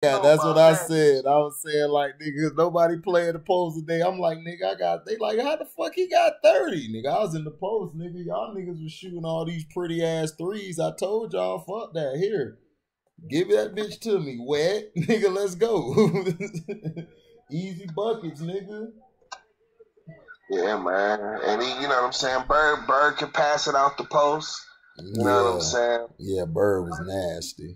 Yeah, that's what I said. I was saying like, nigga, nobody playing the post today. I'm like, nigga, they like, how the fuck he got 30? Nigga, I was in the post, nigga. Y'all niggas was shooting all these pretty ass threes. I told y'all, fuck that. Here, give that bitch to me, wet. Nigga, let's go. Easy buckets, nigga. Yeah, man. And he, you know what I'm saying? Bird can pass it out the post. You know what I'm saying? Yeah, Bird was nasty.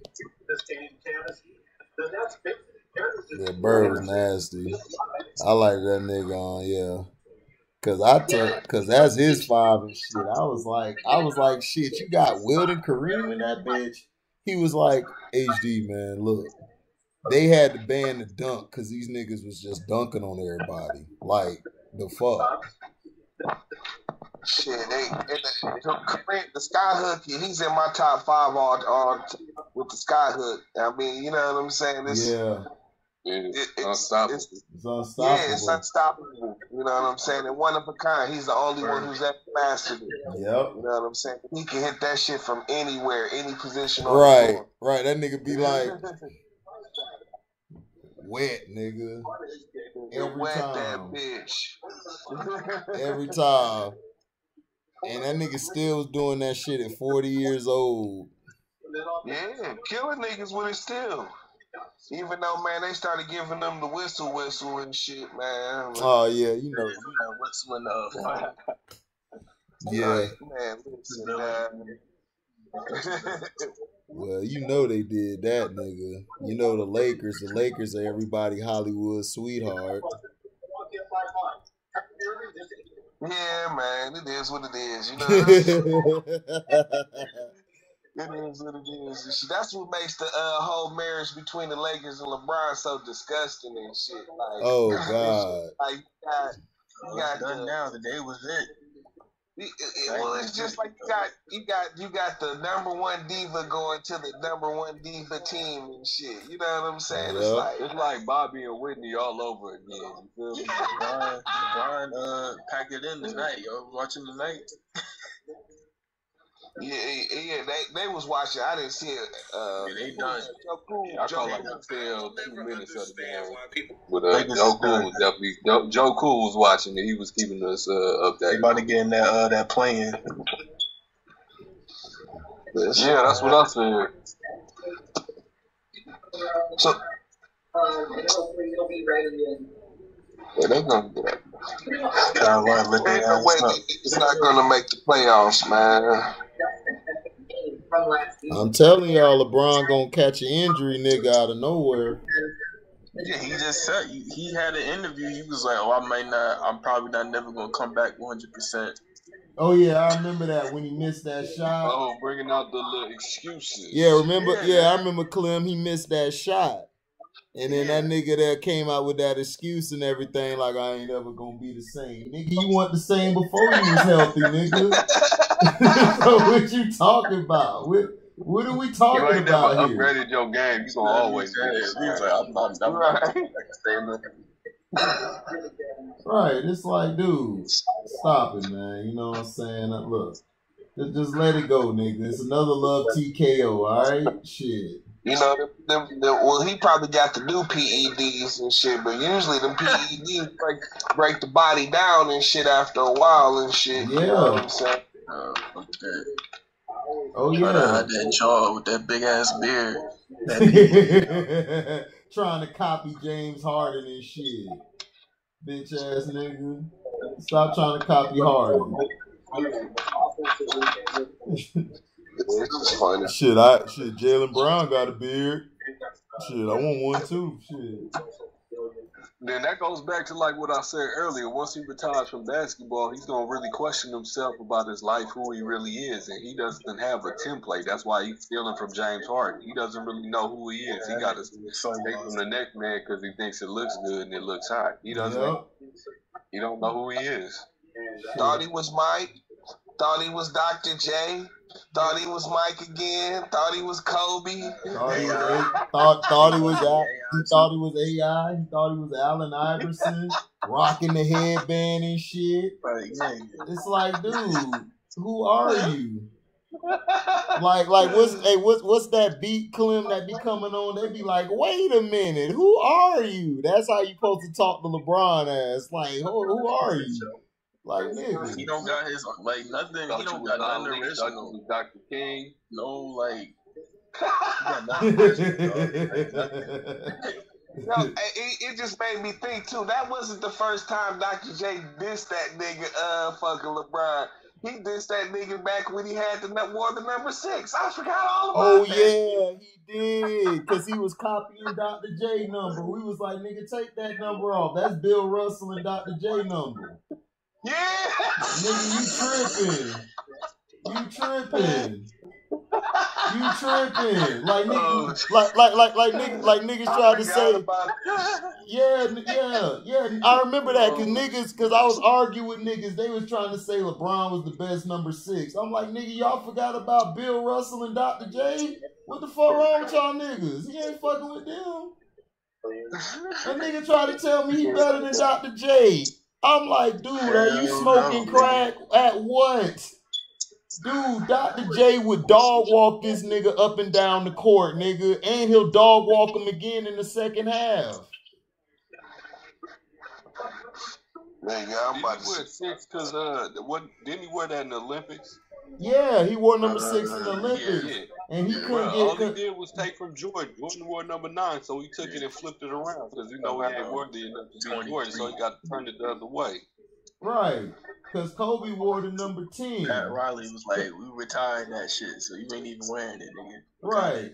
Yeah, Bird was nasty. I like that nigga on, yeah. Cause that's his 5 and shit. I was like, shit, you got Wilt and Kareem in that bitch? He was like, HD, man, look. They had to ban the dunk because these niggas was just dunking on everybody. Like, the fuck. Shit, Kareem, the sky hook, he's in my top 5 all with the sky hook. I mean, you know what I'm saying? It's unstoppable. It's unstoppable. Yeah, it's unstoppable. You know what I'm saying? And one of a kind. He's the only one who's ever mastered it. Yep. You know what I'm saying? He can hit that shit from anywhere, any position. Right. That nigga be like, wet, nigga. Every time. That bitch. Every time. And that nigga still was doing that shit at 40 years old. Yeah, killing niggas with it still. Even though, man, they started giving them the whistle and shit, man. Oh, yeah, you know. Whistling yeah. Man, listen, well, you know they did that, nigga. You know the Lakers are everybody Hollywood sweetheart. Yeah, man, it is what it is, you know. It is what it is. That's what makes the whole marriage between the Lakers and LeBron so disgusting and shit. Like, oh God! Like you got done now. The day was it. Well, it's just like you got the #1 diva going to the #1 diva team and shit. You know what I'm saying? Yep. It's like Bobby and Whitney all over again. You feel me? LeBron packed it in tonight. Yo, watching tonight. Yeah, they was watching. I didn't see it. They done. I call like the 2 minutes of the game. But Joe Cool was definitely Joe Cool was watching it. He was keeping us updated. They about to get in that playing. Yeah, that's what I said. So yeah, they gonna get it. It's not gonna make the playoffs, man. I'm telling y'all, LeBron gonna catch an injury, nigga, out of nowhere. Yeah, he just said he had an interview. He was like, "Oh, I'm probably never gonna come back 100%." Oh yeah, I remember that when he missed that shot. Oh, bringing out the little excuses. Yeah, remember? Yeah, I remember Clem. He missed that shot, and then that nigga there came out with that excuse and everything, like I ain't ever gonna be the same. Nigga, you weren't the same before you was healthy, nigga. So what you talking about? What are we talking about here? You upgraded your game. You gonna always do this. He's like, I'm Right. It's like, dude, stop it, man. You know what I'm saying? Look, just let it go, nigga. It's another love TKO, all right? Shit. You know, well, he probably got the new PEDs and shit, but usually them PEDs break the body down and shit after a while and shit. Yeah. You know what I'm saying? Oh, yeah. That jaw with that big ass beard. Trying to copy James Harden and shit. Bitch ass nigga. Stop trying to copy Harden. It's funny. Shit, Jaylen Brown got a beard. Shit, I want one too. Shit. Then that goes back to like what I said earlier. Once he retires from basketball, he's gonna really question himself about his life, who he really is, and he doesn't have a template. That's why he's stealing from James Harden. He doesn't really know who he is. He got to take from the next man because he thinks it looks good and it looks hot. He doesn't. Yep. He don't know who he is. Thought he was Mike. Thought he was Dr. J. Thought he was Mike again. Thought he was Kobe. Thought he was AI. He thought he was Allen Iverson, rocking the headband and shit. It's like, dude, who are you? Like what's that beat, Clem, that be coming on? They be like, wait a minute, who are you? That's how you supposed to talk to LeBron ass. Like, who are you? Like, nigga. He don't got his like nothing. He don't got nothing original. Dr. King. No, like. He got nothing original, No, it just made me think too. That wasn't the first time Dr. J dissed that nigga fucking LeBron. He dissed that nigga back when he had wore the number 6. I forgot all about that. Oh yeah, he did. Cause he was copying Dr. J number. We was like, nigga, take that number off. That's Bill Russell and Dr. J number. Yeah. Nigga, you tripping. You tripping. Like niggas, like niggas tried to say, yeah. I remember that cause I was arguing with niggas. They was trying to say LeBron was the best number 6. I'm like, nigga, y'all forgot about Bill Russell and Dr. J? What the fuck wrong with y'all niggas? He ain't fucking with them. That nigga tried to tell me he better than Dr. J. I'm like, dude, are you smoking crack at what? Dude, Dr. J would dog walk this nigga up and down the court, nigga, and he'll dog walk him again in the second half. Nigga, I'm about to wear 6 because didn't he wear that in the Olympics? Yeah, he wore number 6 in the Olympics. Yeah. And he couldn't all he did was take from Jordan. Jordan wore number 9, so he took it and flipped it around because he ain't worthy enough to be Jordan, so he got to turn it the other way. Right. Because Kobe wore the number 10. Pat Riley was like, we retired that shit, so you ain't even wearing it, nigga. Right.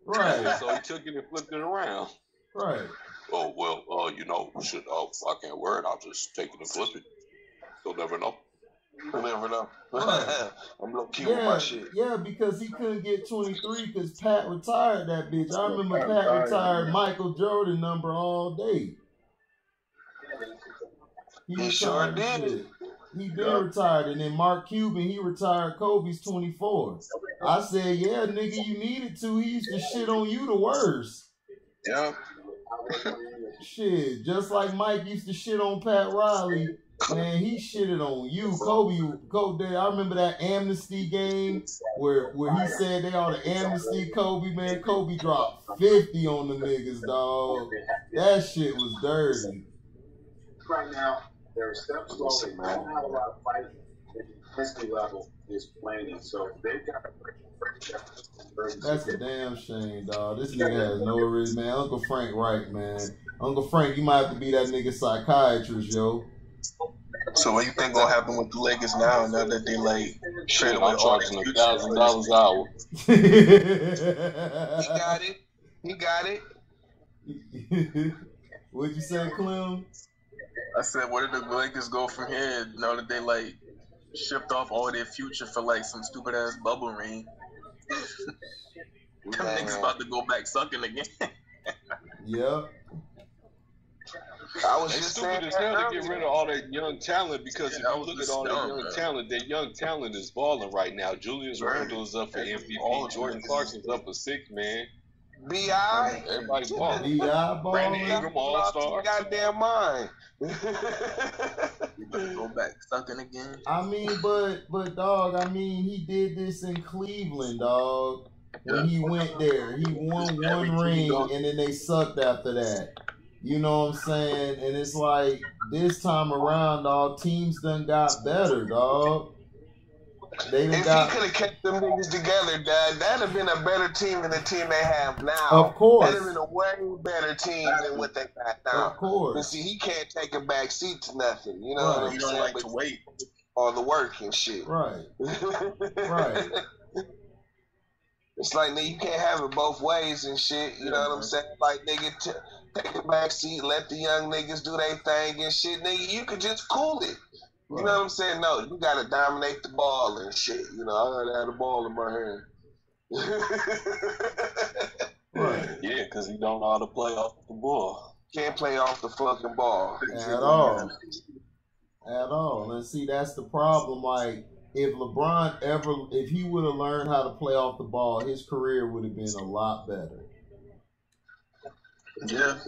Right. So he took it and flipped it around. Right. Oh, well, I can't wear it. I'll just take it and flip it. You'll never know. You'll never know. Right. I'm low key with my shit. Yeah, because he couldn't get 23 because Pat retired that bitch. I remember Pat retired Michael Jordan number all day. He sure did. He been retired, and then Mark Cuban, he retired Kobe's 24. I said, yeah, nigga, you needed to. He used to shit on you the worst. Yeah. Shit, just like Mike used to shit on Pat Riley, man, he shitted on you. Kobe, I remember that amnesty game where he said they ought to amnesty Kobe, man. Kobe dropped 50 on the niggas, dog. That shit was dirty. Right now, there are steps going. I don't have a lot of fight. The intensity level is waning, so they've got to break that. That's a damn shame, dog. This nigga has no reason, man. Uncle Frank right, man. Uncle Frank, you might have to be that nigga psychiatrist, yo. So what you think gonna happen with the Lakers now that they like shit? I'm charging $1,000 an hour. He got it. What'd you say, Clem? I said, where did the Lakers go from here now that they like shipped off all their future for like some stupid ass bubble ring? Them niggas about to go back sucking again. Yep. I was just stupid as hell to get rid of all that young talent because if you look at all that young talent is balling right now. Julius Randle is up for MVP. Jordan Clarkson's up for 6th man. B.I. Everybody's balling. B.I. balling. Brandon Ingram, all-star. Goddamn mind. You better go back sucking again. I mean, but dog, I mean, he did this in Cleveland, dog. When he went there, he won one ring, and then they sucked after that. You know what I'm saying? And it's like, this time around, dog, teams done got better, dog. If he could have kept them niggas together, Dad, that'd have been a better team than the team they have now. Of course. That'd have been a way better team than what they got now. Of course. But see, he can't take a back seat to nothing. You know what I'm saying? He don't like to wait. All the work and shit. Right. Right. It's like, nigga, you can't have it both ways and shit. You know what I'm saying? Like, nigga, take a back seat, let the young niggas do their thing and shit. Nigga, you could just cool it. You know what I'm saying? No, you gotta dominate the ball and shit. You know, I gotta have the ball in my hand. Right. Yeah, because he don't know how to play off the ball. Can't play off the fucking ball. At all. At all. And see, that's the problem. Like, if LeBron if he would have learned how to play off the ball, his career would have been a lot better. Yeah.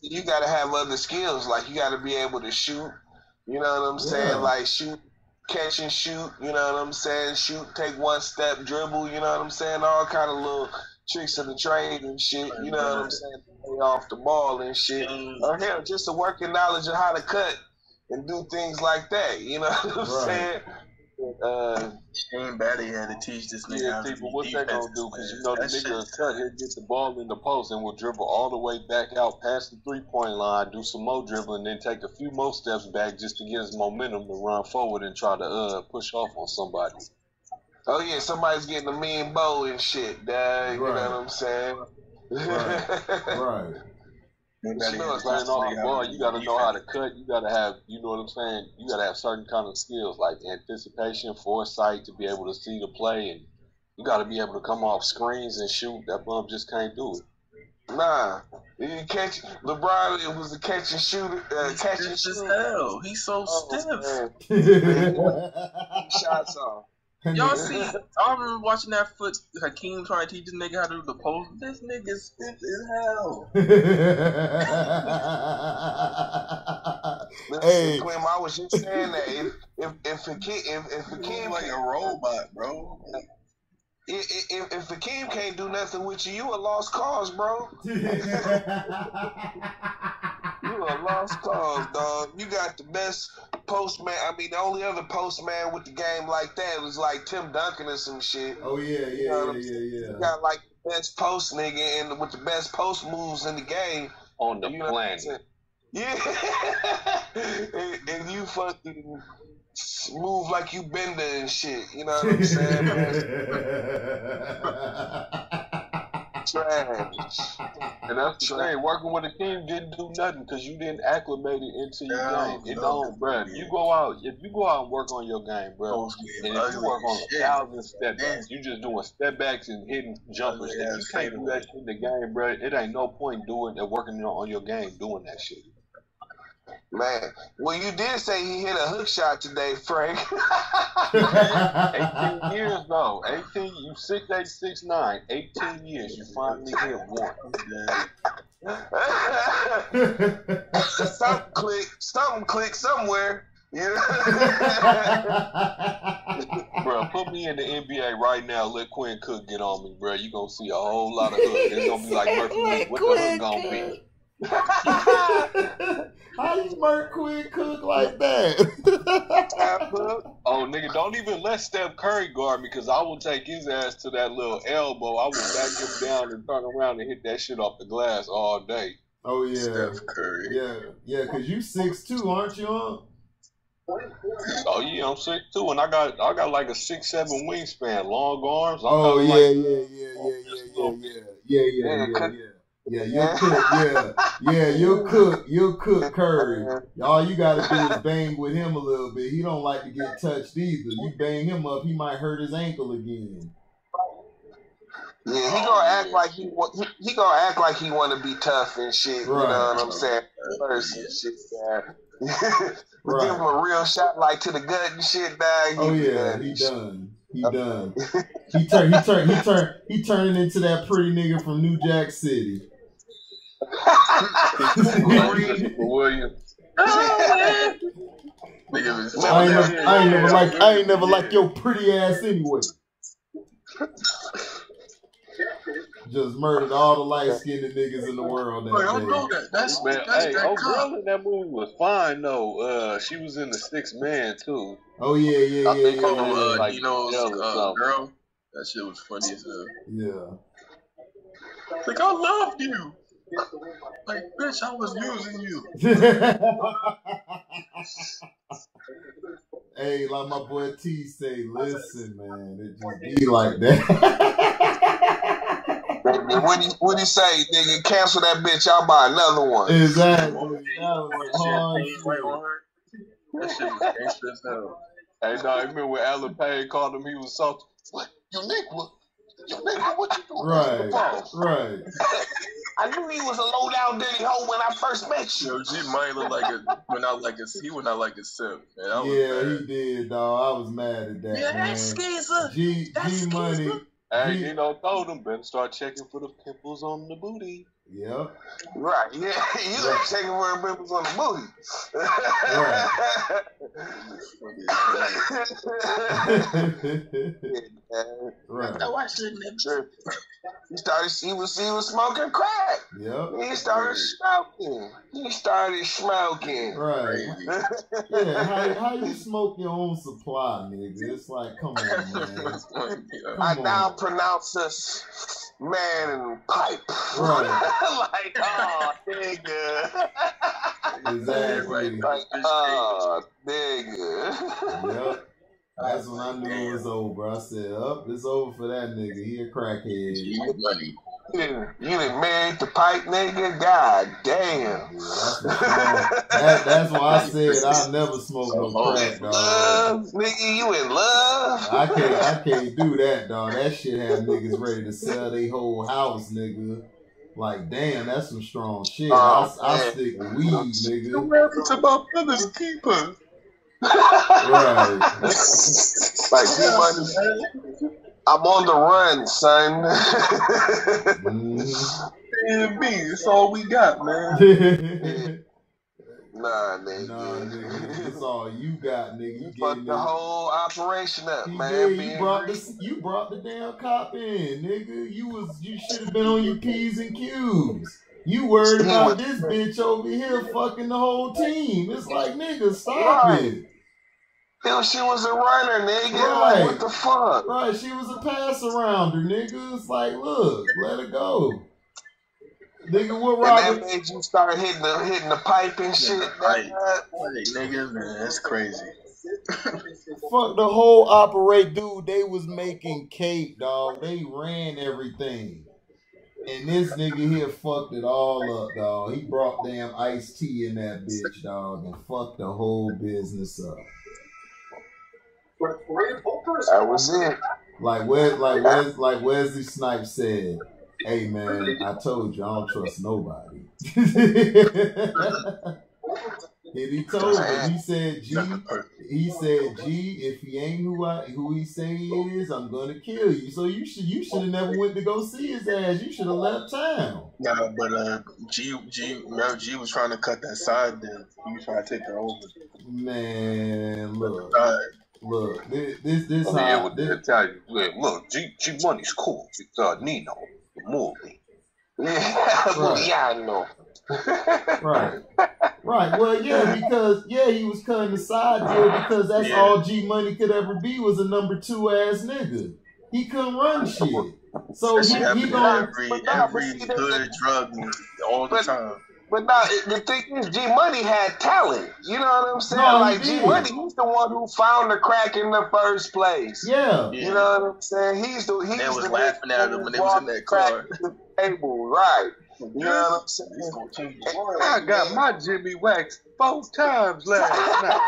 You gotta have other skills. Like, you gotta be able to shoot. You know what I'm saying? Like, shoot catch and shoot, you know what I'm saying? Shoot, take one step, dribble, you know what I'm saying? All kind of little tricks of the trade and shit, you know what I'm saying? Play off the ball and shit. Or hell, just a working knowledge of how to cut and do things like that, you know what I'm saying? Shane Batty had to teach this nigga how to people, what they gonna do? Because you know the nigga cut, he'll get the ball in the post and will dribble all the way back out past the 3-point line, do some more dribbling, then take a few more steps back just to get his momentum to run forward and try to push off on somebody. Oh yeah, somebody's getting a mean bow and shit, dad. You know what I'm saying? Right. You know, playing off the ball, you gotta know how to cut. You gotta have, you know what I'm saying? You gotta have certain kind of skills like anticipation, foresight to be able to see the play, and you gotta be able to come off screens and shoot. That bum just can't do it. Nah, you catch LeBron. It was a catch and shoot. Catch and shoot. As hell. He's so stiff. Shots off. Y'all see, I remember watching that Hakeem trying to teach this nigga how to do the post. This nigga's stiff as hell. Hey, Quim, I was just saying that if Hakeem like a robot, bro. If Hakeem can't do nothing with you, you a lost cause, bro. You a lost cause, dog. You got the best postman. I mean, the only other postman with the game like that was like Tim Duncan or some shit. Oh yeah. You got like the best post nigga and with the best post moves in the game on the planet. Yeah, and you fucking move like you Bender and shit. You know what I'm saying? Trash. And that's the thing. Working with a team didn't do nothing because you didn't acclimate it into your game. It don't, bro. If you go out and work on your game, bro, and if you work on 1,000 step backs, you just doing step backs and hitting jumpers. If you can't do that shit in the game, bro, it ain't no point doing and working on your game doing that shit. Man, well, you did say he hit a hook shot today, Frank. 18 years, though. 18, you 6'8", 6'9", 18 years, you finally hit one. Something click somewhere. Yeah. Bro, put me in the NBA right now. Let Quinn Cook get on me, bro. You gonna see a whole lot of hooks. It's gonna be like Murphy. What the hook gonna be? How you murk Quinn Cook like that? Oh, nigga, don't even let Steph Curry guard me because I will take his ass to that little elbow. I will back him down and turn around and hit that shit off the glass all day. Oh, yeah. Steph Curry. Yeah, because you 6'2", aren't you, huh? Oh, yeah, I'm 6'2", and I got like a 6'7" wingspan, long arms. Oh, yeah. Yeah, you'll cook Curry. All you gotta do is bang with him a little bit. He don't like to get touched either. You bang him up, he might hurt his ankle again. Yeah, he gonna act like he want to be tough and shit. Right. You know what I'm saying? First and shit, right. Give him a real shot like to the gut and shit, dog. He done. He turning into that pretty nigga from New Jack City. William. I ain't never like your pretty ass anyway. Just murdered all the light-skinned niggas in the world. I don't know that. That's girl in that movie was fine though. She was in the 6th Man too. Oh yeah. Girl. That shit was funny as hell. Yeah. Like, I loved you. Like, bitch, I was using you. Hey, like my boy T say, listen, man, it just be like that. What he say, nigga? Cancel that bitch. I'll buy another one. Exactly. That shit was gangster as hell. Hey, no, I remember when Alan Payne called him, he was salty. What? You nigga, what you doing? Right. I knew he was a low down dirty hoe when I first met you. Yo, G Money looked like he went out like a simp. Man, he did, dog. I was mad at that. Yeah, man. that's skeezer. G Money. Hey, told him better start checking for the pimples on the booty. Yep. Right, yeah, you like taking word members on the movie. Right. No, I shouldn't have. He was smoking crack. Yep. He started smoking. Right. Yeah, how you smoke your own supply, nigga? It's like, come on, man. I now pronounce us man and pipe. Right. Like, oh, nigga. Exactly. Like, oh, nigga. Yep. That's when I knew it was over. I said, it's over for that nigga. He a crackhead. You done married the pipe, nigga? God damn. Yeah, that's why I said I never smoke no crack, dog. Love, nigga, you in love? I can't do that, dog. That shit have niggas ready to sell their whole house, nigga. Like, damn, that's some strong shit. I stick with weed, nigga. It's about brother's keeper. Right. Like, I'm on the run, son. A&B, it's all we got, man. Nah, nigga. It's all you got, nigga. You fucked the whole operation up, man. You brought the damn cop in, nigga. You should have been on your P's and Q's. You worried about this bitch over here fucking the whole team. It's like, nigga, stop it. Hell, she was a runner, nigga. Right. Like, what the fuck? Right, she was a pass-arounder, nigga. It's like, look, let her go. Nigga, what Robert? And that made you start hitting the pipe and shit. Right. Nigga, man, that's crazy. Fuck the whole operate, dude. They was making cake, dog. They ran everything. And this nigga here fucked it all up, dog. He brought damn iced tea in that bitch, dog, and fucked the whole business up. That was it. Like Wesley Snipes said, hey man, I told you I don't trust nobody. And he told me, he said, G, if he ain't who he say he is, I'm gonna kill you. So you should have never went to go see his ass. You should have left town. Nah, but G was trying to cut that side then. He was trying to take her over. Man, look, this tell you, look, G Money's cool. It's Nino, the movie. Yeah, I know. Right. Well, yeah, because he was cutting the side deal because that's all G Money could ever be was a number 2 ass nigga. He couldn't run shit. So he gonna every good drug all the time. But now the thing is, G Money had talent. You know what I'm saying? No, like G Money, he's the one who found the crack in the first place. Yeah. You know what I'm saying? They was laughing at him when they was in that car. Table, right? You know what I'm saying? I got my Jimmy waxed 4 times last night.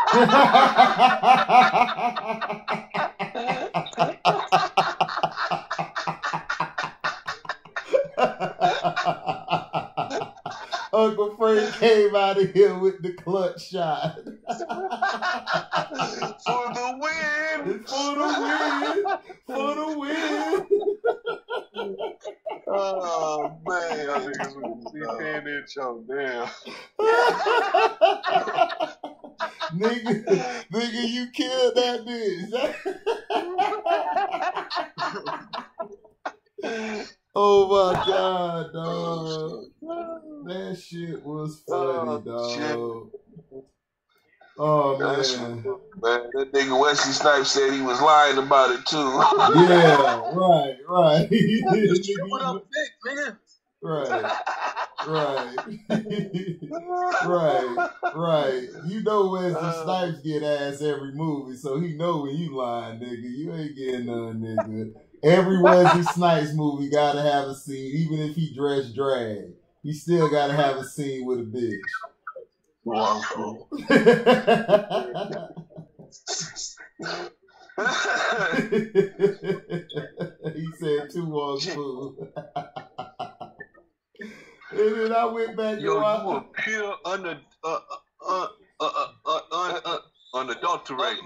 Uncle Frank came out of here with the clutch shot. For the win! For the win! Oh, man. I think it's paying that show, damn. nigga, you killed that bitch. Oh my God, dog. That shit was funny, dog. Shit. Oh, man. That nigga Wesley Snipes said he was lying about it, too. Yeah, right. What up, Vic, nigga? Right. You know Wesley Snipes get ass every movie, so he know when you lying, nigga. You ain't getting none, nigga. Every Wesley Snipes movie gotta have a scene, even if he dressed drag. He still gotta have a scene with a bitch. Wow. He said 2 walks food. And then I went back. Yo, you were pure unadulterated.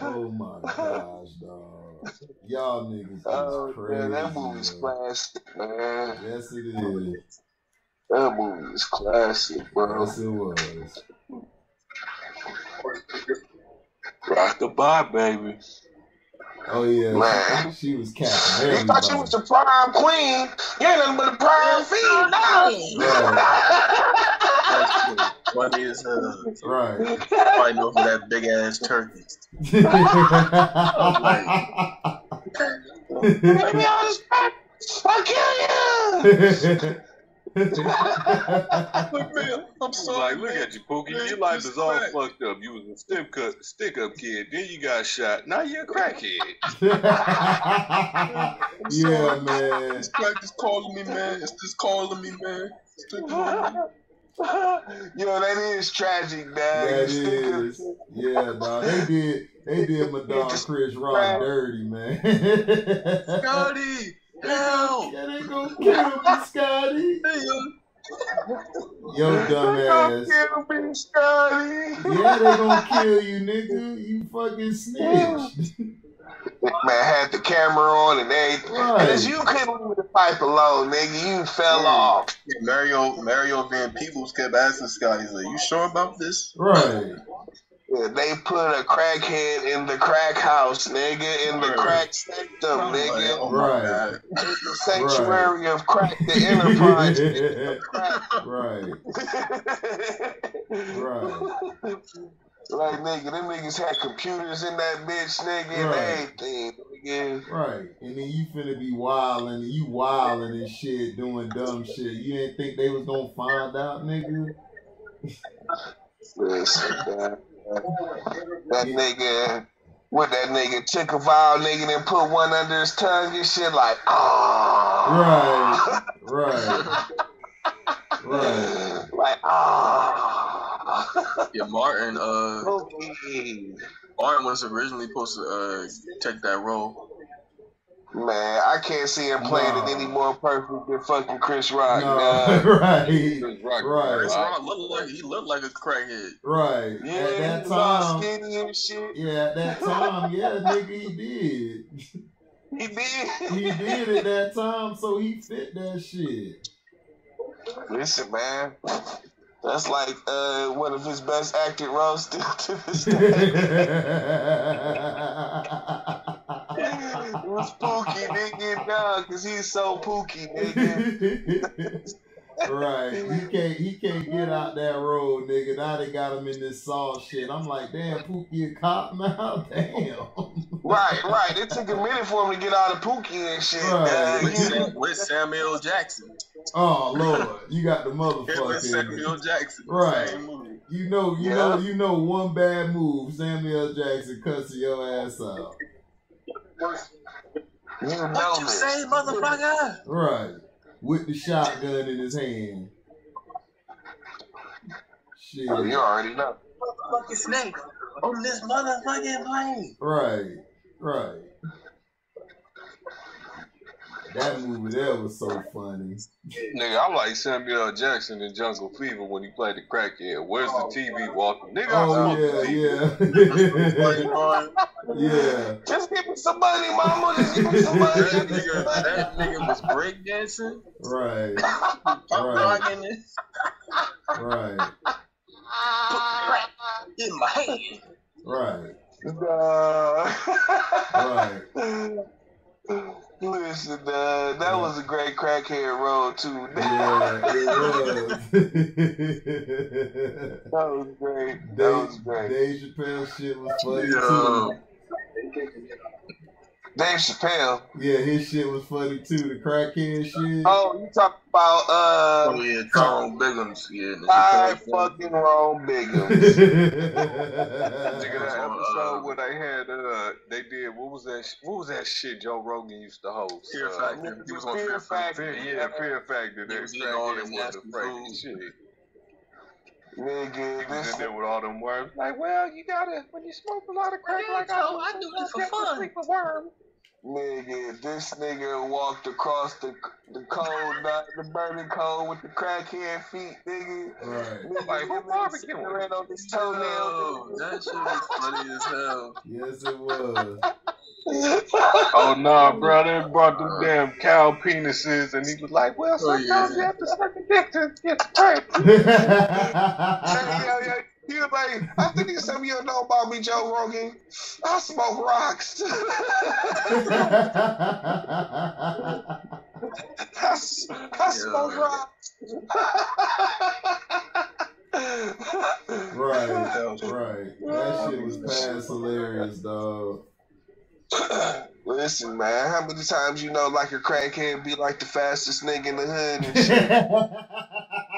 Oh my gosh, dog. Y'all niggas is crazy. Man, that movie's classic, man. Yes, it is. That movie is classic, bro. Yes, it was. Rock-a-bye, baby. Oh yeah, Man. she was capping You everybody. thought you was the prime queen. You ain't nothing but a prime fiend, dog. Funny as hell. Right. Fighting over that big ass turkey. Baby, I'll kill you. Look, man, I'm sorry. Like, look at you, Pookie. Your life is all fucked up. You was a stick-up kid. Then you got shot. Now you're a crackhead. Yeah, man. This crack is calling me, man. It's just calling me, man. Yo, that is tragic, dog. That is. Yeah, dog. They did my dog Chris Rock dirty, man. Scotty, help! Yeah, they gonna kill me, Scotty. Yo, dumbass. Yeah, they gonna kill you, nigga. You fucking snitch. Man had the camera on and everything. Right. Cause you couldn't leave the pipe alone, nigga. You fell off. Mario Van Peebles kept asking Scotty, he's like, you sure about this? Right. Yeah, they put a crackhead in the crack house, nigga, in the crack sanctum, nigga. Oh Right. The sanctuary of crack, the enterprise. Right. Like, nigga, them niggas had computers in that bitch, nigga, and everything, nigga. Right. And then you finna be wildin' and shit, doing dumb shit. You didn't think they was gonna find out, nigga? Listen, that nigga, what that nigga took a vial, nigga, and put one under his tongue and shit, like, oh. Right. Like, Yeah, Martin was originally supposed to take that role. Man, I can't see him playing it any more perfect than fucking Chris Rock. Right. Chris Rock looked like a crackhead. Right. Yeah, at that all time, skinny and shit. Yeah, at that time, yeah, nigga, he did. He did. He did at that time, so he fit that shit. Listen, man. That's like one of his best acted roles still to this day. It was Pookie, nigga, dog, because he's so Pookie, nigga. Right. He can't get out that road, nigga. Now they got him in this Saw shit. I'm like, damn, Pookie a cop now? Damn. Right. It took a minute for him to get out of Pookie and shit. Right. With Samuel Jackson. Oh Lord, you got the motherfucker. With Samuel Jackson. Right. Same movie. You know one bad move, Samuel Jackson cussing your ass out. What you say, motherfucker? Right. With the shotgun in his hand. Shit. Oh, you already know. Motherfucking snake on this motherfucking plane. Right. That movie there was so funny. Nigga, I like Samuel Jackson in Jungle Fever when he played the crackhead. Where's the TV walking? Nigga, Yeah. Just give me some money, mama. Just give me some money. That nigga was breakdancing. Right. In my hand. Right. Listen, that was a great crackhead role too. Yeah, it was. That was great. Dave Chappelle shit was funny too. Dave Chappelle. Yeah, his shit was funny too. The crackhead shit. Oh, you talk about Tyrone Biggums. Yeah, fucking Tyrone Biggums. Nigga, that episode where they had they did what was that shit Joe Rogan used to host? Fear Factor. He was on Fear Factor. Fear Factor. That crackhead was afraid of shit. Nigga, he was in there with all them worms. Like, well, you gotta when you smoke a lot of crack, like I do this for fun. Nigga, this nigga walked across the cold, the burning cold with the crackhead feet, nigga. Right. Nigga, Like, who barbecue? on his toenail. That shit was funny as hell. Yes, it was. Oh nah, bro, they brought them damn cow penises, and he was like, "Well, sometimes you have to suck a dick to get the crack." Yeah. He was like, I think some of you know about me, Joe Rogan. I smoke rocks. I smoke rocks. Right. That shit was past hilarious, dog. Listen, man, how many times you know like a crackhead be like the fastest nigga in the hood and shit?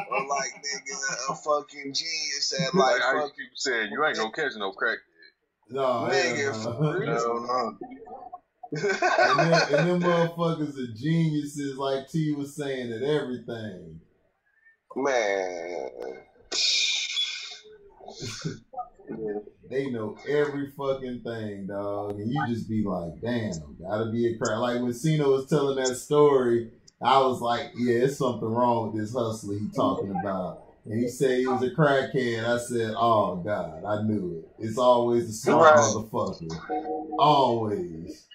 Or like nigga a fucking genius at like I fucking keep saying, you ain't gonna catch no crack. No, nigga. No. and them motherfuckers are geniuses, like T was saying, at everything. Man. They know every fucking thing, dog. And you just be like, damn, gotta be a crack. Like when Cino was telling that story, I was like, yeah, it's something wrong with this hustler he talking about. And he said he was a crackhead. I said, oh, God, I knew it. It's always the smart motherfucker. Always.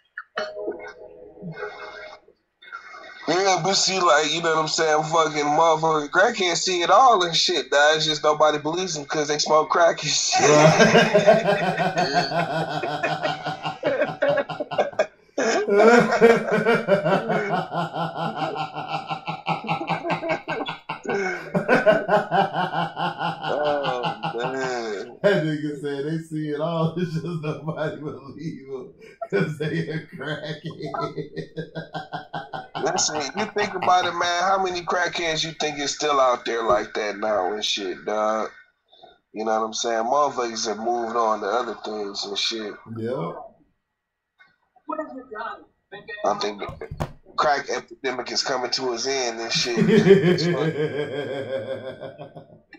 Yeah, but see, like, you know what I'm saying? Fucking motherfucking crackheads see it all and shit, dog. It's just nobody believes them because they smoke crack and shit. Oh, man. That nigga said they see it all. It's just nobody believe them because they a crackhead. Listen, you think about it, man. How many crackheads you think is still out there like that now and shit, dog? You know what I'm saying? Motherfuckers have moved on to other things and shit. Yeah. I think the crack epidemic is coming to its end and shit.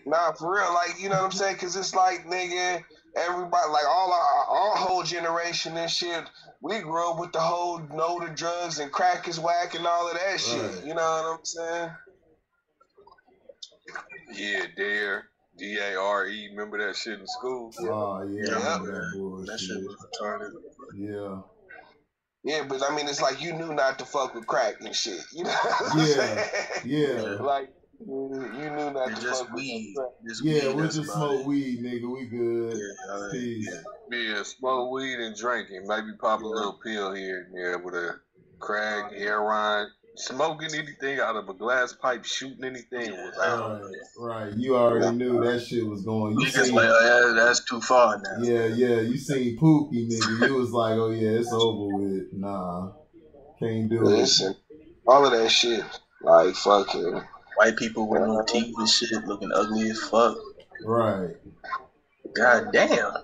Nah, for real, like, you know what I'm saying? Because it's like, nigga, everybody, like, our whole generation and shit, we grew up with the whole know the drugs and crack is whack and all of that shit. Right. You know what I'm saying? Yeah, DARE, D-A-R-E. Remember that shit in school? Oh, yeah. Yeah. I remember that bullshit. That shit was retarded. Yeah. Yeah, but I mean, it's like you knew not to fuck with crack and shit. You know what I'm saying? Yeah. Like, you knew not to Just fuck weed. with Just Yeah, weed, we that's just about smoke it. weed, nigga. We good. Yeah, Peace. Yeah, smoke weed and drinking. Maybe pop a little pill here and there with a crack, heroin. Smoking anything out of a glass pipe, shooting anything was out. Right. You already knew that shit was going. You Niggas seen, like, oh, yeah, that's too far now. yeah. You seen Pookie, nigga. You was like, oh yeah, it's over with. Nah, can't do it. Listen, all of that shit, like fucking White people with no teeth and shit looking ugly as fuck. Right. God damn.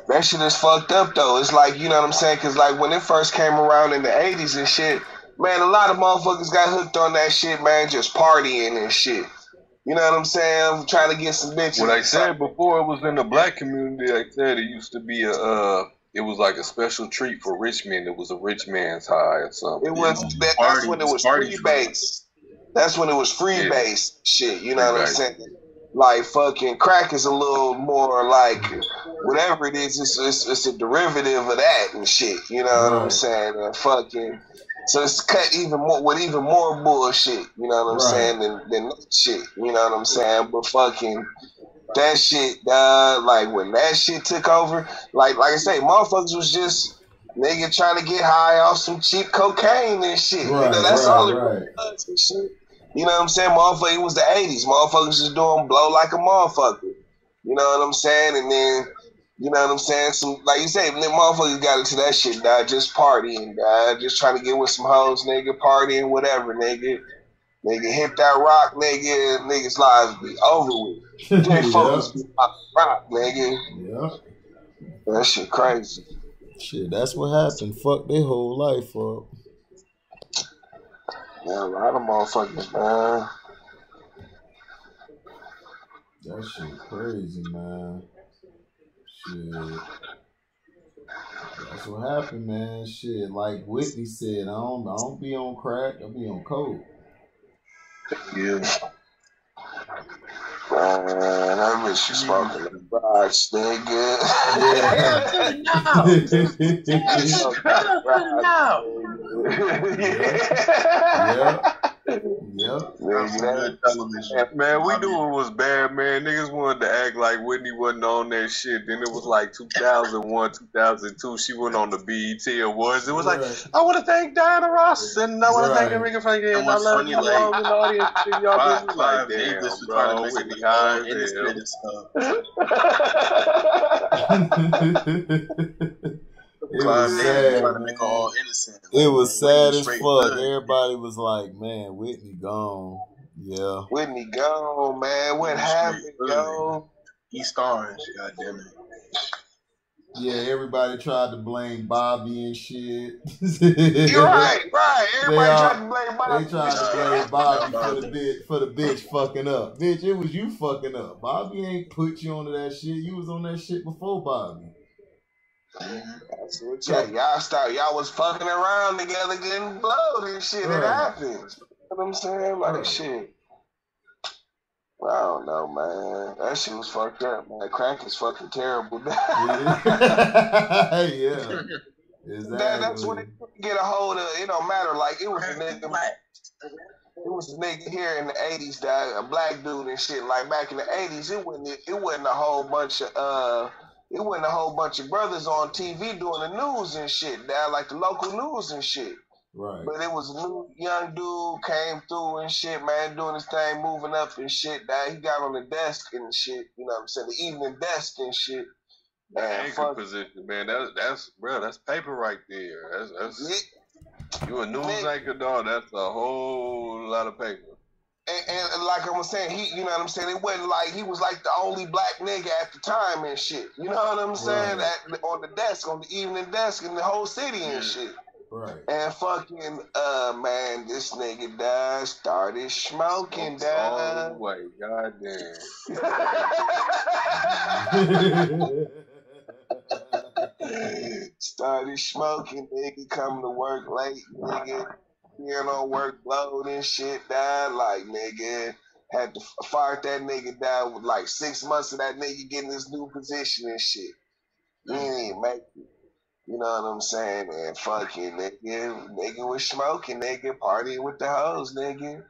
that shit is fucked up though. It's like, you know what I'm saying? Because like when it first came around in the 80s and shit, man, a lot of motherfuckers got hooked on that shit, man, just partying and shit. You know what I'm saying? Trying to get some bitches. What I said before, it was in the black community. I said it used to be it was like a special treat for rich men. It was a rich man's high or something. It was that's when it was free base. That's when it was free base shit. You know what I'm saying? Like fucking crack is a little more like whatever it is. It's a derivative of that and shit. You know what I'm saying? And fucking. So it's cut even more with even more bullshit, you know what I'm saying, than that shit, you know what I'm saying? But fucking that shit, like when that shit took over, like I say, motherfuckers was just nigga trying to get high off some cheap cocaine and shit. Right, you know, that's all it right. was and shit. You know what I'm saying? Motherfucker, it was the 80s. Motherfuckers was doing blow like a motherfucker. You know what I'm saying? And then you know what I'm saying? So, like you say, motherfuckers got into that shit, dog. Just partying, dog. Just trying to get with some hoes, nigga. Partying, whatever, nigga. Nigga, hit that rock, nigga. Niggas' lives be over with. They focus be rock, nigga. Yeah. That shit crazy. Shit, that's what happened. Fuck their whole life up. Yeah, a lot of motherfuckers, man. That shit crazy, man. Shit. That That's what happened, man. Shit, like Whitney said, I don't be on crack. I be on coke. Yeah. That bitch was smoking the rocks, nigga. Man, we knew it was bad, man. Niggas wanted to act like Whitney wasn't on that shit. Then it was like 2001, 2002. She went on the BET Awards. It was like, I want to thank Diana Ross and I want to thank Enrique Franklin. And I love you all in the audience. Y'all be like, damn, bro, Whitney high as It was sad. It was sad as fuck. Everybody was like, man, Whitney gone. Yeah. Whitney gone, man. What happened, yo? He's stars, goddamn it. Yeah, everybody tried to blame Bobby and shit. You're right. Everybody tried to blame Bobby. They tried to blame Bobby for the bitch fucking up. Bitch, it was you fucking up. Bobby ain't put you onto that shit. You was on that shit before Bobby. That's what y'all was fucking around together, getting blowed and shit. It happened. You know what I'm saying? Like shit. I don't know, man. That shit was fucked up, man. Crack is fucking terrible. Yeah. Exactly. That's when it get a hold of. It don't matter. Like it was a nigga. It was a nigga here in the '80s, that a black dude and shit. Like back in the '80s, it wasn't a whole bunch of brothers on TV doing the news and shit. That like the local news and shit. Right. But it was a new young dude came through and shit, man, doing his thing, moving up and shit. That he got on the desk and shit. You know what I'm saying? The evening desk and shit. Man, anchor position, man. That's paper right there. That's you a news anchor, dog. That's a whole lot of paper. And like I was saying, you know what I'm saying? It wasn't like he was like the only black nigga at the time and shit. You know what I'm saying? On the desk, on the evening desk in the whole city and shit. Right. And fucking, man, this nigga died, started smoking, all the way, goddamn. Started smoking, nigga, coming to work late, nigga. Being on work load and shit, died like, nigga. Had to fire that nigga down with like 6 months of that nigga getting his new position and shit. He ain't make it. You know what I'm saying? And fucking nigga was smoking, nigga, partying with the hoes, nigga.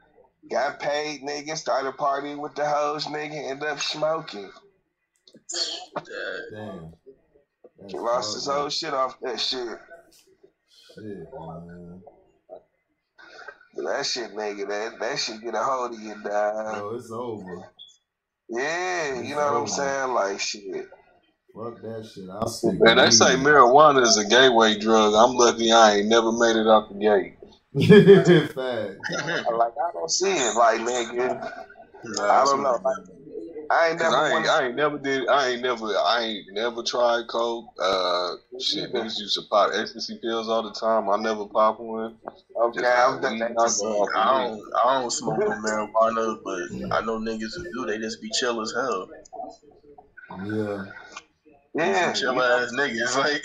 Got paid, nigga, started partying with the hoes, nigga, ended up smoking. Damn. He lost his whole shit off that shit. Shit, man. That shit, nigga, that shit get a hold of you, dog. Bro, it's over. Yeah, it's you know what I'm saying? Like, shit. Fuck that shit. I'll stick. Man, they say marijuana is a gateway drug. I'm lucky I ain't never made it out the gate. Fact. Like, I don't see it, like, nigga. I don't know. I ain't never tried coke. Shit, niggas used to pop ecstasy pills all the time. I never popped one. Okay, I don't smoke no marijuana, but I know niggas who do. They just be chill as hell. Yeah, chill ass niggas, like.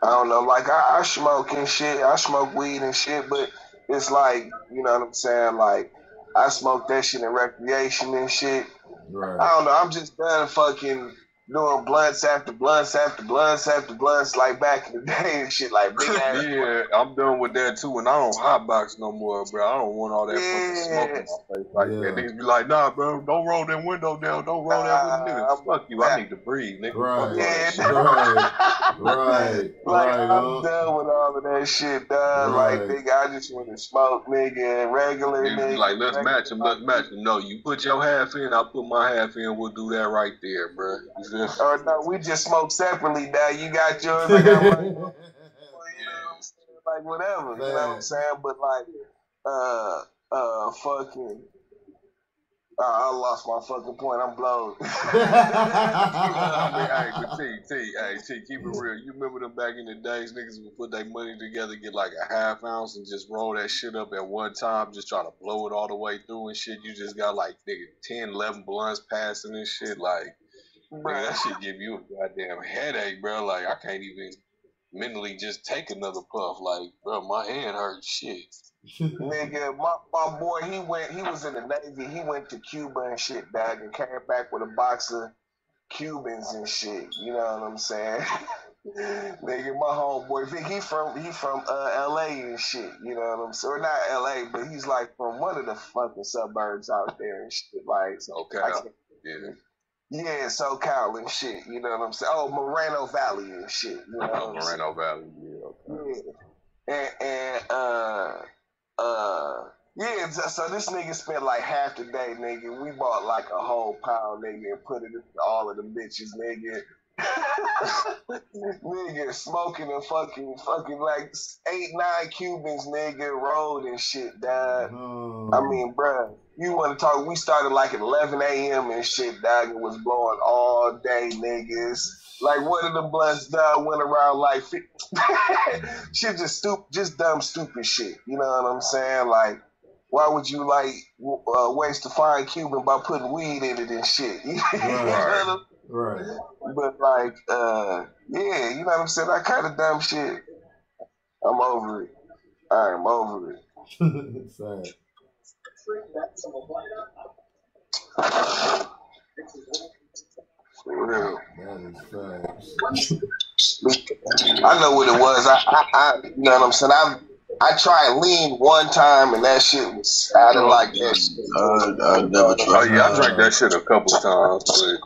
I don't know, like I smoke and shit. I smoke weed and shit, but it's like, you know what I'm saying? Like, I smoke that shit in recreation and shit. Right. I don't know. I'm just done fucking doing blunts after blunts after blunts after blunts like back in the day and shit, like big ass. Yeah, I'm done with that too, and I don't hotbox no more, bro. I don't want all that fucking smoke in my face like that. Niggas be like, nah, bro, don't roll that window down. Don't roll that window. Niggas, fuck you. I need to breathe, nigga. Right. Like, I'm done with all of that shit, dog. Like, nigga, I just want to smoke, nigga, regular, nigga. Like, let's match them. No, you put your half in, I'll put my half in. We'll do that right there, bro. Or no, we just smoke separately now. You got yours, I got mine. You know what I'm saying? Like, whatever. You know what I'm saying? But like, fucking, I lost my fucking point. I'm blown. Hey, T, keep it real. You remember them back in the days, niggas would put their money together, get like a half ounce and just roll that shit up at one time, just try to blow it all the way through and shit. You just got like, nigga, 10, 11 blunts passing and shit. Like, Bro, that shit give you a goddamn headache, bro. Like, I can't even mentally just take another puff. Like, bro, my head hurts. Shit. Nigga, my boy, he was in the Navy. He went to Cuba and shit, dog, and came back with a box of Cubans and shit. You know what I'm saying? Nigga, my homeboy, he from LA and shit. You know what I'm saying? Or not LA, but he's like from one of the fucking suburbs out there and shit. Like, Okay. Yeah, SoCal and shit, you know what I'm saying? Oh, Moreno Valley and shit, you know what I'm Moreno Valley, yeah. Yeah, so this nigga spent like half the day, nigga. We bought like a whole pound, nigga, and put it in all of the bitches, nigga. Nigga, smoking a fucking like 8-9 Cubans, nigga, rolled and shit, dog. I mean, bruh, you want to talk? We started like at 11 a.m. and shit, dog. It was blowing all day, niggas. Like one of the blunts, dog, went around like shit, just dumb, stupid shit. You know what I'm saying? Like, why would you like waste a fine Cuban by putting weed in it and shit? Right. But like, yeah, you know what I'm saying? That kind of dumb shit. I'm over it. I'm over it. Sad. For real. That is facts. I know what it was. I you know what I'm saying? I tried lean one time and that shit was, I didn't like that shit. I never tried. Oh yeah, I drank that shit a couple times,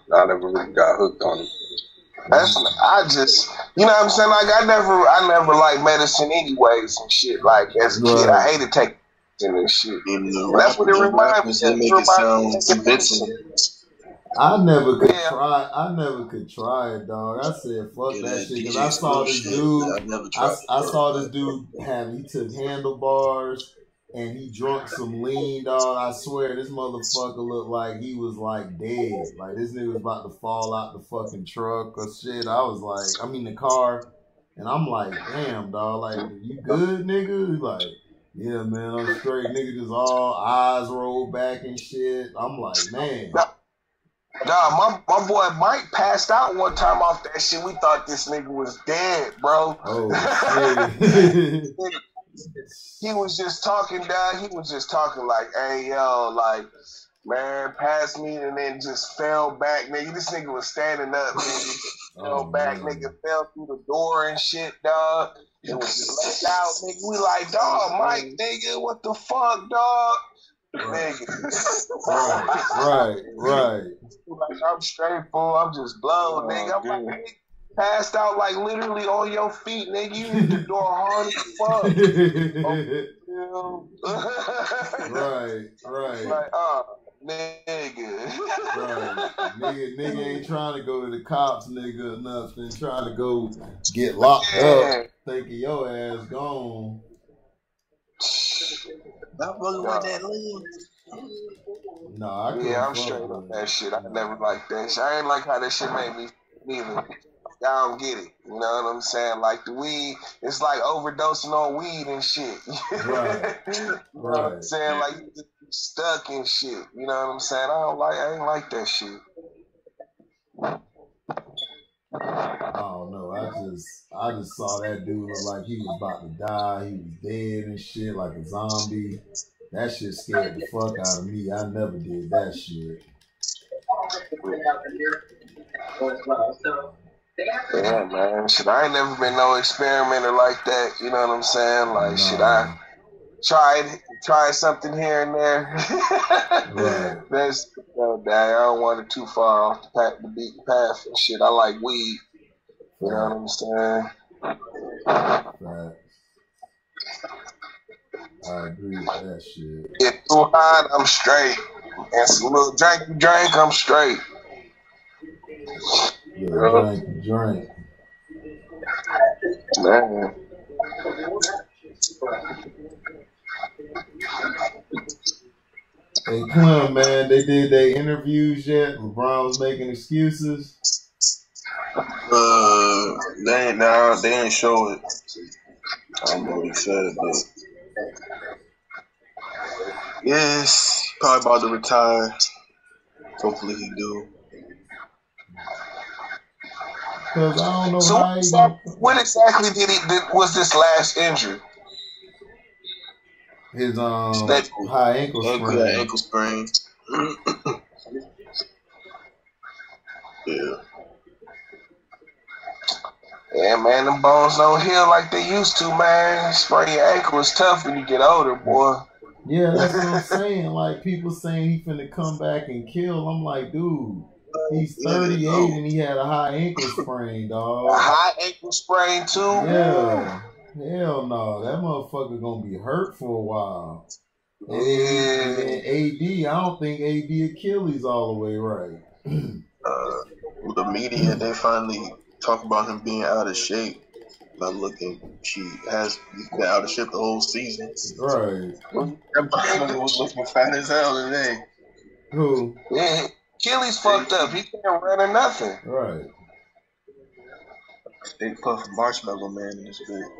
but I never really got hooked on it. I just, you know what I'm saying? Like I never liked medicine anyways and shit. Like as a kid, I hated taking medicine and shit. And that's what it reminds me of. It make it sound convincing. I never could try. I never could try it, dog. I said fuck that shit because I saw this dude. I saw this dude he took handlebars and he drunk some lean, dog. I swear this motherfucker looked like he was like dead. Like this nigga was about to fall out the fucking truck or shit. I was like, I'm in the car, and I'm like, damn, dog. Like, you good, nigga? He's like, yeah, man, I'm straight. Nigga just all eyes rolled back and shit. I'm like, man. Nah, my boy Mike passed out one time off that shit. We thought this nigga was dead, bro. Oh, shit. He was just talking, dog. He was just talking like, hey, yo, like, man, pass me, and then just fell back, nigga. This nigga was standing up, nigga. Fell back, nigga. Fell through the door and shit, dog. It was just left out, nigga. We like, dog, Mike, nigga, what the fuck, dog? Right. Like, I'm straight, fool. I'm just blown, nigga. I'm like, nigga, passed out like literally on your feet, nigga. You hit the door hard as fuck. Right. Like, nigga. Nigga ain't trying to go to the cops, nigga, or nothing. Trying to go get locked up. Thinking your ass gone. That wasn't with that lean. No, I'm straight on that shit. I never liked that shit. I ain't like how that shit made me neither. I don't get it. You know what I'm saying? Like the weed, it's like overdosing on weed and shit. Right. You know what I'm saying? Like you just stuck and shit. You know what I'm saying? I ain't like that shit. I don't know. I just saw that dude look like he was about to die. He was dead and shit, like a zombie. That shit scared the fuck out of me. I never did that shit. Yeah, man. Shit, I ain't never been no experimenter like that. You know what I'm saying? Like, shit, I tried something here and there. Right. That's I don't want it too far off the beaten path and shit. I like weed. You know what I'm saying? Right. I agree with that shit. Get too high, I'm straight. And some little drink, I'm straight. Yeah, drink. Man. Hey, Clem, man, they did their interviews yet? LeBron was making excuses. They ain't show it. I don't know what he said, but yes, probably about to retire. Hopefully he do. Because I don't know So how he gonna... what exactly was this last injury? His high ankle sprain. Ankle sprain. Yeah. Yeah, man, them bones don't heal like they used to, man. Sprain your ankle is tough when you get older, boy. Yeah, that's what I'm saying. Like, people saying he finna come back and kill. I'm like, dude, he's 38 and he had a high ankle sprain, dog. A high ankle sprain, too? Yeah. Hell no. That motherfucker gonna be hurt for a while. And then AD, I don't think AD Achilles all the way right. The media, they finally talk about him being out of shape. Not looking, he's been out of shape the whole season. Right. That motherfucker was looking fat as hell today. Who? Yeah, Achilles fucked up. He can't run or nothing. Right. They puff Marshmallow Man in this bit.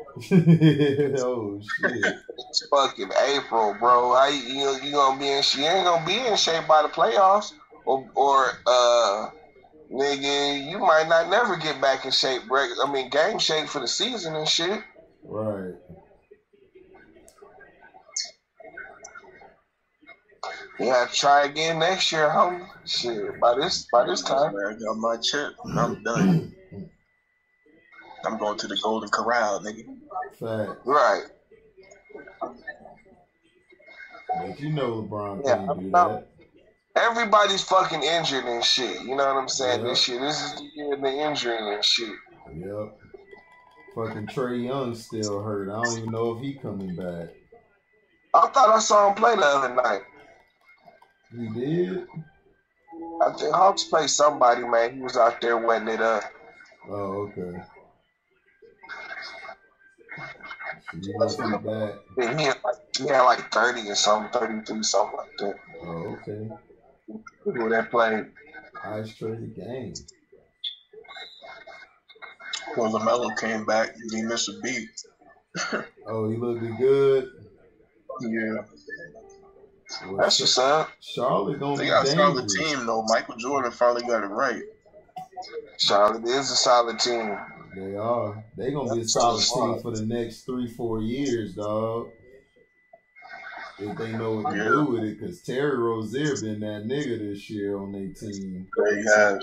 Oh shit. It's fucking April, bro. How you gonna be in shape? You ain't gonna be in shape by the playoffs, or nigga, you might not never get back in shape. Game shape for the season and shit. Right. You gotta try again next year, homie. Shit, by this time. I got my chip. I'm done. I'm going to the Golden Corral, nigga. Fact. Right. But you know LeBron can't do that. Everybody's fucking injured and shit. You know what I'm saying? Yep. This is the year of the injury and shit. Yep. Fucking Trey Young still hurt. I don't even know if he coming back. I thought I saw him play the other night. He did? I think Hawks played somebody, man. He was out there wetting it up. Oh, okay. He must be back. Yeah, he had like 30 or something, 33, something like that. Oh, okay. Who that played? Highest traded game. When LaMelo came back, he missed a beat. Oh, he looked good? Yeah. Well, That's what's up. Charlotte gonna They be got a solid dangerous. team, though. Michael Jordan finally got it right. Charlotte is a solid team. They are. They gonna be a solid team for the next 3-4 years, dog. If they know what to do with it, because Terry Rozier been that nigga this year on their team. There you have.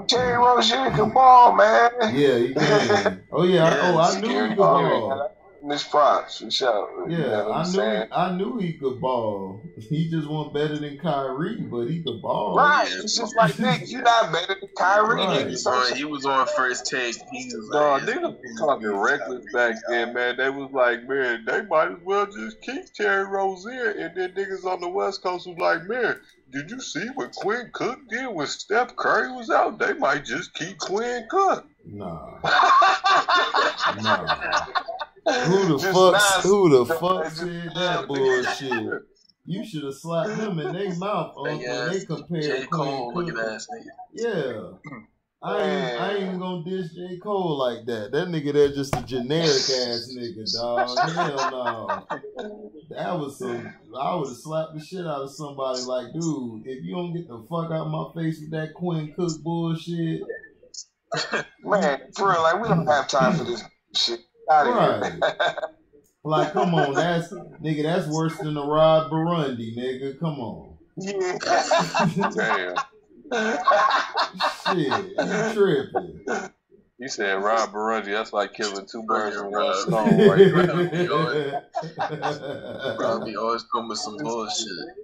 Terry Rozier can ball, man. Yeah, he can. Oh yeah, I knew he could ball. Miss props for sure. Yeah, you know I knew he could ball. He just wasn't better than Kyrie, but he could ball. Right. It's just like, Nick, you not better than Kyrie. Right. He was on First Take. He was Dog, niggas was talking reckless back then, man. They was like, man, they might as well just keep Terry Rozier. And then niggas on the West Coast was like, man, did you see what Quinn Cook did when Steph Curry was out? They might just keep Quinn Cook. Nah. Who the fuck said that bullshit? You should have slapped them in their mouth when they compared J. Cole, Quinn looking Cook. ass nigga. Yeah. I ain't even gonna diss J. Cole like that. That nigga there just a generic ass nigga, dog. Hell no. That was I would have slapped the shit out of somebody like, dude, if you don't get the fuck out of my face with that Quinn Cook bullshit. Man, for real, like, we don't have time for this shit. Out of here. Like, come on, that's worse than the Rod Burundi, nigga. Come on. Yeah. Damn. Shit, you tripping. You said Rob Burundi, that's like killing two birds with one stone. Right? Robbie always come with some bullshit.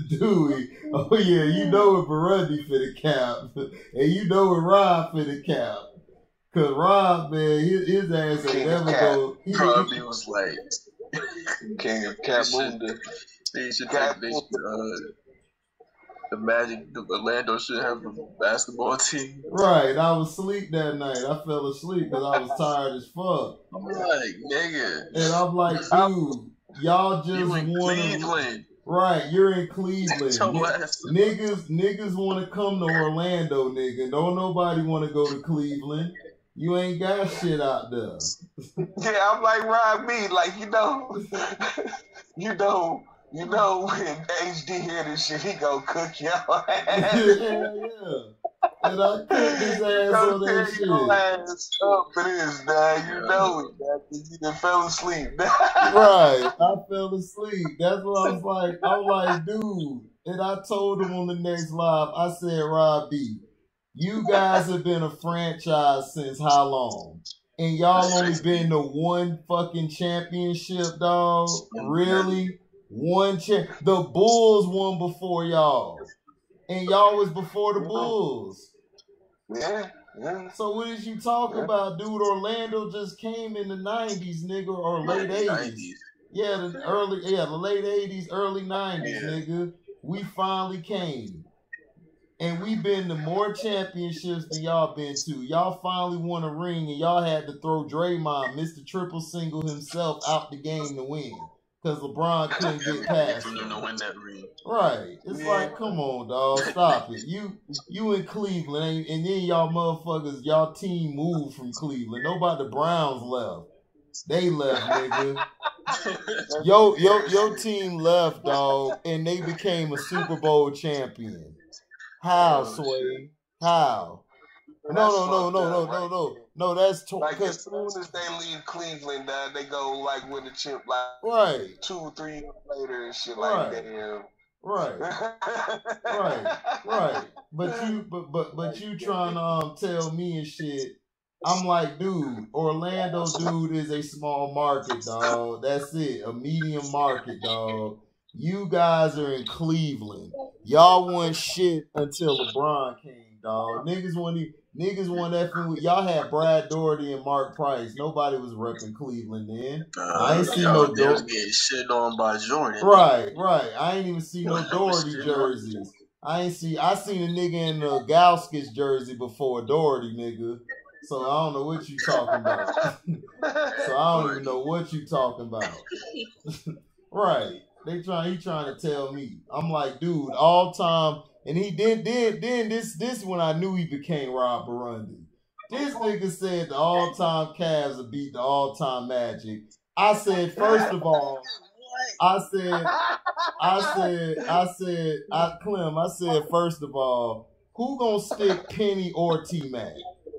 Dude, oh yeah, you know what Burundi for the cap. And you know what Rob for the cap. Cause Rob, man, his ass ain't never go. Robbie was like King of Cat Bunda. They should the Magic, the Orlando should have a basketball team. Right, I was asleep that night. I fell asleep because I was tired as fuck. I'm like, nigga. And I'm like, dude, y'all just want Cleveland. Right, you're in Cleveland. Niggas Niggas want to come to Orlando, nigga. Don't nobody want to go to Cleveland. You ain't got shit out there. Yeah, I'm like Rob B. Like, you know when HD hear this shit, he gonna cook y'all ass. Yeah. And I cooked his ass on that shit. Your ass up for this, man. You know it, man. You done fell asleep. Right. I fell asleep. That's what I was like. I'm like, dude. And I told him on the next live, I said, Rob B, you guys have been a franchise since how long? And y'all only been to one fucking championship, dog? Really? The Bulls won before y'all. And y'all was before the Bulls. Yeah. So what is you talking about, dude? Orlando just came in the 90s, nigga, or late 80s. Yeah, the late 80s, early 90s, nigga. We finally came. And we been to more championships than y'all been to. Y'all finally won a ring, and y'all had to throw Draymond, Mr. Triple Single himself, out the game to win. Because LeBron couldn't get past him. Right. It's like, come on, dog. Stop it. You in Cleveland, and then y'all motherfuckers, y'all team moved from Cleveland. Nobody, the Browns left. They left, nigga. Your team left, dog, and they became a Super Bowl champion. How, Sway? How? No, that's like as soon as they leave Cleveland, they go like with a chip, like right 2 or 3 years later and shit like damn. Right. But you trying to tell me and shit. I'm like, dude, Orlando, dude, is a small market, dog. That's it, a medium market, dog. You guys are in Cleveland. Y'all won shit until LeBron came, dog. Niggas won effing with y'all. Had Brad Doherty and Mark Price. Nobody was repping Cleveland then. I ain't see no Doherty getting shit on by Jordan. Right. I ain't even see no Doherty jerseys. I seen a nigga in the Gauskas jersey before Doherty, nigga. So I don't know what you talking about. So I don't even know what you talking about. Right. He trying to tell me. I'm like, dude, all time, and he then this when I knew he became Rob Burundi. This nigga said the all-time Cavs would beat the all-time Magic. I said, first of all, Clem, I said, first of all, who gonna stick Penny or T-Mac?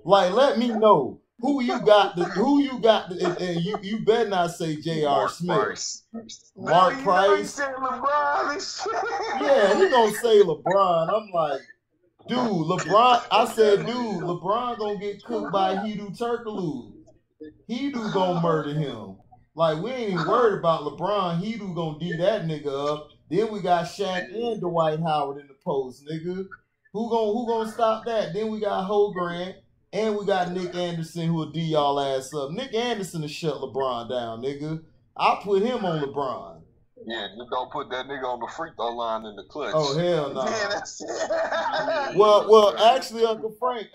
Like, let me know. Who you got? And you better not say J.R. Smith. Mark Price. Yeah, he gonna say LeBron. I'm like, dude, LeBron. I said, dude, LeBron gonna get cooked by Hedo Turkoglu. Hedo gonna murder him. Like, we ain't even worried about LeBron. Hedo gonna D that nigga up. Then we got Shaq and Dwight Howard in the post, nigga. Who gonna stop that? Then we got Ho Grant. And we got Nick Anderson who will D y'all ass up. Nick Anderson will shut LeBron down, nigga. I'll put him on LeBron. Yeah, you don't put that nigga on the free throw line in the clutch. Oh, hell no. Yeah, well, actually, Uncle Frank,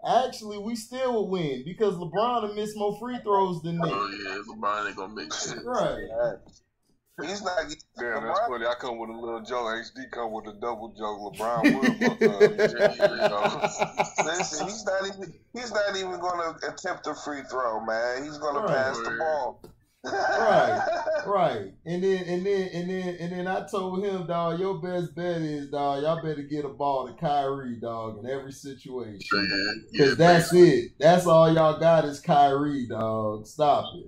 actually, we still would win because LeBron will miss more free throws than Nick. Oh, yeah, LeBron ain't gonna make shit. Right. He's not. Damn, that's funny. I come with a little joke. HD come with a double joke. LeBron would. Listen, he's not even going to attempt a free throw, man. He's going to pass the ball. Right. And then I told him, dog, your best bet is, dog, y'all better get a ball to Kyrie, dog, in every situation. Because that's it. That's all y'all got is Kyrie, dog. Stop it.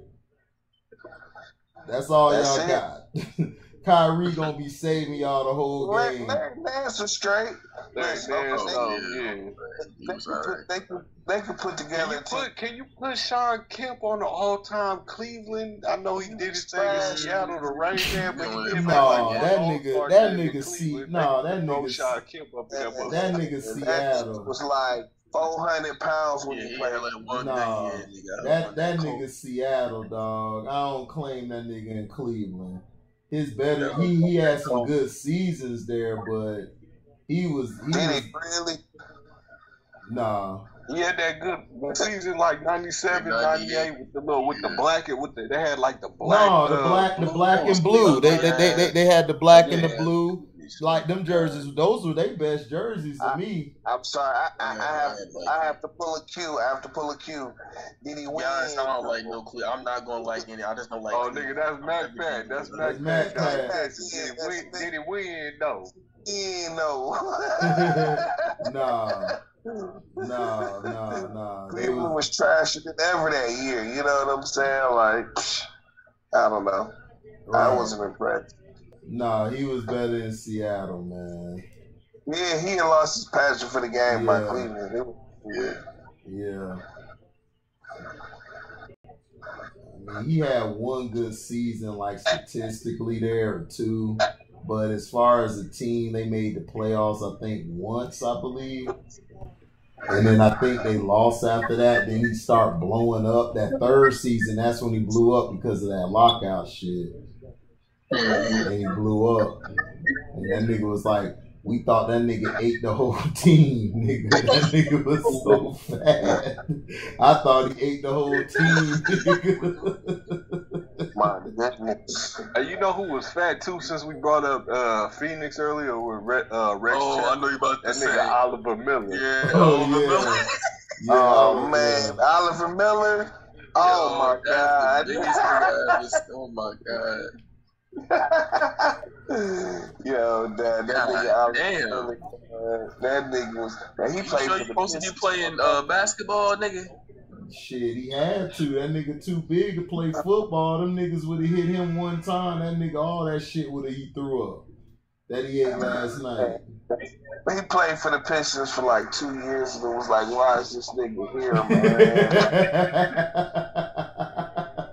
That's all y'all got. Kyrie gonna be saving y'all the whole game. That's straight. They can put together. Can you put Sean Kemp on the all-time Cleveland? I know he did his thing in Seattle, the right hand, but he did that nigga Seattle was like 400 pounds when he played. That nigga Seattle, dog. I don't claim that nigga in Cleveland. His better. He had some good seasons there, but he was. Did he really? Nah. He had that good season like 97, 98 with the black they had like the black. No, the black and blue. They had the black and the blue. Like them jerseys, those were their best jerseys to me. I'm sorry, I have to pull a Q. Did he win? I don't like no clue. I'm not gonna like any. I just don't like. Oh, nigga, that's Mac Pat. That's Mac Pat. Did he win? No. No. Nah. Cleveland was trasher than ever that year. You know what I'm saying? Like, I don't know. Right. I wasn't impressed. Nah, he was better in Seattle, man. Yeah, he had lost his passion for the game by Cleveland. It was weird. Yeah. I mean, he had one good season, like statistically there, or two. But as far as the team, they made the playoffs, I think, once, I believe. And then I think they lost after that. Then he started blowing up. That third season, that's when he blew up because of that lockout shit. And he blew up. And that nigga was like, we thought that nigga ate the whole team, nigga. That nigga was so fat. I thought he ate the whole team, nigga. My goodness. You know who was fat too? Since we brought up Phoenix earlier with Rex. Oh, I know you about that nigga Oliver Miller. Yeah. Yeah. Oh man, Oliver Miller. Oh my god. Oh my god. Yo, that nigga was. He played. You supposed to be playing basketball, nigga? Shit, he had to. That nigga too big to play football. Them niggas would have hit him one time. That nigga, all that shit would have he threw up. That he ate last night. He played for the Pistons for like 2 years, and it was like, why is this nigga here, man?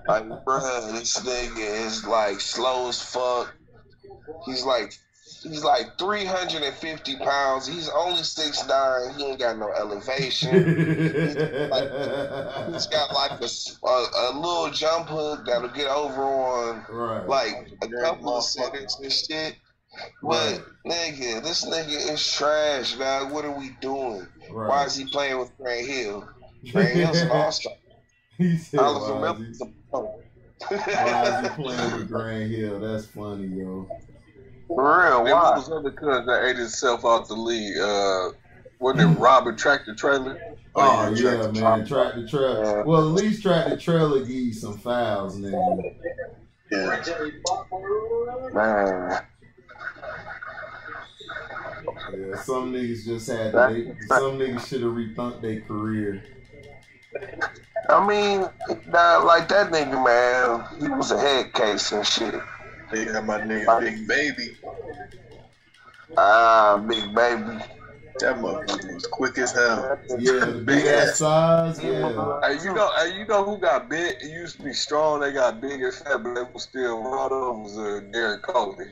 Like, bruh, this nigga is like slow as fuck. He's like 350 pounds. He's only 6'9". He ain't got no elevation. He's got like a little jump hook that'll get over on like a couple of seconds and shit. But nigga, this nigga is trash, man. What are we doing? Why is he playing with Grant Hill? Grant Hill's an all-star. He said, why is he playing with Grant Hill? That's funny, yo. For real, why? What was other cuz that ate himself out the league? Wasn't it Robert Tractor Trailer? Oh yeah, man. Tractor Trailer. Well, at least Tractor Trailer give you some fouls, nigga. Yeah. Man. Yeah, some niggas just had to. Some niggas should have rethunk their career. I mean, like that nigga, man, he was a head case and shit. They got my nigga Big Baby. Big Baby. That motherfucker was quick as hell. Yeah, the big ass size. Yeah. Hey, you know who got big? It used to be strong. They got big and fat, but they was still raw. Was Derek Coleman.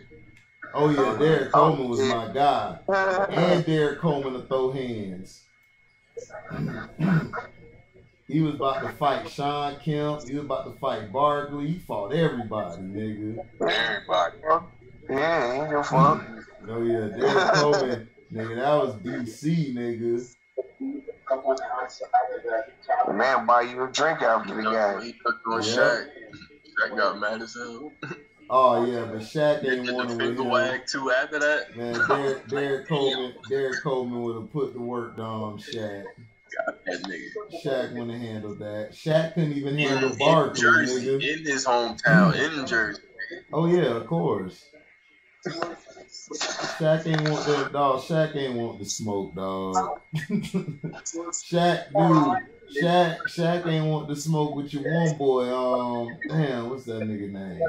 Oh yeah, Derek Coleman was my guy, and Derek Coleman to throw hands. He was about to fight Sean Kemp. He was about to fight Barkley. He fought everybody, nigga. Everybody. Yeah, ain't no fun. Oh yeah, Derek Coleman, nigga, that was DC, nigga. The man buy you a drink after the game. He cooked on Shaq. Shaq got mad as hell. Oh yeah, but Shaq ain't want to win. Too after that. Man, Derek Coleman would have put the work down Shaq. Got that nigga. Shaq wouldn't have handled that. Shaq couldn't even handle Barkley, nigga. In his hometown, in Jersey. Oh yeah, of course. Shaq ain't want that, dog. Shaq ain't want the smoke, dog. Shaq ain't want the smoke with your one boy. Damn, what's that nigga name?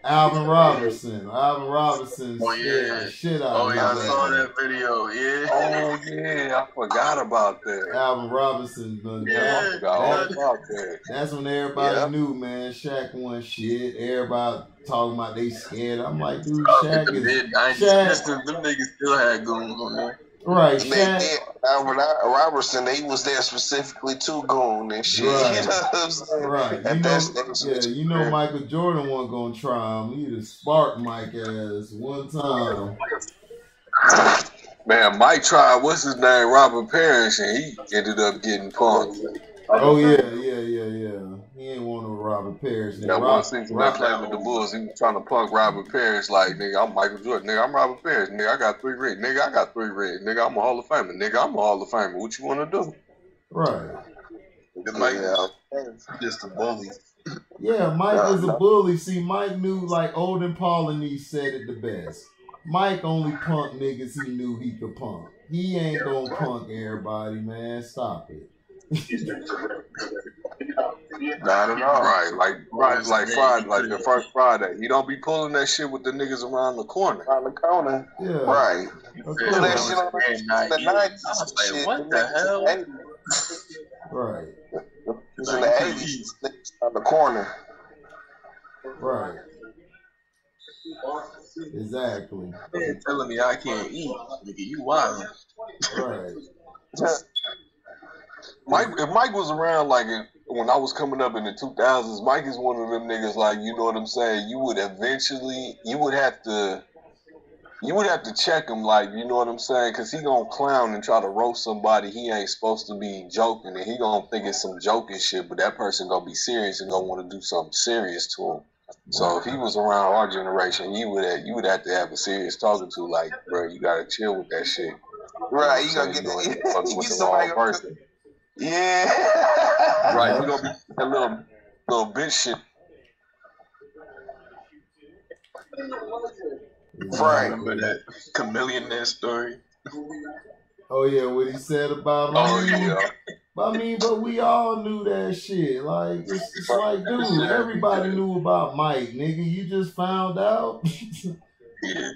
Alvin Robertson. Oh yeah, shit out. Oh yeah, I saw that video. Yeah. Oh yeah, I forgot about that. Alvin Robertson. I forgot all about that. That's when everybody knew, man. Shaq won shit. Everybody talking about they scared. I'm like, dude, Shaq is. Them niggas still had goons on there. Right, Shaq. Alvin Robertson, he was there specifically to goon and shit. Right. You know what I'm saying? Right. You know Michael Jordan wasn't gonna try him. He'd have sparked Mike ass one time. Man, Mike tried, what's his name, Robert Parrish, and he ended up getting punked. Oh yeah. He ain't want no Robert Parrish. That one season I played with the Bulls, he was trying to punk Robert Parrish like, nigga, I'm Michael Jordan. Nigga, I'm Robert Parrish. Nigga, I got 3 rings. Nigga, I got 3 rings. Nigga, I'm a Hall of Famer. Nigga, I'm a Hall of Famer. What you want to do? Right. Mike just a bully. Yeah, Mike was a bully. See, Mike knew, like Olden Polynice said it the best. Mike only punk niggas he knew he could punk. He ain't gonna punk everybody, man. Stop it. Not at all. Right, like Friday, like the first Friday. You don't be pulling that shit with the niggas around the corner. Around the corner. Yeah. Right. Of Do that course. shit on the 90s. Like, what the hell? Right. It's in the 80s. Niggas on the corner. Right. Exactly. Man, telling me I can't eat. Nigga, you wild. Right. If Mike was around like when I was coming up in the 2000s, Mike is one of them niggas like, you know what I'm saying? You would have to check him, like, you know what I'm saying? Because he gonna clown and try to roast somebody he ain't supposed to be joking, and he gonna think it's some joking shit, but that person gonna be serious and gonna want to do something serious to him. So if he was around our generation, you would have to have a serious talking to, like, bro, you gotta chill with that shit. Right, you gonna get fucking with the wrong person. Yeah. Right, you gonna be that little bitch shit. Right. Remember that chameleon story? Oh yeah, what he said about him. Oh yeah. But we all knew that shit. Like it's like, dude, everybody knew about Mike, nigga. You just found out.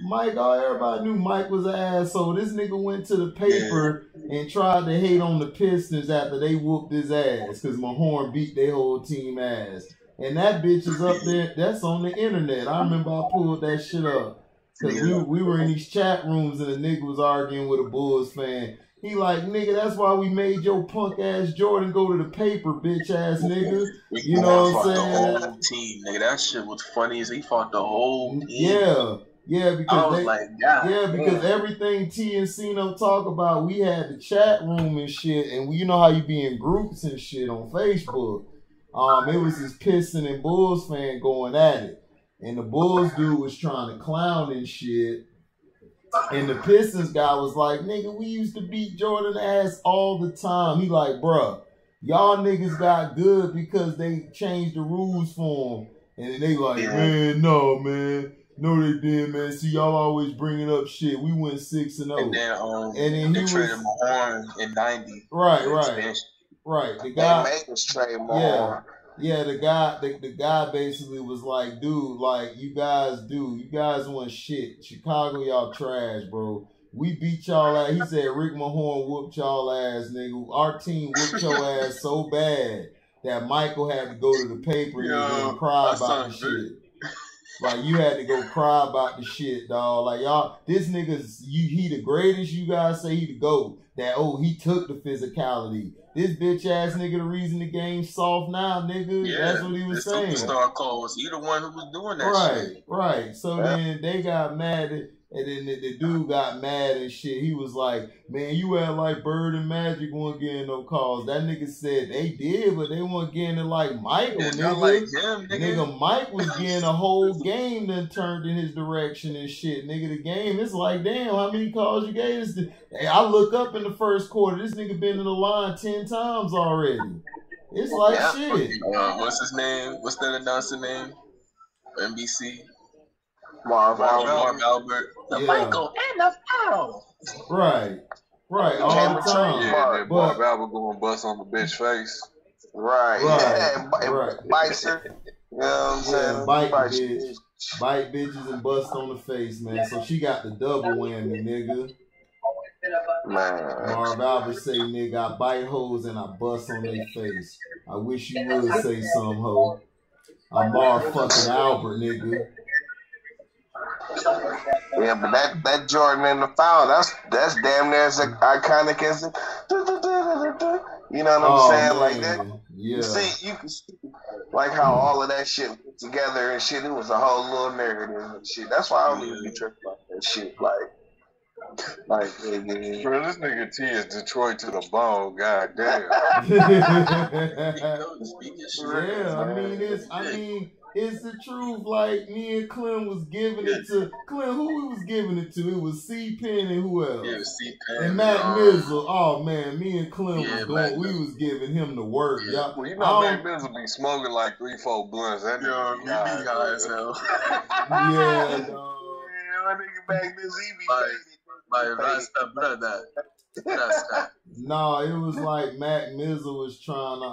Mike, everybody knew Mike was an asshole. This nigga went to the paper and tried to hate on the Pistons after they whooped his ass because Mahorn beat their whole team ass. And that bitch is up there. That's on the internet. I remember I pulled that shit up. Because we were in these chat rooms and a nigga was arguing with a Bulls fan. He like, nigga, that's why we made your punk ass Jordan go to the paper, bitch ass nigga. You know what I'm saying? The whole team, nigga. That shit was funny as he fought the whole team. Yeah, because everything T and Cino talk about, we had the chat room and shit, and you know how you be in groups and shit on Facebook. It was this Piston and Bulls fan going at it. And the Bulls dude was trying to clown and shit. And the Pistons guy was like, nigga, we used to beat Jordan ass all the time. He like, bruh, y'all niggas got good because they changed the rules for them. And they like, man, no, man. No, they did, man. See, y'all always bringing up shit. We went 6-0. And then he traded Mahorn in 90. Right. The guy made us trade Mahorn. Yeah, the guy basically was like, dude, like, you guys want shit. Chicago, y'all trash, bro. We beat y'all ass. He said Rick Mahorn whooped y'all ass, nigga. Our team whooped your ass so bad that Michael had to go to the paper and cry about the shit. Like, you had to go cry about the shit, dog. Like, y'all, this nigga's, he the greatest. You guys say he the GOAT. That, he took the physicality. This bitch ass nigga, the reason the game's soft now, nigga. Yeah, that's what he was saying. Superstar call, was he the one who was doing that shit? Right. So then they got mad, and then the dude got mad and shit. He was like, man, you act like Bird and Magic weren't getting no calls. That nigga said they did, but they weren't getting it like Michael, nigga. Like him, nigga. Mike was getting a whole game that turned in his direction and shit. Nigga, the game, it's like, damn, how many calls you gave us? Hey, I look up in the first quarter, this nigga been in the line 10 times already. It's like shit. What's his name? What's that announcer name? NBC? Marv Albert. The Michael and the foul. Right, all the time. Yeah, Marv Albert going bust on the bitch face. Right. Bites her. You know what I'm saying? Bite bitches and bust on the face, man. So she got the double whammy, nigga. Man. Marv Albert say, nigga, I bite hoes and I bust on their face. I wish you would say some, ho. I'm Marv fucking Albert, nigga. Yeah, but that Jordan in the foul, that's damn near as iconic as it. You know what I'm saying? Man. Like that. Yeah. You can see like how all of that shit went together and shit. It was a whole little narrative and shit. That's why I don't even be tripping about that shit. Like, Bro, this nigga T is Detroit to the bone. God damn. It's the truth. Like, me and Clem was giving it to Clem. Who we was giving it to? It was C-Pen and who else? Yeah, it was C-Pen and Matt Mizzle. Oh man, me and Clem was going. We was giving him the work. Yeah. Well, you know, Matt Mizzle be smoking like 3-4 blunts. That nigga be high as hell. Yeah. That nigga Mac Mizzle, he be No, it was like Mac Mizzle was trying to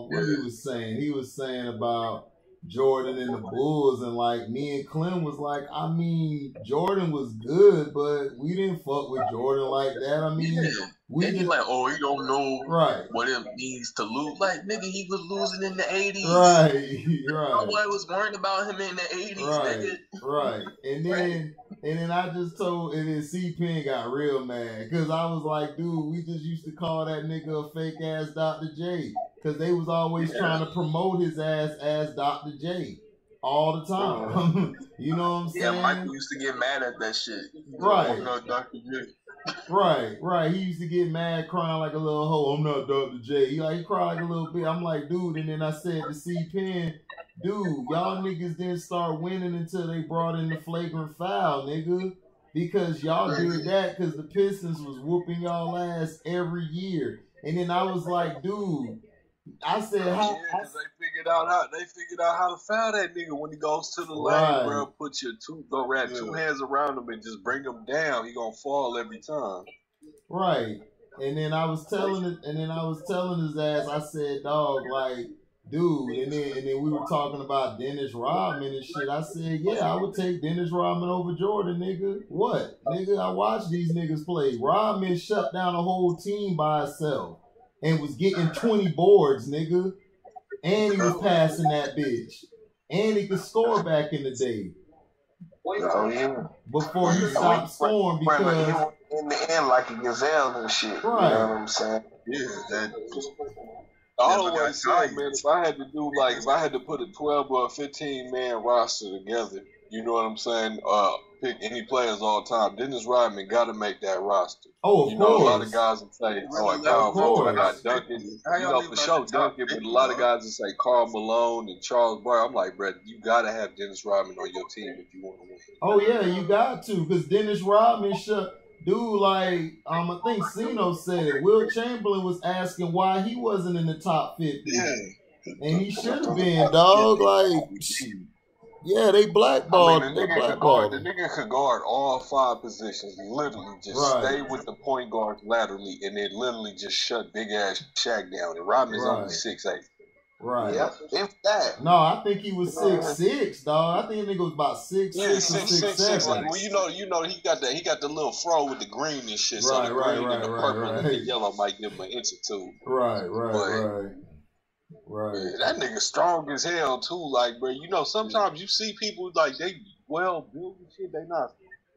what he was saying. He was saying about Jordan and the Bulls, and like me and Clem was like, I mean, Jordan was good, but we didn't fuck with Jordan like that. I mean, we just like, oh, you don't know what it means to lose. Like, nigga, he was losing in the 80s. Right. Nobody was worrying about him in the 80s, nigga. Right. And then I just told, and then C-Pen got real mad because I was like, dude, we just used to call that nigga a fake ass Dr. J because they was always trying to promote his ass as Dr. J all the time. You know what I'm saying? Yeah, Michael used to get mad at that shit. Right. I'm not Dr. J. Right. He used to get mad, crying like a little hoe. I'm not Dr. J. He cried like a little bit. I'm like, dude. And then I said to C-Pen, dude, y'all niggas didn't start winning until they brought in the flagrant foul, nigga. Because y'all did that because the Pistons was whooping y'all ass every year. And then I was like, dude, I said, because they figured out how to foul that nigga when he goes to the lane, bro. Put your wrap two hands around him and just bring him down. He gonna fall every time. Right. And then I was telling his ass, I said, dog, like, dude, and then we were talking about Dennis Rodman and shit. I said, yeah, I would take Dennis Rodman over Jordan, nigga. What? Nigga, I watched these niggas play. Rodman shut down a whole team by himself and was getting 20 boards, nigga. And he was passing that bitch. And he could score back in the day. Oh, yeah. Before he stopped scoring because... in the end, like a gazelle and shit. Right. You know what I'm saying? Yeah, that just... I always said, man, if I had to put a 12 or a 15 man roster together, you know what I'm saying? Pick any players all time. Dennis Rodman got to make that roster. Oh, of course. A lot of guys would say, Karl Malone, I got Duncan. For sure, Duncan, but a lot of guys would say Karl Malone and Charles Barkley. I'm like, Brett, you got to have Dennis Rodman on your team if you want to win. Oh, yeah, you got to, because Dennis Rodman dude, like, I think Sino said it. Will Chamberlain was asking why he wasn't in the top 50. Yeah. And he should have been, dog. Like, yeah, they blackballed. The nigga could guard all 5 positions. Literally just stay with the point guard laterally and then literally just shut big ass Shaq down. And Rodman's only 6'8". Right. Yep. If that. No, I think he was 6'6", dog. I think the nigga was about 6'6" or 6'7". Like, well, you know, he got the little fro with the green and shit. So the green and the purple and the yellow might give him an inch or two. Right. Yeah, that nigga strong as hell too. Like, bro, you know, sometimes you see people like they well built and shit. They not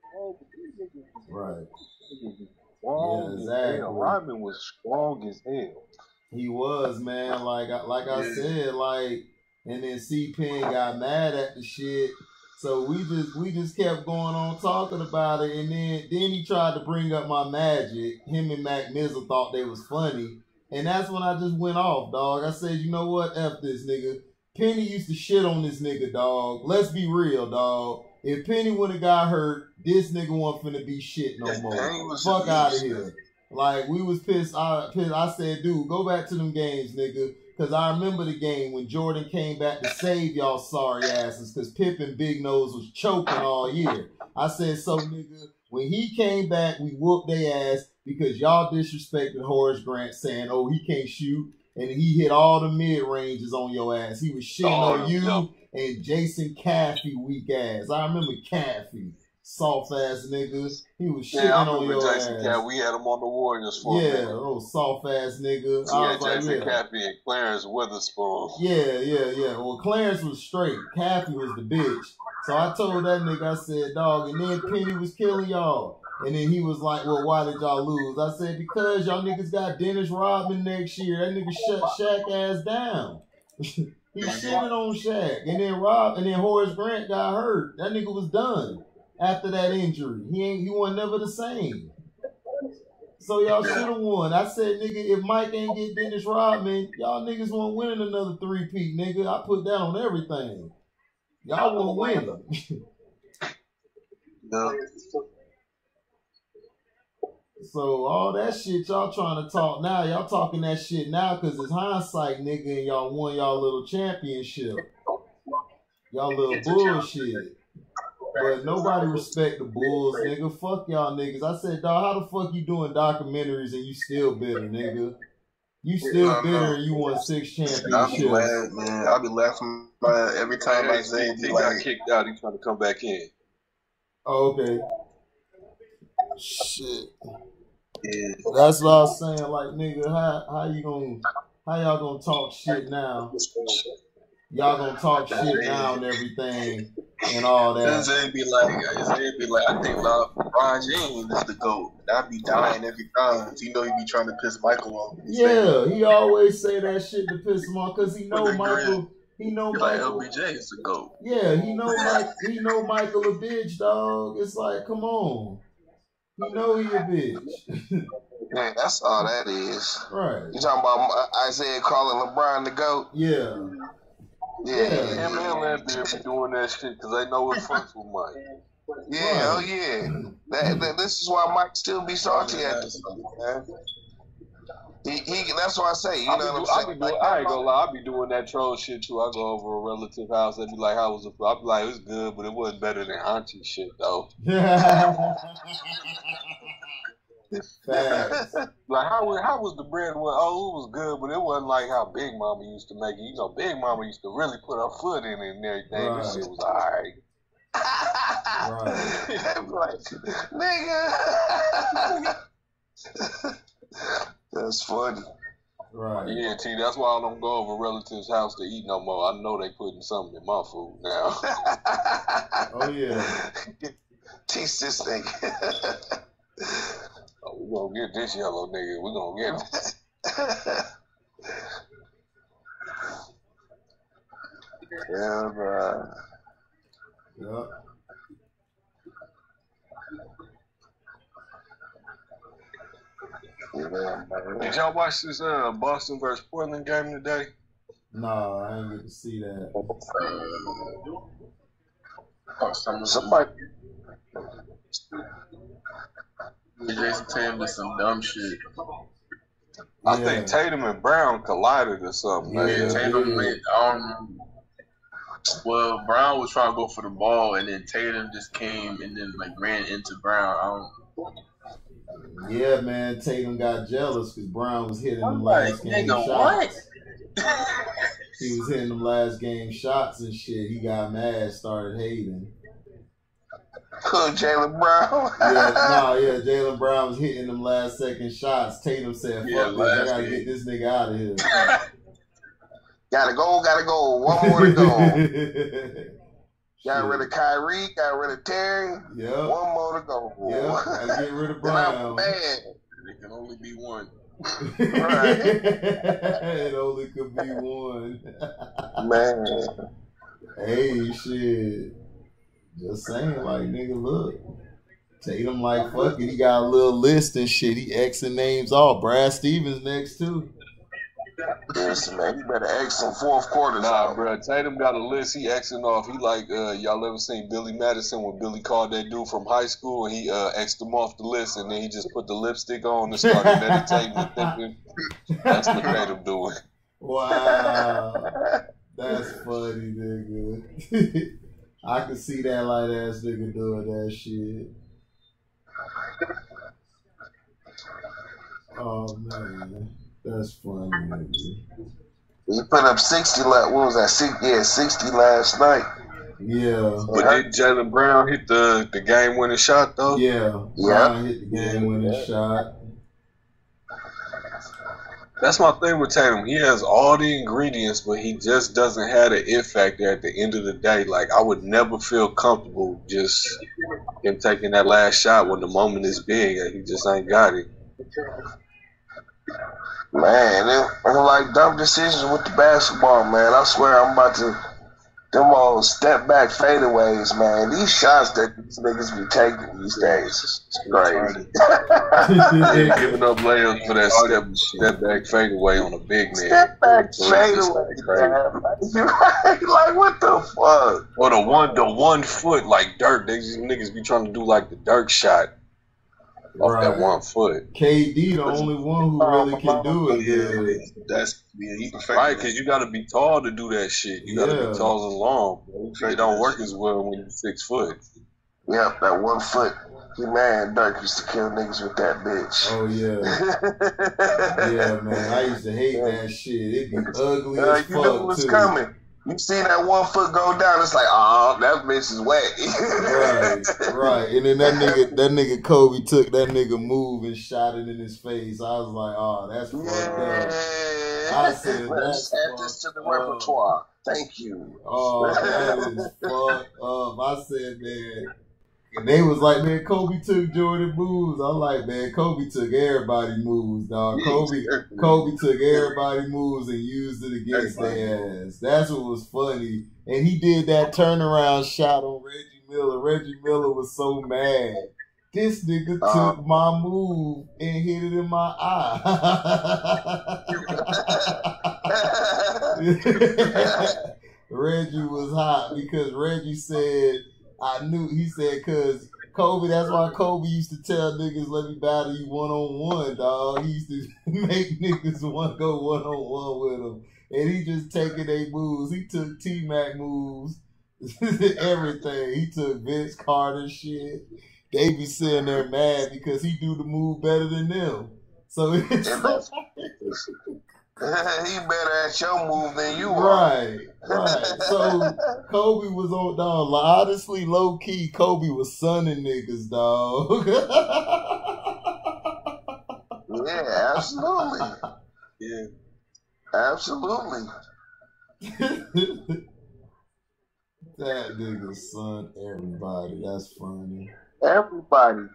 strong, but these niggas right. Strong as hell. Rodman was strong as hell. He was, man. Like I said, like, and then C-Pen got mad at the shit. So we just kept going on talking about it, and then he tried to bring up my Magic. Him and Mac Mizzle thought they was funny, and that's when I just went off, dog. I said, you know what? F this nigga. Penny used to shit on this nigga, dog. Let's be real, dog. If Penny would have got hurt, this nigga wasn't finna be shit no more. Fuck out of here. Like, we was pissed. I said, dude, go back to them games, nigga. Because I remember the game when Jordan came back to save y'all sorry asses because Pip and Big Nose was choking all year. I said, so, nigga, when he came back, we whooped their ass because y'all disrespected Horace Grant saying, oh, he can't shoot. And he hit all the mid-ranges on your ass. He was shitting on you and Jason Caffey, weak ass. I remember Caffey. Soft ass niggas. He was shitting on your Jason ass. Cat. We had him on the Warriors for a minute. Oh, soft ass nigga. Yeah, Jason Caffey and Clarence Witherspoon. Yeah. Well, Clarence was straight. Caffey was the bitch. So I told that nigga, I said, dog, and then Penny was killing y'all. And then he was like, well, why did y'all lose? I said, because y'all niggas got Dennis Rodman next year. That nigga shut Shaq ass down. He shitted on Shaq. And then Horace Grant got hurt. That nigga was done. After that injury, he wasn't never the same. So y'all should have won. I said, nigga, if Mike ain't get Dennis Rodman, y'all niggas won't win another 3-peat, nigga. I put that on everything. Y'all won't win. No. So all that shit y'all trying to talk now, y'all talking that shit now because it's hindsight, nigga, and y'all won y'all little championship. Y'all little bullshit. But nobody respect the Bulls, nigga. Fuck y'all niggas. I said, dog, how the fuck you doing documentaries and you still bitter, nigga? You still bitter and you won 6 championships. I'll be laughing, man. I'll be laughing every time I say he got kicked out. He's trying to come back in. Oh, okay. Shit. Yeah. That's what I was saying. Like, nigga, how y'all gonna talk shit now? Y'all gonna talk shit now and everything and all that. It'd be like, I think LeBron James is the GOAT. I'd be dying every time. You know, he be trying to piss Michael off. Yeah, he always say that shit to piss him off because he know Michael. He know Michael. Like LBJ is the GOAT. Yeah, he know Michael a bitch, dog. It's like, come on. He know he a bitch. Man, that's all that is. Right. You talking about Isaiah calling LeBron the GOAT? Yeah. Yeah. Him and Lambert be doing that shit because they know it fucks with Mike. Yeah, oh yeah. This is why Mike still be salty at this, man. He that's why I say, you know what I'm saying? I ain't gonna lie, I be doing that troll shit too. I go over a relative house, they be like, how was it? I be like, it was good, but it wasn't better than auntie shit though. Like how was the bread? Well, it was good, but it wasn't like how Big Mama used to make it. You know, Big Mama used to really put her foot in it and everything. Right. This shit was alright. Right. Nigga. That's funny. Right. Yeah, T, that's why I don't go over relatives' house to eat no more. I know they putting something in my food now. Oh yeah. Teach this thing. Oh, we gonna get this yellow nigga. We gonna get him. Yeah, bro. Yep. Did y'all watch this Boston versus Portland game today? No, I didn't get to see that. Somebody. Jason Tatum did some dumb shit. I think Tatum and Brown collided or something. Yeah, Tatum made. Well, Brown was trying to go for the ball, and then Tatum just came and then like ran into Brown. Yeah, man, Tatum got jealous because Brown was hitting them last game shots. He was hitting them last game shots and shit. He got mad, started hating. Jaylen Brown? Jaylen Brown was hitting them last second shots. Tatum said, fuck this, I gotta get this nigga out of here. Gotta go. One more to go. Got rid of Kyrie, got rid of Terry. Yep. One more to go. Yep. Gotta get rid of Brown. It can only be one. Right. It only could be one. Man. Hey, shit. Just saying, like, nigga, look. Tatum, like, fuck it. He got a little list and shit. He Xing names off. Brad Stevens next, too. Listen, man, you better X some fourth quarters. Nah, bro. Tatum got a list. He Xing off. He like, y'all ever seen Billy Madison when Billy called that dude from high school and he X'd him off the list and then he just put the lipstick on and started meditating and thinking. That's what Tatum doing. Wow. That's funny, nigga. I can see that light ass nigga doing that shit. Oh, man. That's funny, nigga. He put up 60 what was that? 60 last night. Yeah. But did Jaylen Brown hit the game-winning shot, though? Yeah. Brown hit the game-winning shot. That's my thing with Tatum. He has all the ingredients, but he just doesn't have the it factor at the end of the day. Like, I would never feel comfortable just him taking that last shot when the moment is big and he just ain't got it. Man, they're like dumb decisions with the basketball, man. I swear I'm about to them old step back fadeaways, man. These shots that these niggas be taking these days is crazy. They're giving up layups for that step back fadeaway on a big man. Step back fadeaway, man. Like what the fuck? Or the 1 foot like Dirk. These niggas be trying to do like the Dirk shot. Off that 1 foot. KD the only one who really can do it. Yeah, that's he perfect. Right, because you got to be tall to do that shit. You got to be tall and long. It don't work as well when you're 6 foot. Yep, that 1 foot. Man, Dirk used to kill niggas with that bitch. Oh yeah, yeah, man. I used to hate that shit. It'd be ugly as you knew fuck it was too. coming. You see that 1 foot go down, it's like, oh, that bitch is wet. Right. And then that nigga Kobe took that nigga move and shot it in his face. I was like, oh, that's fucked up. I said, let's add this to the repertoire. Thank you. Oh, that is fucked up. I said, man. And they was like, man, Kobe took Jordan moves. I'm like, man, Kobe took everybody moves, dog. Kobe took everybody moves and used it against their ass. That's what was funny. And he did that turnaround shot on Reggie Miller. Reggie Miller was so mad. This nigga took my move and hit it in my eye. Reggie was hot because Reggie said, he said, cause Kobe, that's why Kobe used to tell niggas, let me battle you one-on-one, dog. He used to make niggas want to go one-on-one with him. And he just taking their moves. He took T-Mac moves, everything. He took Vince Carter shit. They be sitting there mad because he do the move better than them. So it's he better at your move than you are. Right. So Kobe was on, dog. Honestly, low key, Kobe was sunning niggas, dog. Yeah, absolutely. Yeah, absolutely. That nigga son everybody. That's funny. Everybody.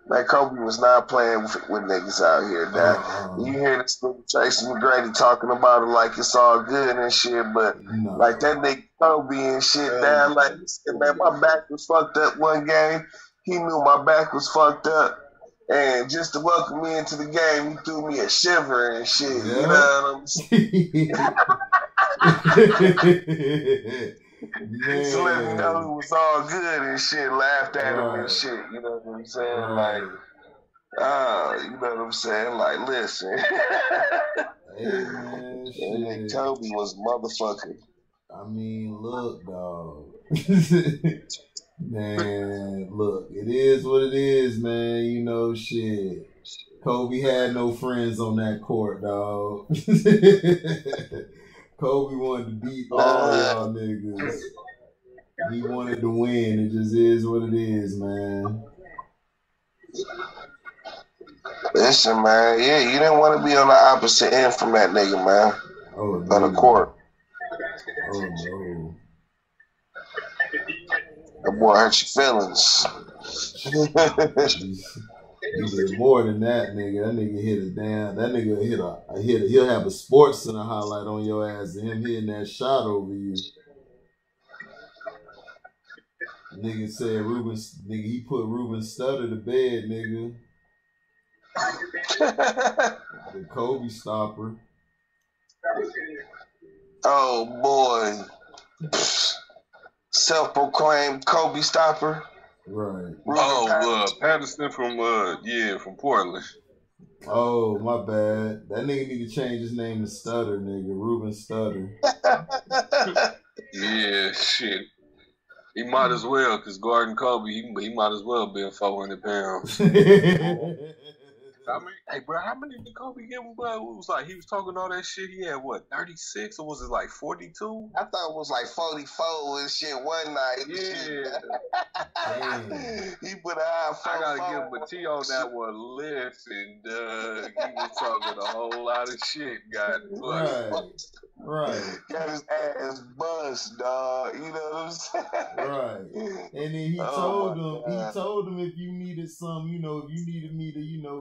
Man, Kobe was not playing with niggas out here. Now, you hear this nigga Tracy McGrady talking about it like it's all good and shit, but like that nigga Kobe and shit, man, like, man, my back was fucked up one game. He knew my back was fucked up. And just to welcome me into the game, he threw me a shiver and shit. Yeah. You know what I'm saying? So let me know it was all good and shit, laughed at him and shit, you know what I'm saying? Like, you know what I'm saying? Like, listen. Hey, man, Kobe was motherfucking. I mean, look, dog. Man, look, it is what it is, man. You know, shit. Kobe had no friends on that court, dog. Kobe wanted to beat all y'all niggas. He wanted to win. It just is what it is, man. Listen, man. Yeah, you didn't want to be on the opposite end from that nigga, man. Oh, no. On the court. Oh, no. That boy hurt your feelings. He did more than that, nigga. That nigga hit it down. That nigga he'll have a Sports Center highlight on your ass and him hitting that shot over you. Nigga said he put Ruben Stutter to bed, nigga. The Kobe stopper. Oh boy. Self-proclaimed Kobe stopper. Right. Patterson from Portland. Oh, my bad. That nigga need to change his name to Stutter, nigga. Ruben Stutter. Yeah, shit. He might as well, because Gordon Kobe, he might as well be 400 pounds. I mean, hey, bro, how many did Kobe give him, bro? It was like, he was talking all that shit. He had, what, 36? Or was it like 42? I thought it was like 44 and shit one night. Yeah. He put a high 44. I gotta give him a T on that one. Listen, Doug, he was talking a whole lot of shit, Right. Got his ass bust, dog. You know what I'm saying? Right. And then he told him if you needed some, if you needed me to,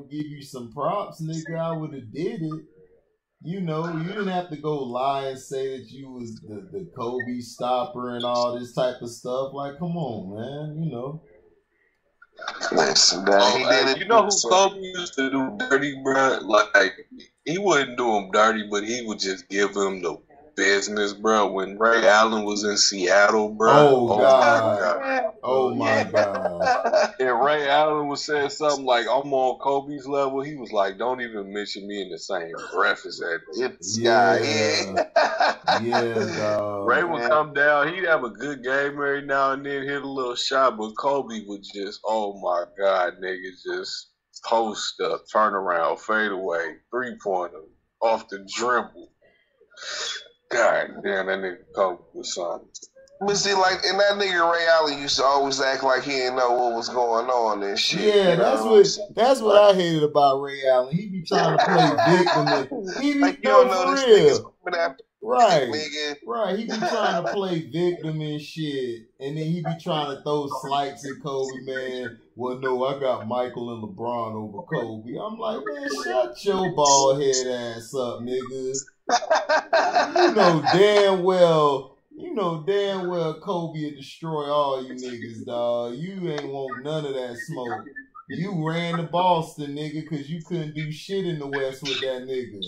give you some props, nigga, I would have did it. You didn't have to go lie and say that you was the Kobe stopper and all this type of stuff. Like, come on, man, Listen, man, he did it. You know who Kobe used to do dirty, bro? Like, he wouldn't do him dirty, but he would just give him the business, bro. When Ray Allen was in Seattle, bro. Oh God. Oh my God. And Ray Allen was saying something like, "I'm on Kobe's level." He was like, "Don't even mention me in the same breath as that guy." Yeah, dog. Ray would come down. He'd have a good game every now and then, hit a little shot, but Kobe would just, oh my God, nigga, just post up, turn around, fade away, 3-pointer, off the dribble. God damn, that nigga Kobe was something. But see, like, and that nigga Ray Allen used to always act like he didn't know what was going on and shit. Yeah, that's what I hated about Ray Allen. He be trying to play victim. He be like, you don't know this nigga's coming after right, nigga. Right. He be trying to play victim and shit, and then he be trying to throw slights at Kobe, man. Well, no, I got Michael and LeBron over Kobe. I'm like, man, shut your bald head ass up, nigga. You know damn well Kobe would destroy all you niggas, dog. You ain't want none of that smoke. You ran to Boston, nigga, because you couldn't do shit in the West with that nigga.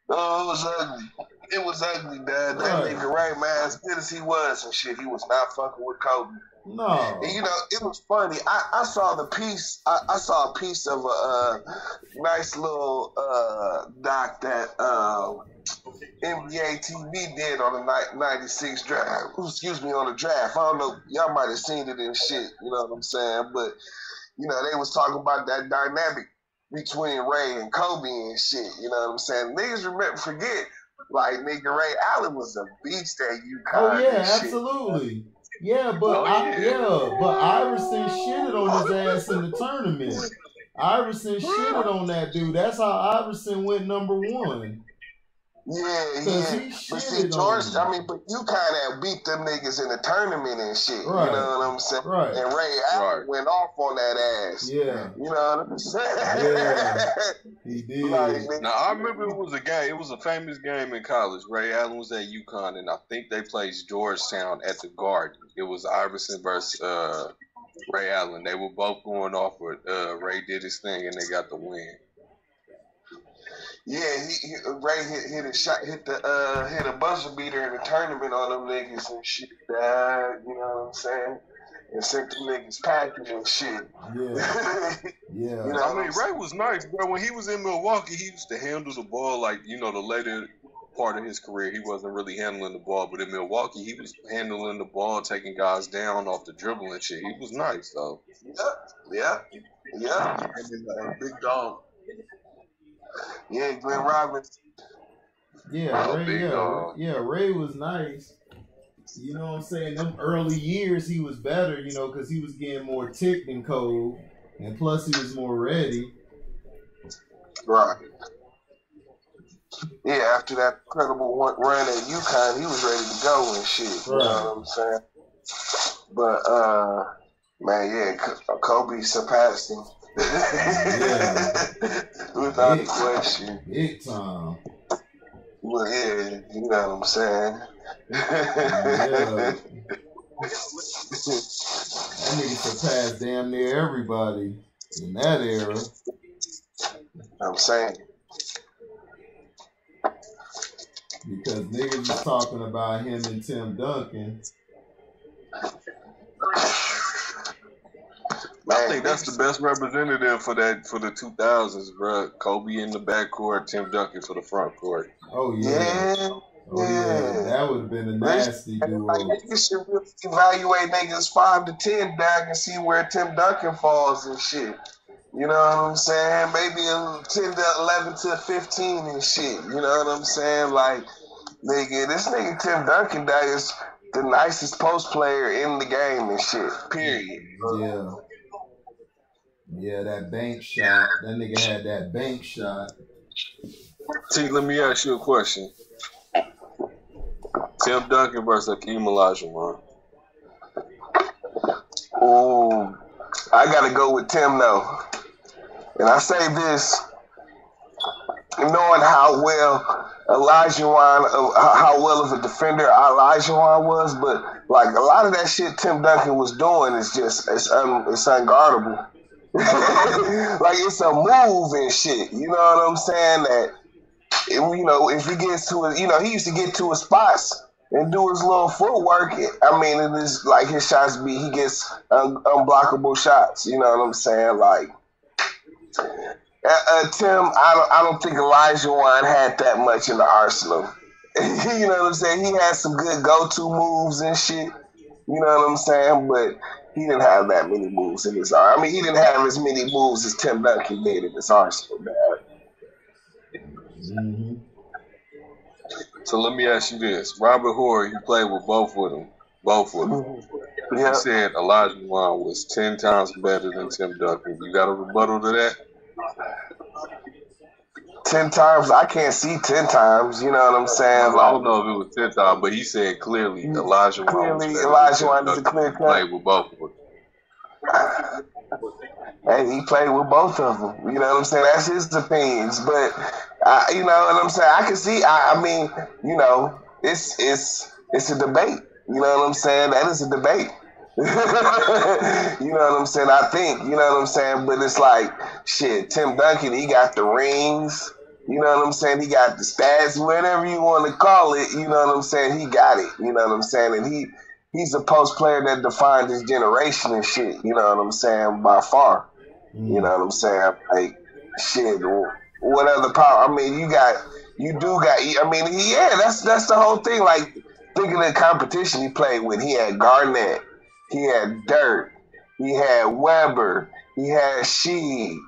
Oh, it was ugly. It was ugly, Dad. That nigga Ray, man, as good as he was and shit, he was not fucking with Kobe. No. And, you know, it was funny. I saw the piece. I saw a piece of a nice little doc that NBA TV did on the 96 draft. Excuse me, on the draft. I don't know. Y'all might have seen it and shit. You know what I'm saying? But, you know, they was talking about that dynamic between Ray and Kobe and shit. You know what I'm saying? Niggas forget, like, nigga Ray Allen was a beast at UConn. Oh, yeah, absolutely. Yeah, but Iverson shitted on his ass in the tournament. Iverson shitted on that dude. That's how Iverson went number one. Yeah. But see, George, but you kind of beat them niggas in the tournament and shit. Right. You know what I'm saying? Right. And Ray Allen went off on that ass. Yeah. You know what I'm saying? Yeah. He did. Now, I remember it was a game. It was a famous game in college. Ray Allen was at UConn, and I think they played Georgetown at the Garden. It was Iverson versus Ray Allen. They were both going off, but Ray did his thing, and they got the win. Yeah, Ray hit a buzzer beater in the tournament on them niggas and shit. You know what I'm saying? And sent them niggas packing and shit. Yeah. You know I mean, Ray was nice, bro. When he was in Milwaukee, he used to handle the ball like, you know, the later part of his career, he wasn't really handling the ball. But in Milwaukee, he was handling the ball, taking guys down off the dribble and shit. He was nice, though. Yeah. Big dog. Yeah, Glenn Robinson. Yeah, Ray was nice. You know what I'm saying? Them early years, he was better, you know, because he was getting more tick than Cole. And plus, he was more ready. Right. Yeah, after that incredible run at UConn, he was ready to go and shit. You know what I'm saying? But, man, Kobe surpassed him. Without a question. Big time. Well, yeah, you know what I'm saying? That nigga surpassed damn near everybody in that era. I'm saying. Because niggas was talking about him and Tim Duncan. I think that's the best representative for the 2000s, bro. Kobe in the backcourt, Tim Duncan for the front court. Oh yeah. That would have been a nasty duo. Like, niggas should really evaluate niggas 5 to 10 back and see where Tim Duncan falls and shit. You know what I'm saying? Maybe 10 to 11 to 15 and shit. You know what I'm saying? Like, nigga, this nigga Tim Duncan is the nicest post player in the game and shit. Period. Yeah. Yeah, that bank shot. That nigga had that bank shot. T, let me ask you a question. Tim Duncan versus Hakeem Olajuwon. Oh, I gotta go with Tim though. And I say this, knowing how well how well of a defender Olajuwon was, but like a lot of that shit Tim Duncan was doing is just it's unguardable. Like it's a move and shit. You know what I'm saying? That if he gets to it, he used to get to his spots and do his little footwork. I mean, it is like his shots he gets unblockable shots. You know what I'm saying? Like, Tim, I don't think Elijah Wan had that much in the arsenal. You know what I'm saying? He had some good go-to moves and shit. You know what I'm saying? But he didn't have that many moves in his arsenal. I mean, he didn't have as many moves as Tim Duncan did in his arsenal, man. Mm-hmm. So let me ask you this. Robert Horry, he played with both of them. Yeah. He said Elijah Wan was 10 times better than Tim Duncan. You got a rebuttal to that? 10 times? I can't see 10 times. You know what I'm saying? I don't know if it was 10 times, but he said clearly Elijah Wan was better. Elijah Wan is a clear cut. Played with both of them. Hey, he played with both of them. You know what I'm saying? That's his opinions. But, you know what I'm saying? I can see, I mean, it's a debate. You know what I'm saying? That is a debate. You know what I'm saying? I think, you know what I'm saying? But it's like, shit, Tim Duncan, he got the rings. You know what I'm saying? He got the stats, whatever you want to call it. You know what I'm saying? He got it. You know what I'm saying? And he's a post player that defined his generation and shit. You know what I'm saying? By far. You know what I'm saying? Like, shit, what other power? I mean, that's the whole thing. Like, think of the competition he played with. He had Garnett. He had Dirk. He had Weber. He had Sheed.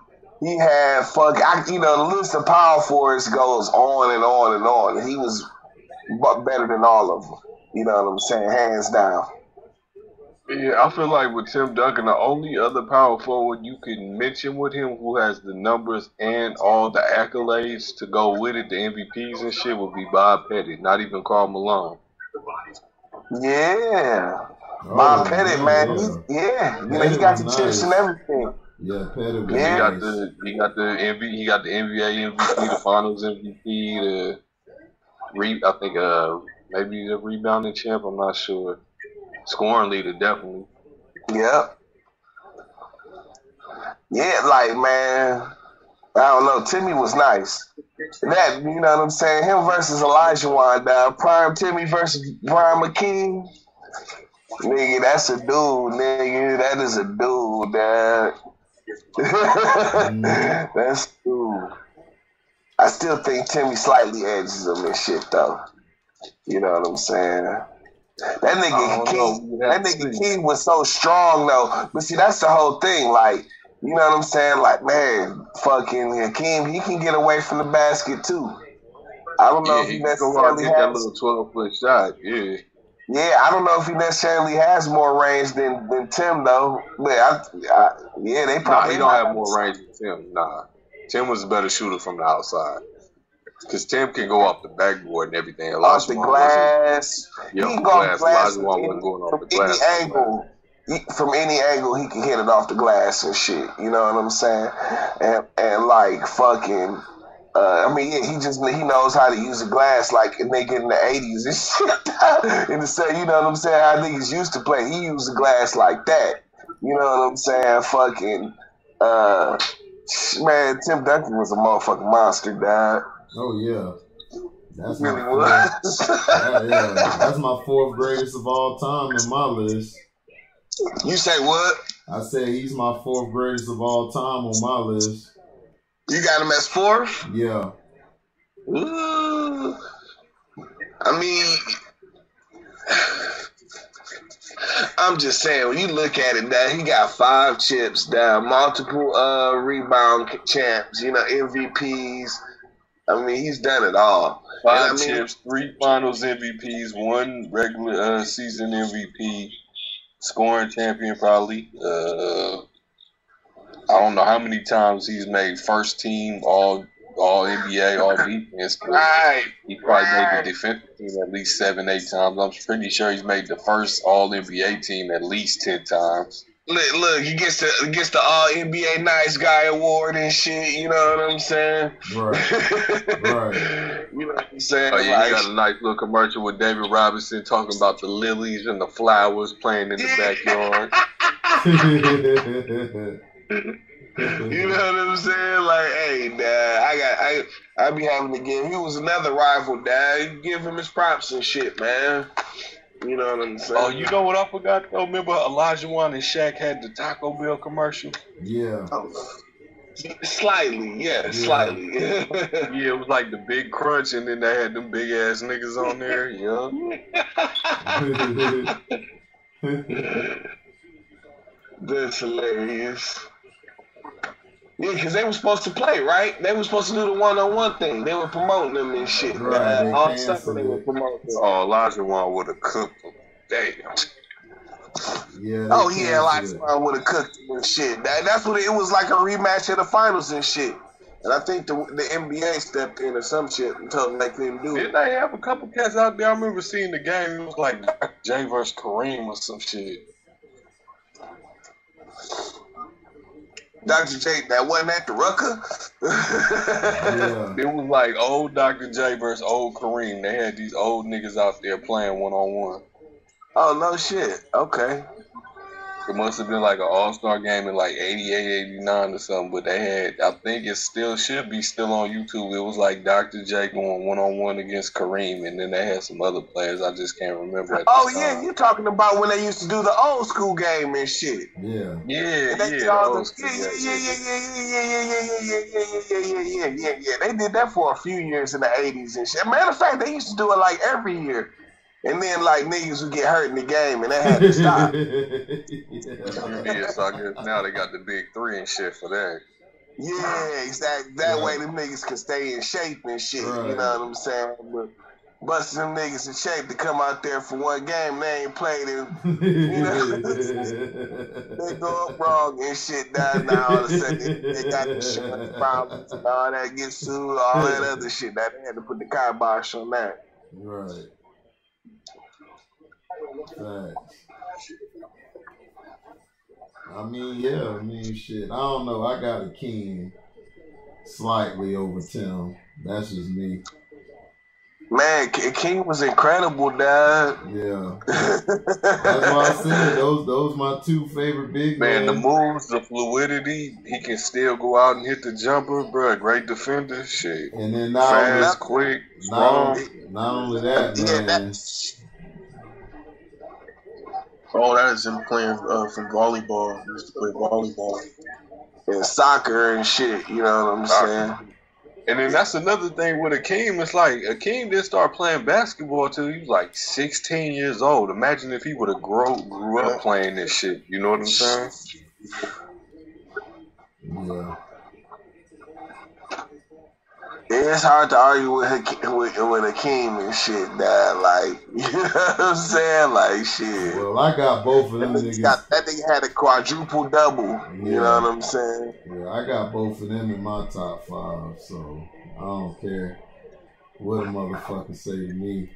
He had the list of power forwards goes on and on and on. And he was better than all of them. You know what I'm saying? Hands down. Yeah, I feel like with Tim Duncan, the only other power forward you can mention with him who has the numbers and all the accolades to go with it, the MVPs and shit, would be Bob Pettit, not even Karl Malone. Yeah. Bob Pettit, man. He got the chips and everything. Yeah, Pettit. Yeah. He got the NBA MVP, the Finals MVP, I think maybe the rebounding champ. I'm not sure. Scoring leader, definitely. Yep. Yeah, like, man, I don't know. Timmy was nice. That, you know what I'm saying? Him versus Elijah Wan, Prime Timmy versus Prime McKee. Nigga, that's a dude, nigga. That is a dude, dad. That's a dude. I still think Timmy slightly edges him and shit, though. You know what I'm saying? That nigga King was so strong though. But see, that's the whole thing. Like, you know what I'm saying? Like, man, fucking Hakeem, he can get away from the basket too. I don't know if he necessarily has that little 12-foot shot. Yeah. Yeah, I don't know if he necessarily has more range than Tim though. But they probably he don't have more range than Tim. Nah, Tim was a better shooter from the outside. Because Tim can go off the backboard and everything. Off the glass. He can go off the glass. From any angle, he can hit it off the glass and shit. You know what I'm saying? And like fucking, he knows how to use the glass like a nigga in the 80s and shit. And to say, you know what I'm saying, how niggas used to play, he used the glass like that. You know what I'm saying? Fucking, man, Tim Duncan was a motherfucking monster, dog. Oh yeah, that's really that's my fourth greatest of all time in my list. You say what? I said he's my fourth greatest of all time on my list. You got him as fourth? Yeah. Ooh. I mean, I'm just saying, when you look at it, that he got 5 chips, multiple rebound champs, MVPs. I mean, he's done it all. 5 chips, 3 finals MVPs, 1 regular season MVP, scoring champion probably. I don't know how many times he's made first team, all NBA, all defense. Right. He probably made the defensive team at least 7-8 times. I'm pretty sure he's made the first all NBA team at least 10 times. Look, he gets the All NBA Nice Guy award and shit. You know what I'm saying? Right. You know what I'm saying? Oh yeah, he got a nice little commercial with David Robinson talking about the lilies and the flowers playing in the backyard. You know what I'm saying? Like, hey, dad, I be having to give. He was another rival, dad. You give him his props and shit, man. You know what I'm saying? Oh, you know what I forgot though? Remember Olajuwon and Shaq had the Taco Bell commercial? Yeah. Slightly, yeah, slightly. Yeah, it was like the Big Crunch, and then they had them big ass niggas on there. Yeah. That's hilarious. Yeah, because they were supposed to play, right? They were supposed to do the one-on-one thing. They were promoting them and shit. Right, All stuff they were promoting. Oh, Olajuwon would have cooked them. Damn. Yeah. Oh yeah, Olajuwon would have cooked them and shit. That's what it was, like a rematch of the finals and shit. And I think the NBA stepped in or some shit and told them they couldn't do it. Didn't they have a couple cats out there? I remember seeing the game. It was like Dr. J versus Kareem or some shit. Dr. J, that wasn't at the Rucker? Yeah. It was like old Dr. J versus old Kareem. They had these old niggas out there playing one-on-one. Oh, no shit. Okay. It must have been like an all-star game in like 88, 89 or something, but they had, I think it still should be still on YouTube. It was like Dr. J going one-on-one against Kareem, and then they had some other players. I just can't remember. Oh, yeah, you're talking about when they used to do the old school game and shit. Yeah. Yeah. They did that for a few years in the 80s and shit. Matter of fact, they used to do it like every year. And then, like, niggas would get hurt in the game, and they had to stop. Yeah, so I guess now they got the big three and shit for that. Yeah, exactly. That way them niggas can stay in shape and shit. Right. You know what I'm saying? But busting them niggas in shape to come out there for one game, they ain't played it. You know? They go up wrong and shit. Now all of a sudden, they got insurance problems and all that, get sued, all that other shit. Now they had to put the kibosh on that. Right. I mean, shit. I don't know. I got a King slightly over Tim. That's just me. Man, King was incredible, dad. Yeah. That's why I said those my two favorite big men. Man, the moves, the fluidity, he can still go out and hit the jumper, bro. Great defender, shit. And then fast, quick, strong. Not only that, man. Oh, that is him playing from volleyball. He used to play volleyball. And soccer and shit, you know what I'm saying? And then that's another thing with Akeem. It's like Akeem didn't start playing basketball till he was like 16 years old. Imagine if he would have grew up playing this shit. You know what I'm saying? Yeah. It's hard to argue with Akeem and shit, dad. Like, you know what I'm saying? Like, shit. Well, I got both of them niggas. That nigga had a quadruple double. Yeah. You know what I'm saying? Yeah, I got both of them in my top 5, so I don't care what a motherfucker say to me.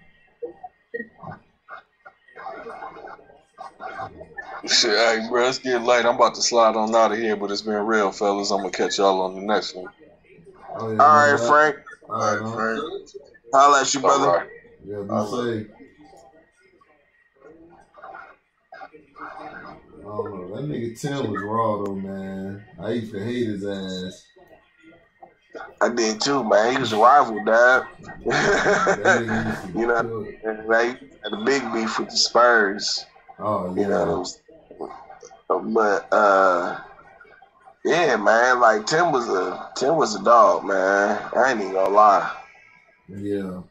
Shit, hey, bro, it's getting late. I'm about to slide on out of here, but it's been real, fellas. I'm going to catch y'all on the next one. Oh, yeah, all right, Frank. All right, Frank. Holla at you, brother. Right. Yeah, be safe. I don't know. That nigga Tim was raw, though, man. I used to hate his ass. I did, too, man. He was a rival, dad. You know, they had a big beef with the Spurs. Oh, yeah. You know what I'm saying? But, yeah, man, like Tim was a dog, man. I ain't even gonna lie. Yeah,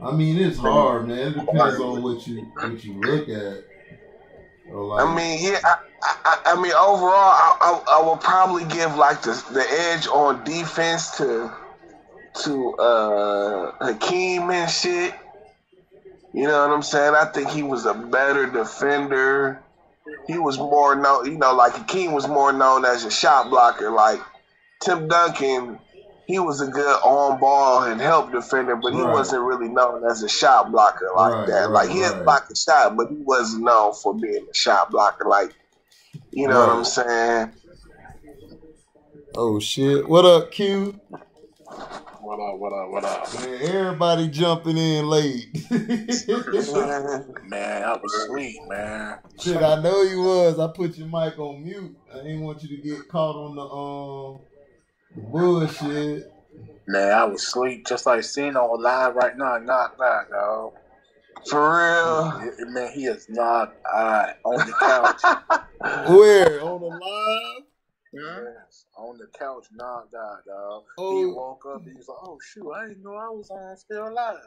I mean it's hard, man. It depends on what you look at. Like, I mean, yeah, I mean overall, I will probably give like the edge on defense to Hakeem and shit. You know what I'm saying? I think he was a better defender. He was more known, you know, like Hakeem was more known as a shot blocker. Like Tim Duncan, he was a good on ball and help defender, but he wasn't really known as a shot blocker like that. Like he had blocked the shot, but he wasn't known for being a shot blocker. Like, you know what I'm saying? Oh shit! What up, Q? What up? Man, everybody jumping in late. Man, I was asleep, man. Shit, I know you was. I put your mic on mute. I didn't want you to get caught on the bullshit. Man, I was asleep just like Cena live right now. Knocked out, dog. For real. Man, he is knocked out on the couch. Where? On the live? Yes, on the couch, knocked out, dog. Oh. He woke up and he was like, "Oh shoot, I didn't know I was still alive."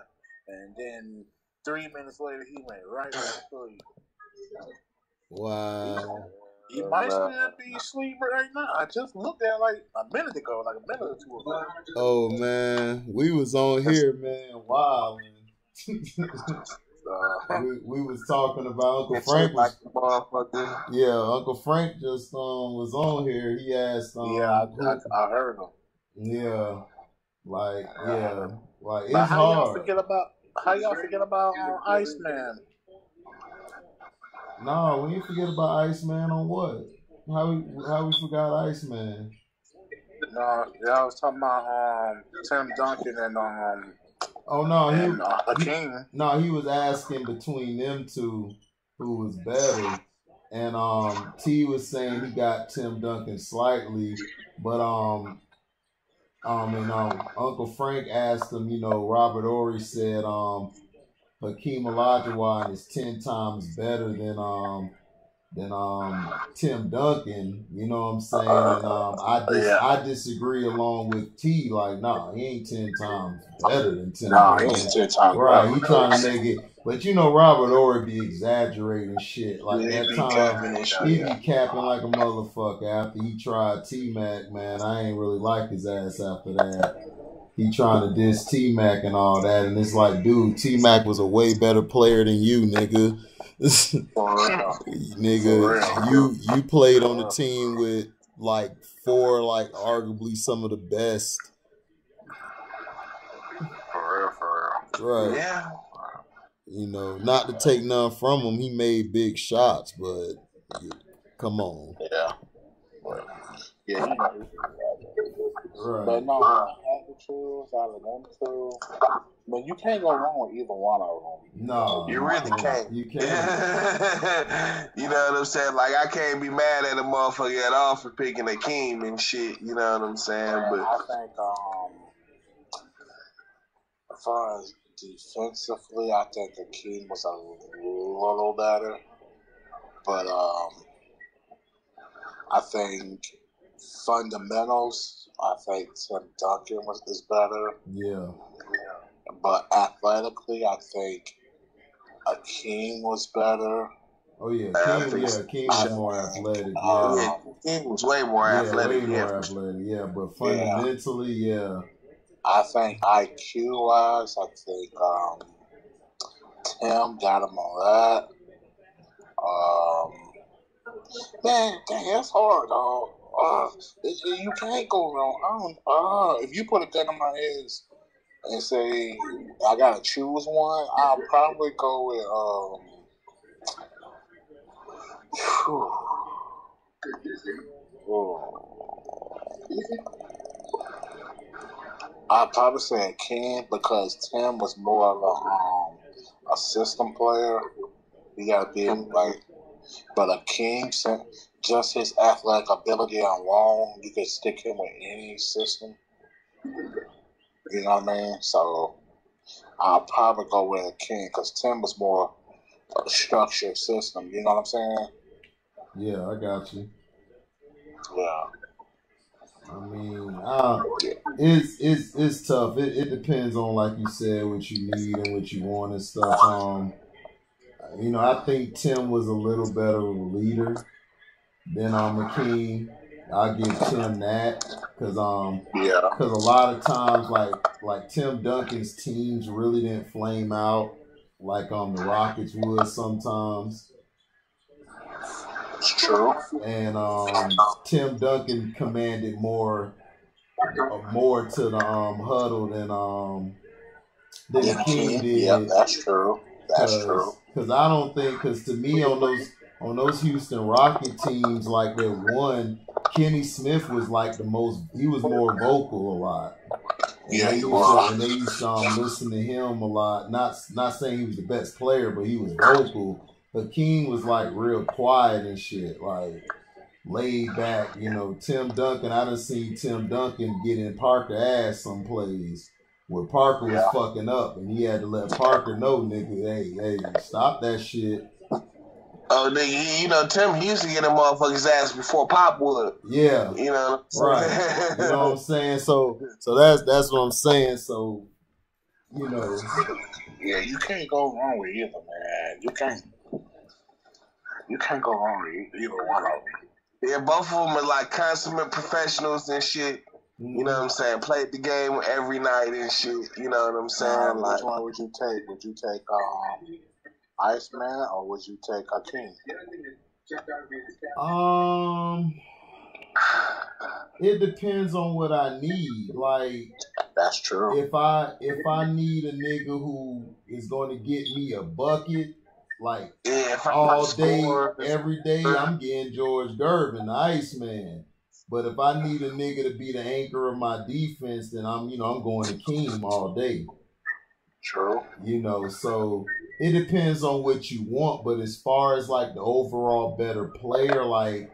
And then 3 minutes later, he went right back to sleep. Wow. He might still be asleep right now. I just looked at it like a minute or two ago. Oh man, we was on here, man. Wow. We was talking about Uncle Frank. Yeah, Uncle Frank just was on here. He asked. I heard him. Yeah, like it's how hard. How y'all forget about Iceman? No, we didn't forget about Iceman on what? How we forgot Iceman? No, I was talking about Tim Duncan and Oh no, Hakeem. He was asking between them two who was better, and T was saying he got Tim Duncan slightly, but Uncle Frank asked him, Robert Ory said Hakeem Olajuwon is 10 times better than Tim Duncan, you know what I'm saying? And I disagree along with T, like, nah, he ain't 10 times better than Tim Duncan. He ain't 10 times right, better. He trying to make it, but Robert Ory be exaggerating shit. Like that time, he be capping like a motherfucker after he tried T-Mac, man. I ain't really like his ass after that. He trying to diss T-Mac and all that, and it's like, dude, T-Mac was a way better player than you, nigga. Nigga, you played on the team with like 4, like arguably some of the best. For real. Right. Yeah. Not to take none from him, he made big shots, but come on. Yeah. Yeah. Right. But no, I had to choose out of them two. But you can't go wrong with either one of them. No, you really can't. You can't. You know what I'm saying? Like, I can't be mad at a motherfucker at all for picking Hakeem and shit. You know what I'm saying? But I think, as far as defensively, I think Hakeem was a little better. But I think fundamentals, I think Tim Duncan is better. Yeah. But athletically, I think Hakeem was better. Oh yeah, Hakeem was more athletic. Yeah, Hakeem was way more athletic. Yeah, but fundamentally, yeah. I think IQ wise, I think Tim got him on that. Man, dang, that's hard, dog. You can't go wrong. If you put a gun in my head and say I gotta choose one, I'll probably go with I'd probably say Ken because Tim was more of a system player. You gotta be like, but a King, just his athletic ability on long, you could stick him with any system. You know what I mean? So I'll probably go with a King because Tim was more a structured system. You know what I'm saying? Yeah, I got you. Yeah. I mean, it's tough. It depends on, like you said, what you need and what you want and stuff. I think Tim was a little better of a leader than Hakeem. I'll give Tim that because a lot of times like Tim Duncan's teams really didn't flame out like the Rockets would sometimes. It's true. And Tim Duncan commanded more to the huddle than Hakeem did. Yeah, that's true. That's true. Because I don't think, to me on those Houston Rocket teams like that won, Kenny Smith was like he was more vocal a lot. Yeah, he and was. they used to listen to him a lot. Not saying he was the best player, but he was vocal. Hakeem was like real quiet and shit, like laid back. You know, Tim Duncan. I done seen Tim Duncan get in Parker ass some plays where Parker was fucking up, and he had to let Parker know, nigga, hey, stop that shit. Oh, nigga, you know, Tim, he used to get a motherfucker's ass before Pop would. Yeah. You know right. You know what I'm saying? So that's what I'm saying. So, you know. Yeah, you can't go wrong with either, man. You can't go wrong with either one of them. Yeah, both of them are like consummate professionals and shit. You know what I'm saying? Played the game every night and shit. You know what I'm saying? Which one would you take? Would you take Iceman or would you take Hakeem? It depends on what I need. Like, that's true. If I need a nigga who is going to get me a bucket, like all day, every day, I'm getting George Gervin, the Iceman. But if I need a nigga to be the anchor of my defense, then I'm going to Keem all day. True. You know, so it depends on what you want. But as far as like the overall better player, like,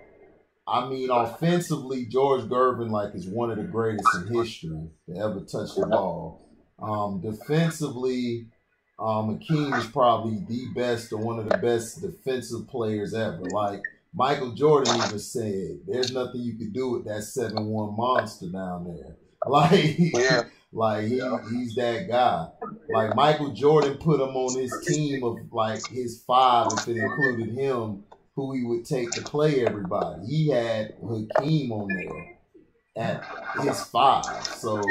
I mean, offensively, George Gervin like is one of the greatest in history to ever touch the ball. Defensively, Hakeem is probably the best or one of the best defensive players ever. Like Michael Jordan even said, "There's nothing you can do with that 7-1 monster down there." Like, he's that guy. Like Michael Jordan put him on his team of like his 5, if it included him, who he would take to play everybody. He had Hakeem on there at his 5. So,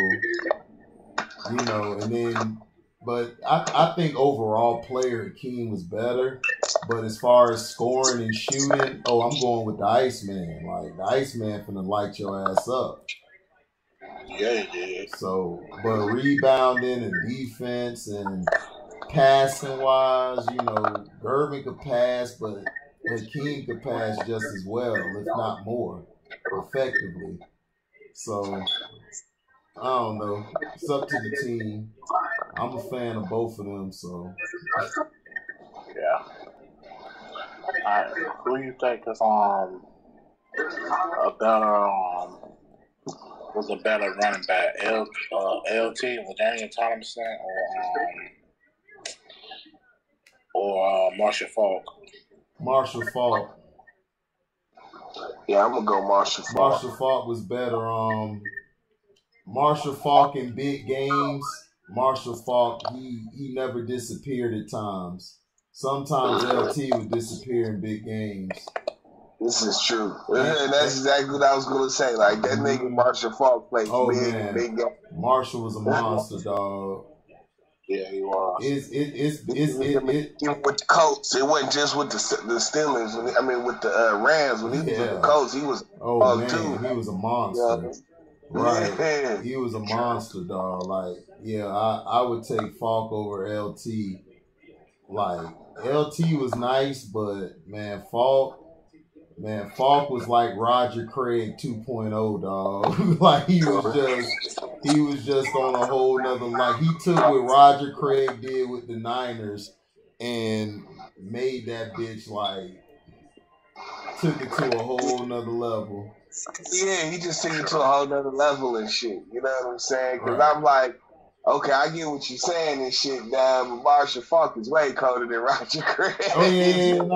you know, and then, but I think overall player Hakeem was better. But as far as scoring and shooting, I'm going with the Iceman. Like, the Iceman finna light your ass up. Yeah, yeah. So, but rebounding and defense and passing wise, you know, Gervin could pass, but Hakeem could pass just as well, if not more, effectively. So, I don't know. It's up to the team. I'm a fan of both of them, so. Yeah. Who you think is was a better running back, LT with Daniel Thompson or Marshall Faulk? Marshall Faulk. Yeah, I'm gonna go Marshall Faulk. Marshall Faulk was better. Marshall Faulk in big games. Marshall Faulk, he never disappeared at times. Sometimes LT would disappear in big games. This is true. And that's exactly what I was going to say. Like, that nigga Marshall Faulk played big game. Marshall was a monster, dog. Yeah, he was. Even with the Colts, it wasn't just with the Steelers. With the Rams. When he was with the Colts, he was too. He was a monster. Right. Yeah. He was a monster, dog. Like, yeah, I would take Faulk over LT. Like, LT was nice, but, Faulk was like Roger Craig 2.0, dog. Like, he was just on a whole nother, like, he took what Roger Craig did with the Niners and made that bitch, like, took it to a whole nother level. Yeah, he just took it to a whole nother level and shit. You know what I'm saying? Because I'm like, okay, I get what you're saying and shit, but Marshall Faulk is way colder than Roger Craig. Oh, yeah. No.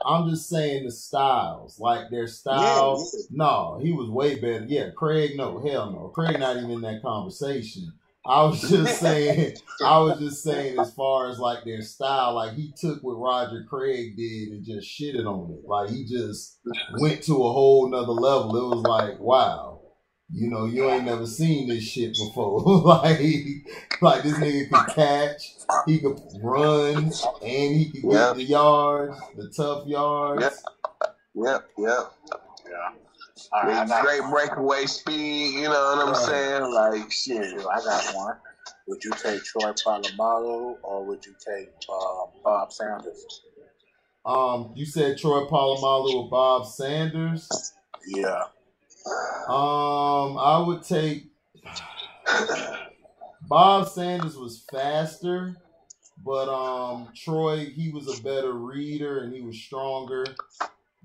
I'm just saying the styles. Like, their styles. Yeah. No, he was way better. Yeah, Craig, no. Hell no. Craig not even in that conversation. I was just saying as far as, like, their style, like, he took what Roger Craig did and just shitted on it. Like, he just went to a whole nother level. It was like, wow, you know, you ain't never seen this shit before. like this nigga could catch, he could run, and he could get the yards, the tough yards. Yep. Yeah. Great breakaway speed, you know what I'm saying? Like, shit. I got one. Would you take Troy Polamalu or would you take Bob Sanders? You said Troy Polamalu or Bob Sanders? Yeah. I would take Bob Sanders was faster, but Troy, he was a better reader and he was stronger.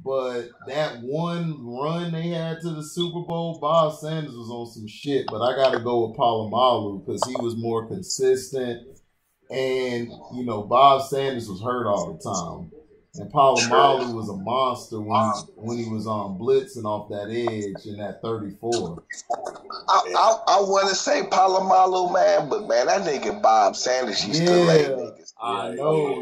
But that one run they had to the Super Bowl, Bob Sanders was on some shit. But I got to go with Palomalu because he was more consistent. And, you know, Bob Sanders was hurt all the time. And Palomalu was a monster when he was on blitzing off that edge in that 34. I want to say Palomalu, man, but man, that nigga Bob Sanders used to lay niggas. I know,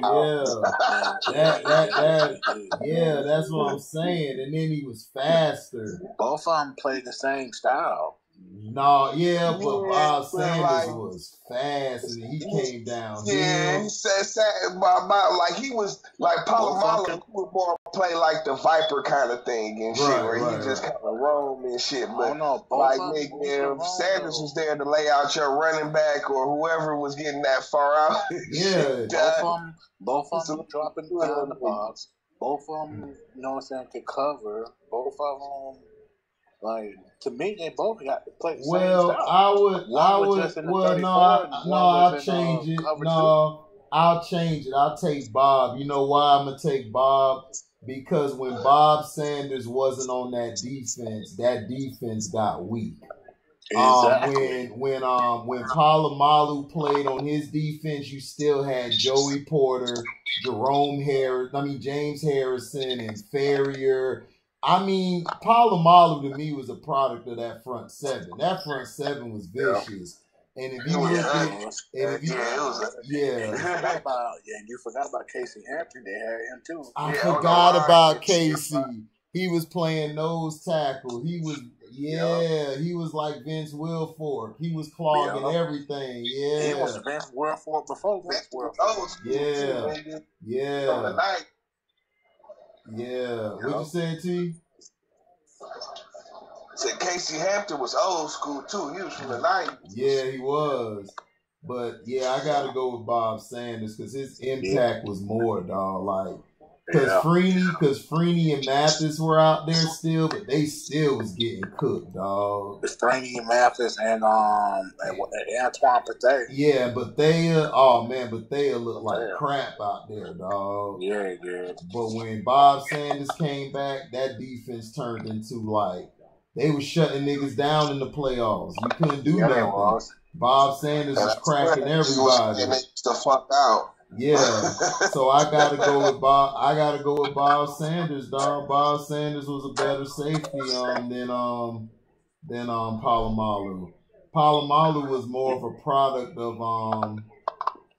yeah. That's what I'm saying. And then he was faster. Both of them played the same style. No, but Bob Sanders was fast, and he came down. Yeah, he said like he was like Palomalu would more play like the Viper kind of thing and shit, where he just kind of roam and shit. But like nigga, if Sanders was there to lay out your running back or whoever was getting that far out. Both of them dropping down the box. Both of them, you know what I'm saying, could cover. Both of them. Like, to me, they both got to play the same style. I'll change it. I'll take Bob. You know why I'm going to take Bob? Because when Bob Sanders wasn't on that defense got weak. Exactly. When Palomalu played on his defense, you still had Joey Porter, James Harrison, and Ferrier. I mean, Palomalu to me was a product of that front seven. That front seven was vicious. And if you look at you forgot about Casey Hampton. They had him too. I forgot about Casey. He was playing nose tackle. He was like Vince Wilfork. He was clogging everything. Yeah. He was Vince Wilfork before Vince Wilfork. Yeah. What you say, T? Said Casey Hampton was old school too. He was from the 90s. Yeah, he was. But I gotta go with Bob Sanders because his impact was more, dog. Like, because Freeney and Mathis were out there still, but they still was getting cooked, dog. Freeney and Mathis and Antoine Patet. Yeah, but they look like crap out there, dog. Yeah. But when Bob Sanders came back, that defense turned into like they was shutting niggas down in the playoffs. You couldn't do nothing. Bob Sanders was cracking everybody. The fuck out. Yeah, so I gotta go with Bob Sanders, dog. Bob Sanders was a better safety than Palomalu. Palomalu was more of a product of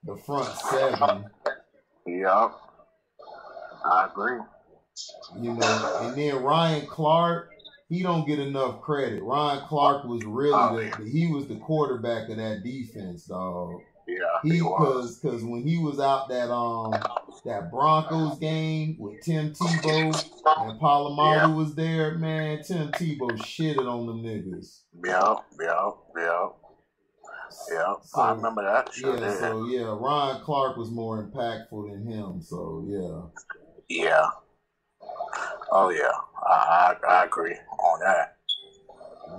the front seven. Yep, I agree. You know, and then Ryan Clark, he don't get enough credit. Ryan Clark was really he was the quarterback of that defense, dog. Yeah, because when he was out that Broncos game with Tim Tebow and Palomalu was there, man, Tim Tebow shitted on them niggas. Yeah. So, I remember that. Ryan Clark was more impactful than him. So yeah. Oh yeah, I agree on that.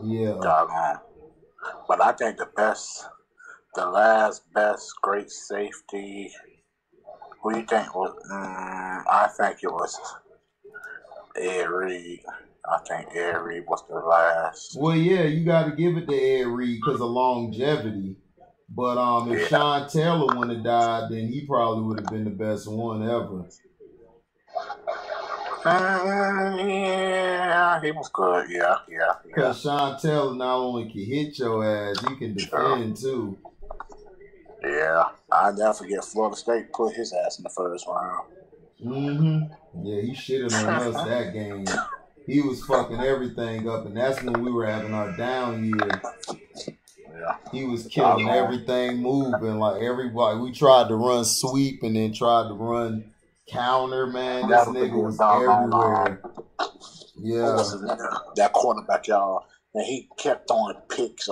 Yeah. Doggone. But I think the last best great safety, who do you think was? I think it was Ed Reed. I think Ed Reed was the last. Well, yeah, you got to give it to Ed Reed because of longevity. But if Sean Taylor would have died, then he probably would have been the best one ever. Yeah, he was good. Yeah. Because Sean Taylor not only can hit your ass, he can defend too. Yeah, I never forget Florida State put his ass in the first round. Yeah, he shitted on us that game. He was fucking everything up, and that's when we were having our down year. Yeah. He was killing everything moving. Like everybody, we tried to run sweep and then tried to run counter, man. This nigga was everywhere. Yeah. That quarterback, y'all, and he kept throwing picks.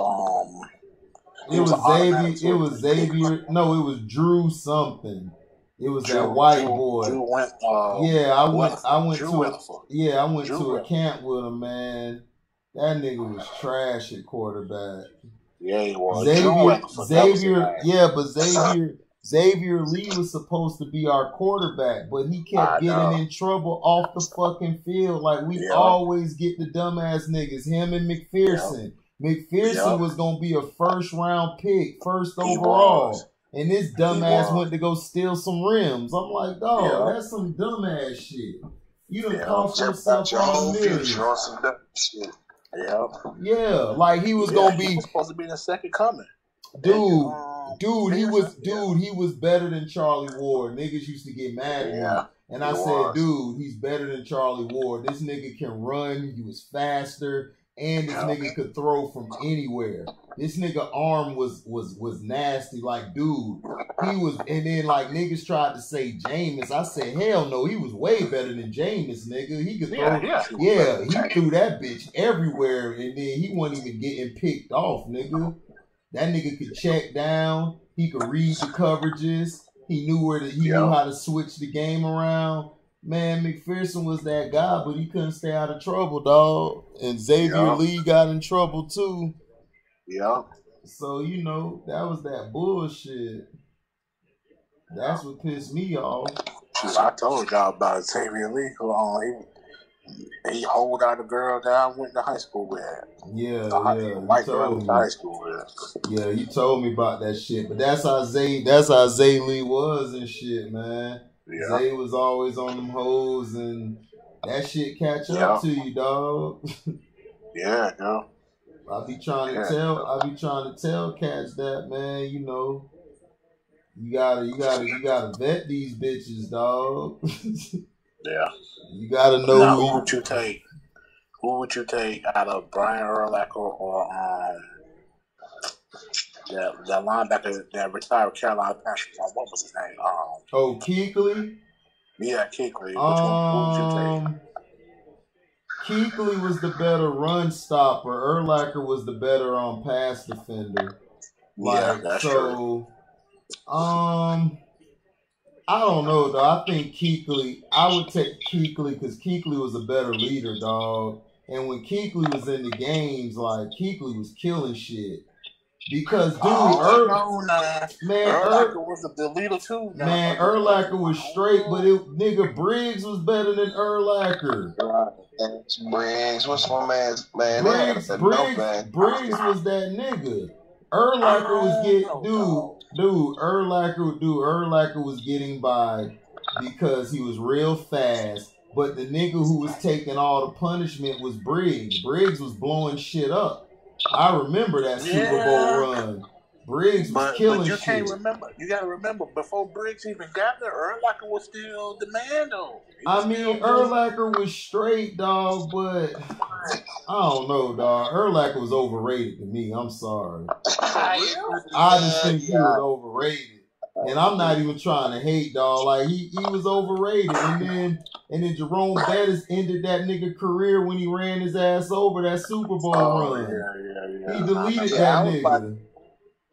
It was Xavier. No, it was Drew something. It was that white boy. Drew went. I went Drew to a camp with him, man. That nigga was trash at quarterback. Yeah, he was. Xavier Lee was supposed to be our quarterback, but he kept getting in trouble off the fucking field. Like we always get the dumbass niggas. Him and McPherson. McPherson was gonna be a first round pick, first overall. And this dumbass went to go steal some rims. I'm like, dog, that's some dumbass shit. You done cost yourself all millions. Some dumb shit. Yeah, like he was gonna be. He was supposed to be the second coming. Dude, he was better than Charlie Ward. Niggas used to get mad at him. And I said, dude, he's better than Charlie Ward. This nigga can run. He was faster. And this nigga could throw from anywhere. This nigga arm was nasty. Like, dude, he was. And then like niggas tried to say Jameis. I said, hell no, he was way better than Jameis, nigga. He could throw. He threw that bitch everywhere, and then he wasn't even getting picked off, nigga. That nigga could check down. He could read the coverages. He knew knew how to switch the game around. Man, McPherson was that guy, but he couldn't stay out of trouble, dog. And Xavier Lee got in trouble too. Yeah. So, you know, that was that bullshit. That's what pissed me off. I told y'all about Xavier Lee. He hold out a girl that I went to high school with. White girl to high school with. Yeah, you told me about that shit. But that's how Zay Lee was and shit, man. Yeah. Zay was always on them hoes, and that shit catch up to you, dog. I be trying to tell cats that, man. You know, you gotta vet these bitches, dog. You gotta know now, who would you take. Who would you take out of Brian Urlacher or that linebacker that retired Carolina Panthers? What was his name? Kuechly? Yeah, Kuechly. Which one would you take? Kuechly was the better run stopper. Urlacher was the better pass defender. That's true. I don't know, though. I think Kuechly, I would take Kuechly because Kuechly was a better leader, dog. And when Kuechly was in the games, like, Kuechly was killing shit. Because, dude, Urlacher was the leader too. Man, Urlacher was straight, but nigga Briggs was better than Urlacher. Briggs, what's my man's man? Briggs was that nigga. Urlacher was getting, Urlacher was getting by because he was real fast. But the nigga who was taking all the punishment was Briggs. Briggs was blowing shit up. I remember that Super Bowl run. Briggs was killing shit. Can't remember. You gotta remember, before Briggs even got there, Urlacher was still the man, though. Urlacher was straight, dog, but I don't know, dog. Urlacher was overrated to me. I'm sorry. I just think he was overrated. And I'm not even trying to hate, dog. Like, he was overrated. And then Jerome Bettis ended that nigga career when he ran his ass over that Super Bowl run. He deleted that nigga.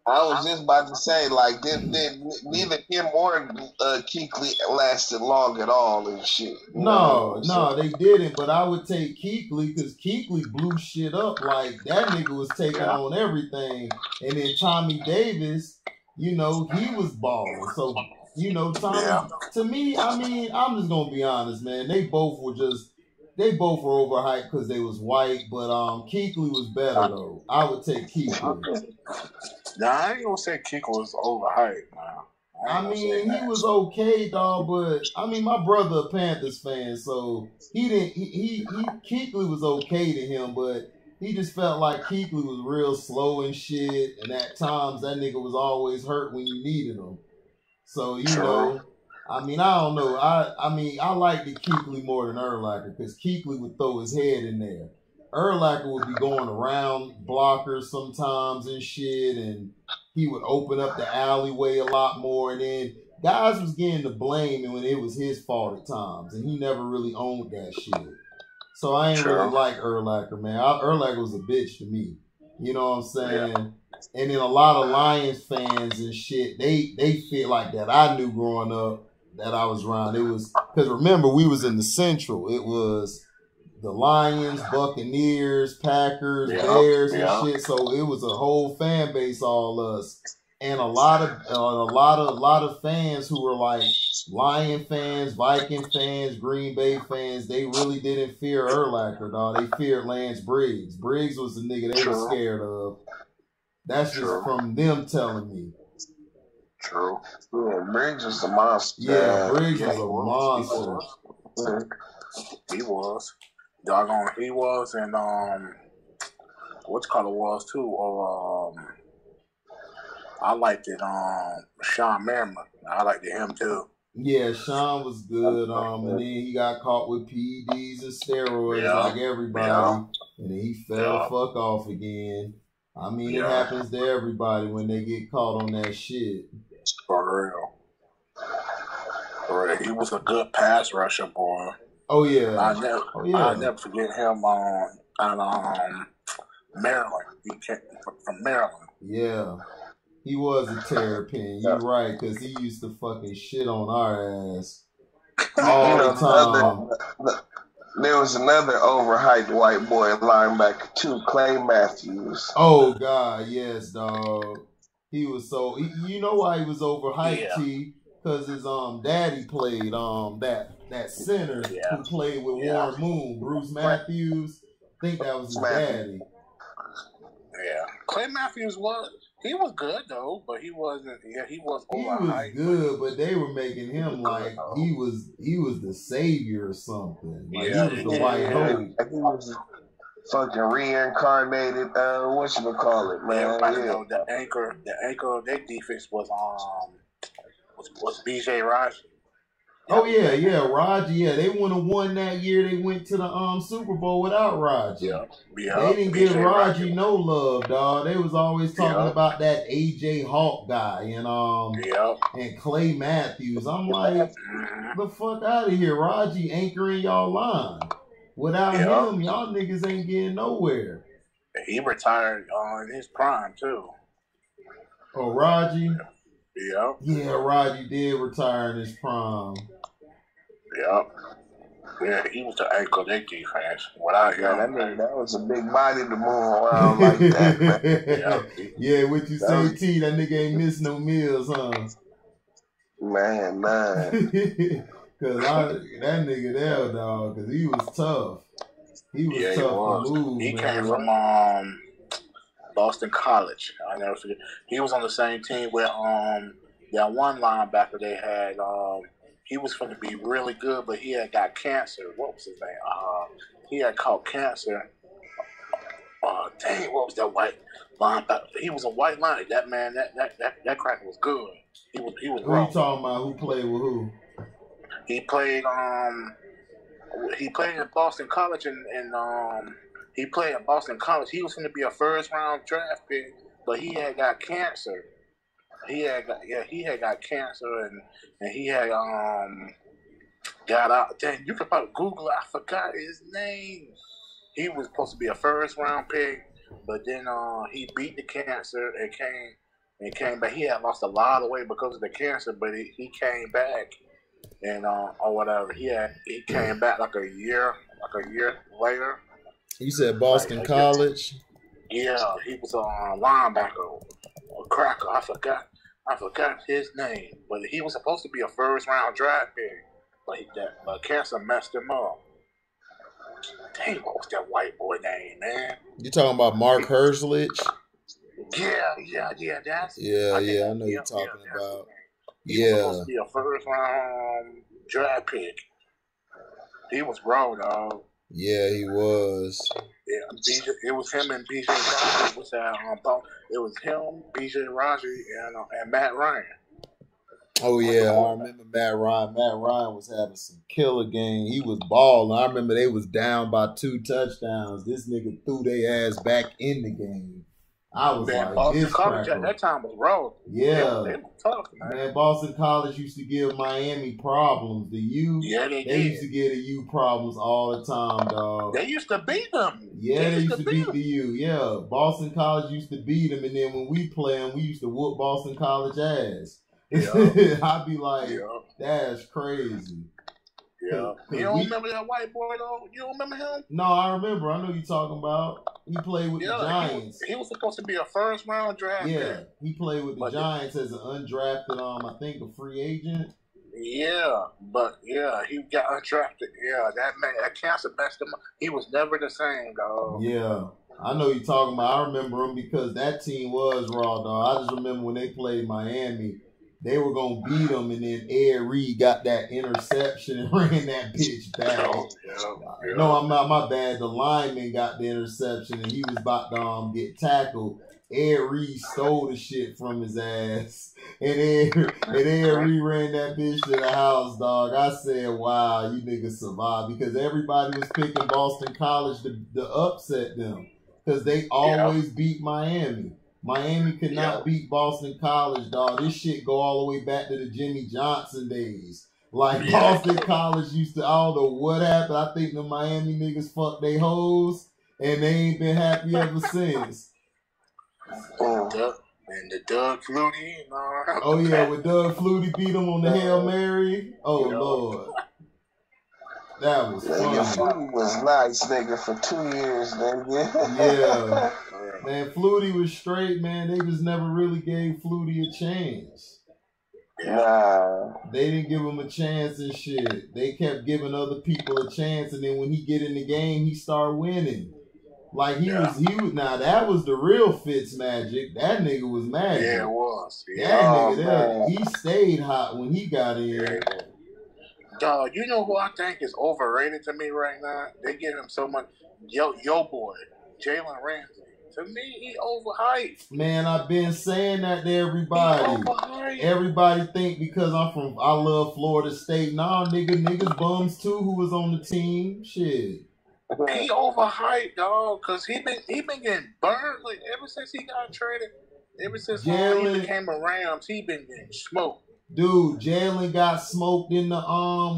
I was just about to say, like, neither him or Kuechly lasted long at all and shit. No, they didn't. But I would take Kuechly because Kuechly blew shit up. Like, that nigga was taking on everything. And then Tommy Davis, you know, he was balling. So, you know, Tommy, to me, I mean, I'm just going to be honest, man. They both were overhyped because they was white. But Kuechly was better, though. I would take Kuechly. Nah, I ain't gonna say Kuechly was overhyped, man. I mean, he was okay, dog, but I mean, my brother a Panthers fan, so Kuechly was okay to him, but he just felt like Kuechly was real slow and shit, and at times that nigga was always hurt when you needed him. So, you know, I mean, I don't know. I like the Kuechly more than Urlacher because Kuechly would throw his head in there. Urlacher would be going around blockers sometimes and shit, and he would open up the alleyway a lot more, and then guys was getting the blame when it was his fault at times, and he never really owned that shit. So I ain't really like Urlacher, man. Urlacher was a bitch to me. You know what I'm saying? And then a lot of Lions fans and shit, they feel like that. I knew growing up, that I was around. It was because remember we was in the Central. It was the Lions, Buccaneers, Packers, Bears, and shit. So it was a whole fan base, all us, and a lot of fans who were like Lion fans, Viking fans, Green Bay fans. They really didn't fear Urlacher, dog. They feared Lance Briggs. Briggs was the nigga they were scared of. That's just from them telling me. True. Yeah, Briggs was a monster. Yeah, Briggs was a monster. He was. Doggone, he was, and what's called it was too. Or I liked it. Sean Merriman, I liked him too. Yeah, Sean was good. And then he got caught with PEDs and steroids like everybody, and then he fell fuck off again. I mean, it happens to everybody when they get caught on that shit. For real. For real. He was a good pass rusher, boy. Oh yeah. I'll never forget him on Maryland. He came from Maryland. Yeah. He was a terrapin. You're right, because he used to fucking shit on our ass all the time. There was another overhyped white boy linebacker too, Clay Matthews. Oh God, yes, dog. He was so. You know why he was overhyped? T, because his daddy played that center who played with Warren Moon, Bruce Matthews. I think that was his daddy. Yeah, Clay Matthews was. He was good though, but he wasn't. Yeah, he was He overhyped. was good, but they were making him like he was the savior or something. Like he was the white hope. He was fucking reincarnated. Whatchamacallit, man? Know the anchor of their defense was BJ Raji. Oh yeah, Raji. Yeah, they wouldn't have won that year. They went to the Super Bowl without Raji. They didn't give Raji no love, dog. They was always talking about that AJ Hawk guy and Clay Matthews. I'm like, the fuck out of here, Raji anchoring y'all line. Without him, y'all niggas ain't getting nowhere. He retired in his prime too. Oh, Raji. Yeah, Raji did retire in his prime. Yeah, he was the anchor of their defense. Without him, that was a big body to move around like that, man. Yeah, what you say, T? That nigga ain't miss no meals, huh? Man. Cause that nigga there, dog, cause he was tough. He was tough to move. He came from Boston College. I never forget. He was on the same team with that one linebacker they had. He was going to be really good, but he had got cancer. What was his name? He had caught cancer. What was that white linebacker? He was a white linebacker. That man, that cracker was good. He was. Who you talking about? Who played with who? He played in Boston College and he played at Boston College. He was going to be a first-round draft pick, but he had got cancer. He had got cancer and he had got out. Dang, you could probably Google it. I forgot his name. He was supposed to be a first-round pick, but then he beat the cancer and came back. He had lost a lot of weight because of the cancer, but he came back and or whatever. He came back like a year later. You said Boston College? Yeah, he was a linebacker, a cracker. I forgot his name, but he was supposed to be a first-round draft pick, but cancer messed him up. Dang, what was that white boy name, man? You talking about Mark Herzlich? Yeah, that's. I know you're talking about. He was supposed to be a first-round draft pick. He was raw, dog. Yeah, he was. Yeah, it was him and BJ Raji. What's that? It was him, BJ Raji, and Matt Ryan. Oh yeah, I remember Matt Ryan. Matt Ryan was having some killer game. He was balling. I remember they was down by 2 touchdowns. This nigga threw their ass back in the game. I was like, this College at that time was raw. Yeah. They were tough, man. Boston College used to give Miami problems. The U, they used to give the U problems all the time, dog. They used to beat them. Yeah, they used to beat the U. Yeah, Boston College used to beat them, and then when we play them, we used to whoop Boston College ass. Yeah. I'd be like, Yeah. that's crazy. Yeah. You don't remember that white boy though? You don't remember him? No, I remember. I know you talking about. He played with the Giants. He was supposed to be a first round draft pick. He played with the Giants as an undrafted, I think a free agent. Yeah, but yeah, he got undrafted. Yeah, that man, that cancer messed him up. He was never the same, dog. Yeah, I know you talking about. I remember him because that team was raw, dog. I just remember when they played Miami. They were going to beat them, and then Ed Reed got that interception and ran that bitch back. Yeah. No, I'm not. My bad. The lineman got the interception, and he was about to get tackled. Ed Reed stole the shit from his ass. And Ed Reed ran that bitch to the house, dog. I said, wow, you niggas survived. Because everybody was picking Boston College to upset them. Because they always beat Miami. Miami could not beat Boston College, dog. This shit go all the way back to the Jimmy Johnson days. Like, Boston College used to, I don't know what happened. I think the Miami niggas fucked they hoes, and they ain't been happy ever since. And the Doug Flutie. Oh, yeah, when Doug Flutie beat him on the Hail Mary. Oh, Lord. That was funny. Flutie was nice, nigga, for 2 years, nigga. Yeah. Man, Flutie was straight, man. They just never really gave Flutie a chance. Nah. They didn't give him a chance and shit. They kept giving other people a chance, and then when he get in the game, he started winning. Like he was. Now that was the real Fitz magic. That nigga was magic. Yeah, it was. That nigga there, he stayed hot when he got in. Yeah. Dog, you know who I think is overrated to me right now? They give him so much. Yo boy, Jalen Ramsey. To me, he overhyped. Man, I've been saying that to everybody. Everybody think because I love Florida State. Nah, niggas bums too who was on the team. Shit. He overhyped, dog, because he been getting burned. Like, ever since he got traded, ever since he became a Rams, he been getting smoked. Dude, Jalen got smoked in the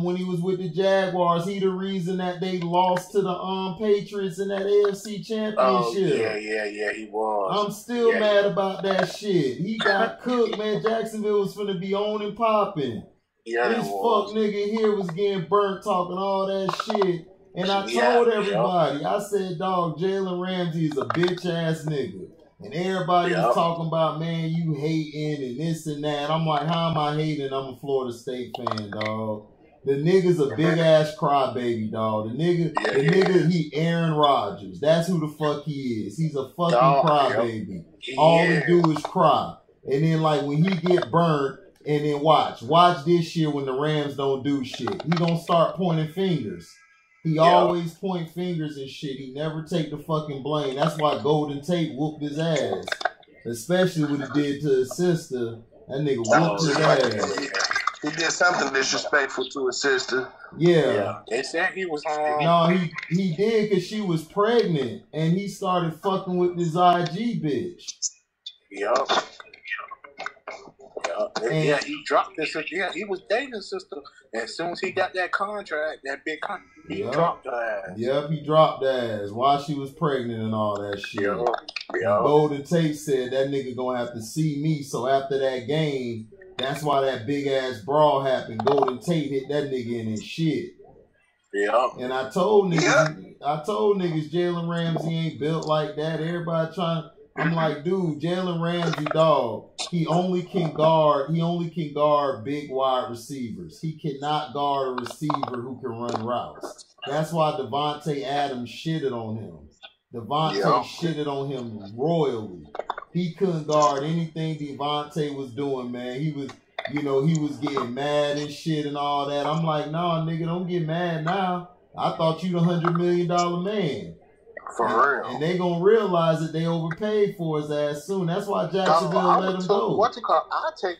when he was with the Jaguars. He the reason that they lost to the Patriots in that AFC Championship. Oh, yeah, he was. I'm still mad about that shit. He got cooked, man. Jacksonville was finna be on and popping. Yeah, this fuck nigga here was getting burnt talking all that shit. And I told everybody, I said, dog, Jalen Ramsey is a bitch ass nigga. And everybody was talking about, man, you hating and this and that. I'm like, how am I hating? I'm a Florida State fan, dog. The nigga's a big ass crybaby, dog. The nigga, he Aaron Rodgers. That's who the fuck he is. He's a fucking crybaby. All he do is cry. And then like when he get burnt, and then watch this year when the Rams don't do shit. He gonna start pointing fingers. He always point fingers and shit. He never take the fucking blame. That's why Golden Tate whooped his ass. Especially what he did to his sister. That nigga whooped his ass. He did something disrespectful to his sister. Yeah. They said he was No, he did because she was pregnant. And he started fucking with this IG bitch. Yup. Yeah, he dropped this. Yeah, he was dating his sister. As soon as he got that contract, that big contract, he dropped her ass. Yep, he dropped her ass while she was pregnant and all that shit. Golden Tate said that nigga gonna have to see me. So after that game, that's why that big ass brawl happened. Golden Tate hit that nigga in his shit. Yeah. And I told niggas, Jalen Ramsey ain't built like that. Everybody trying. I'm like, dude, Jalen Ramsey, dog, he only can guard big wide receivers. He cannot guard a receiver who can run routes. That's why Devontae Adams shitted on him. Devontae shitted on him royally. He couldn't guard anything Devontae was doing, man. He was getting mad and shit and all that. I'm like, nah, nigga, don't get mad now. I thought you the $100 million man. For real. And they gonna realize that they overpaid for his ass soon. That's why Jacksonville let him go. I take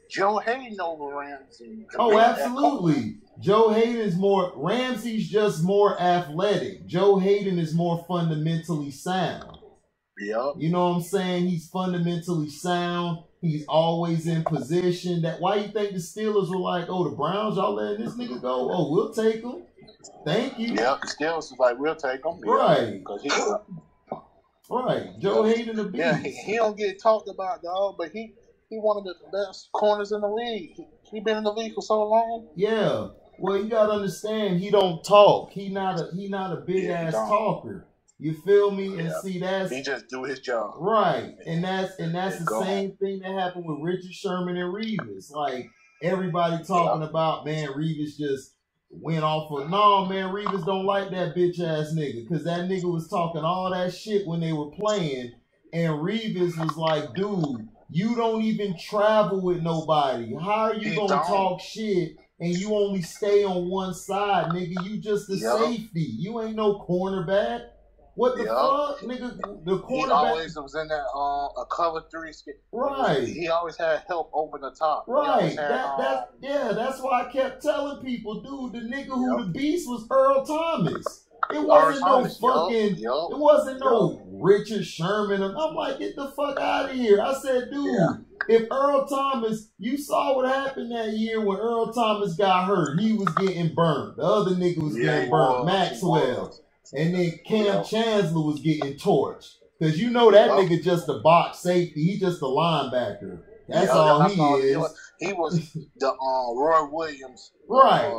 Joe Hayden over Ramsey. Oh, absolutely. Joe Hayden's Ramsey's just more athletic. Joe Hayden is more fundamentally sound. Yeah. You know what I'm saying? He's fundamentally sound. He's always in position. Why you think the Steelers were like, oh, the Browns, y'all letting this nigga go? Oh, we'll take him. Thank you. Yeah, the Steelers was like, we'll take him. Right. Right. Joe Hayden the beast. Yeah, he don't get talked about, dog, but he He one of the best corners in the league. He been in the league for so long. Yeah. Well, you gotta understand, he don't talk. He not a big ass talker. You feel me? And see, he just do his job. Right. And that's the same thing that happened with Richard Sherman and Revis. Like everybody talking about, man, Revis just went off of no, man, Revis don't like that bitch ass nigga. Cause that nigga was talking all that shit when they were playing. And Revis was like, dude, you don't even travel with nobody. How are you gonna talk shit and you only stay on one side, nigga? You just a safety. You ain't no cornerback. What the fuck, nigga? The cornerback. He always was in that a cover 3 scheme. Right. He always had help over the top. Right. That's why I kept telling people, dude, the nigga who the beast was Earl Thomas. It wasn't it wasn't no Richard Sherman. I'm like, get the fuck out of here. I said, dude, if Earl Thomas, you saw what happened that year when Earl Thomas got hurt. He was getting burnt. The other nigga was getting burnt, Maxwell. And then Cam Chancellor was getting torched. Because you know that nigga just a box safety. He just a linebacker. That's all he is. He was the Roy Williams. Right.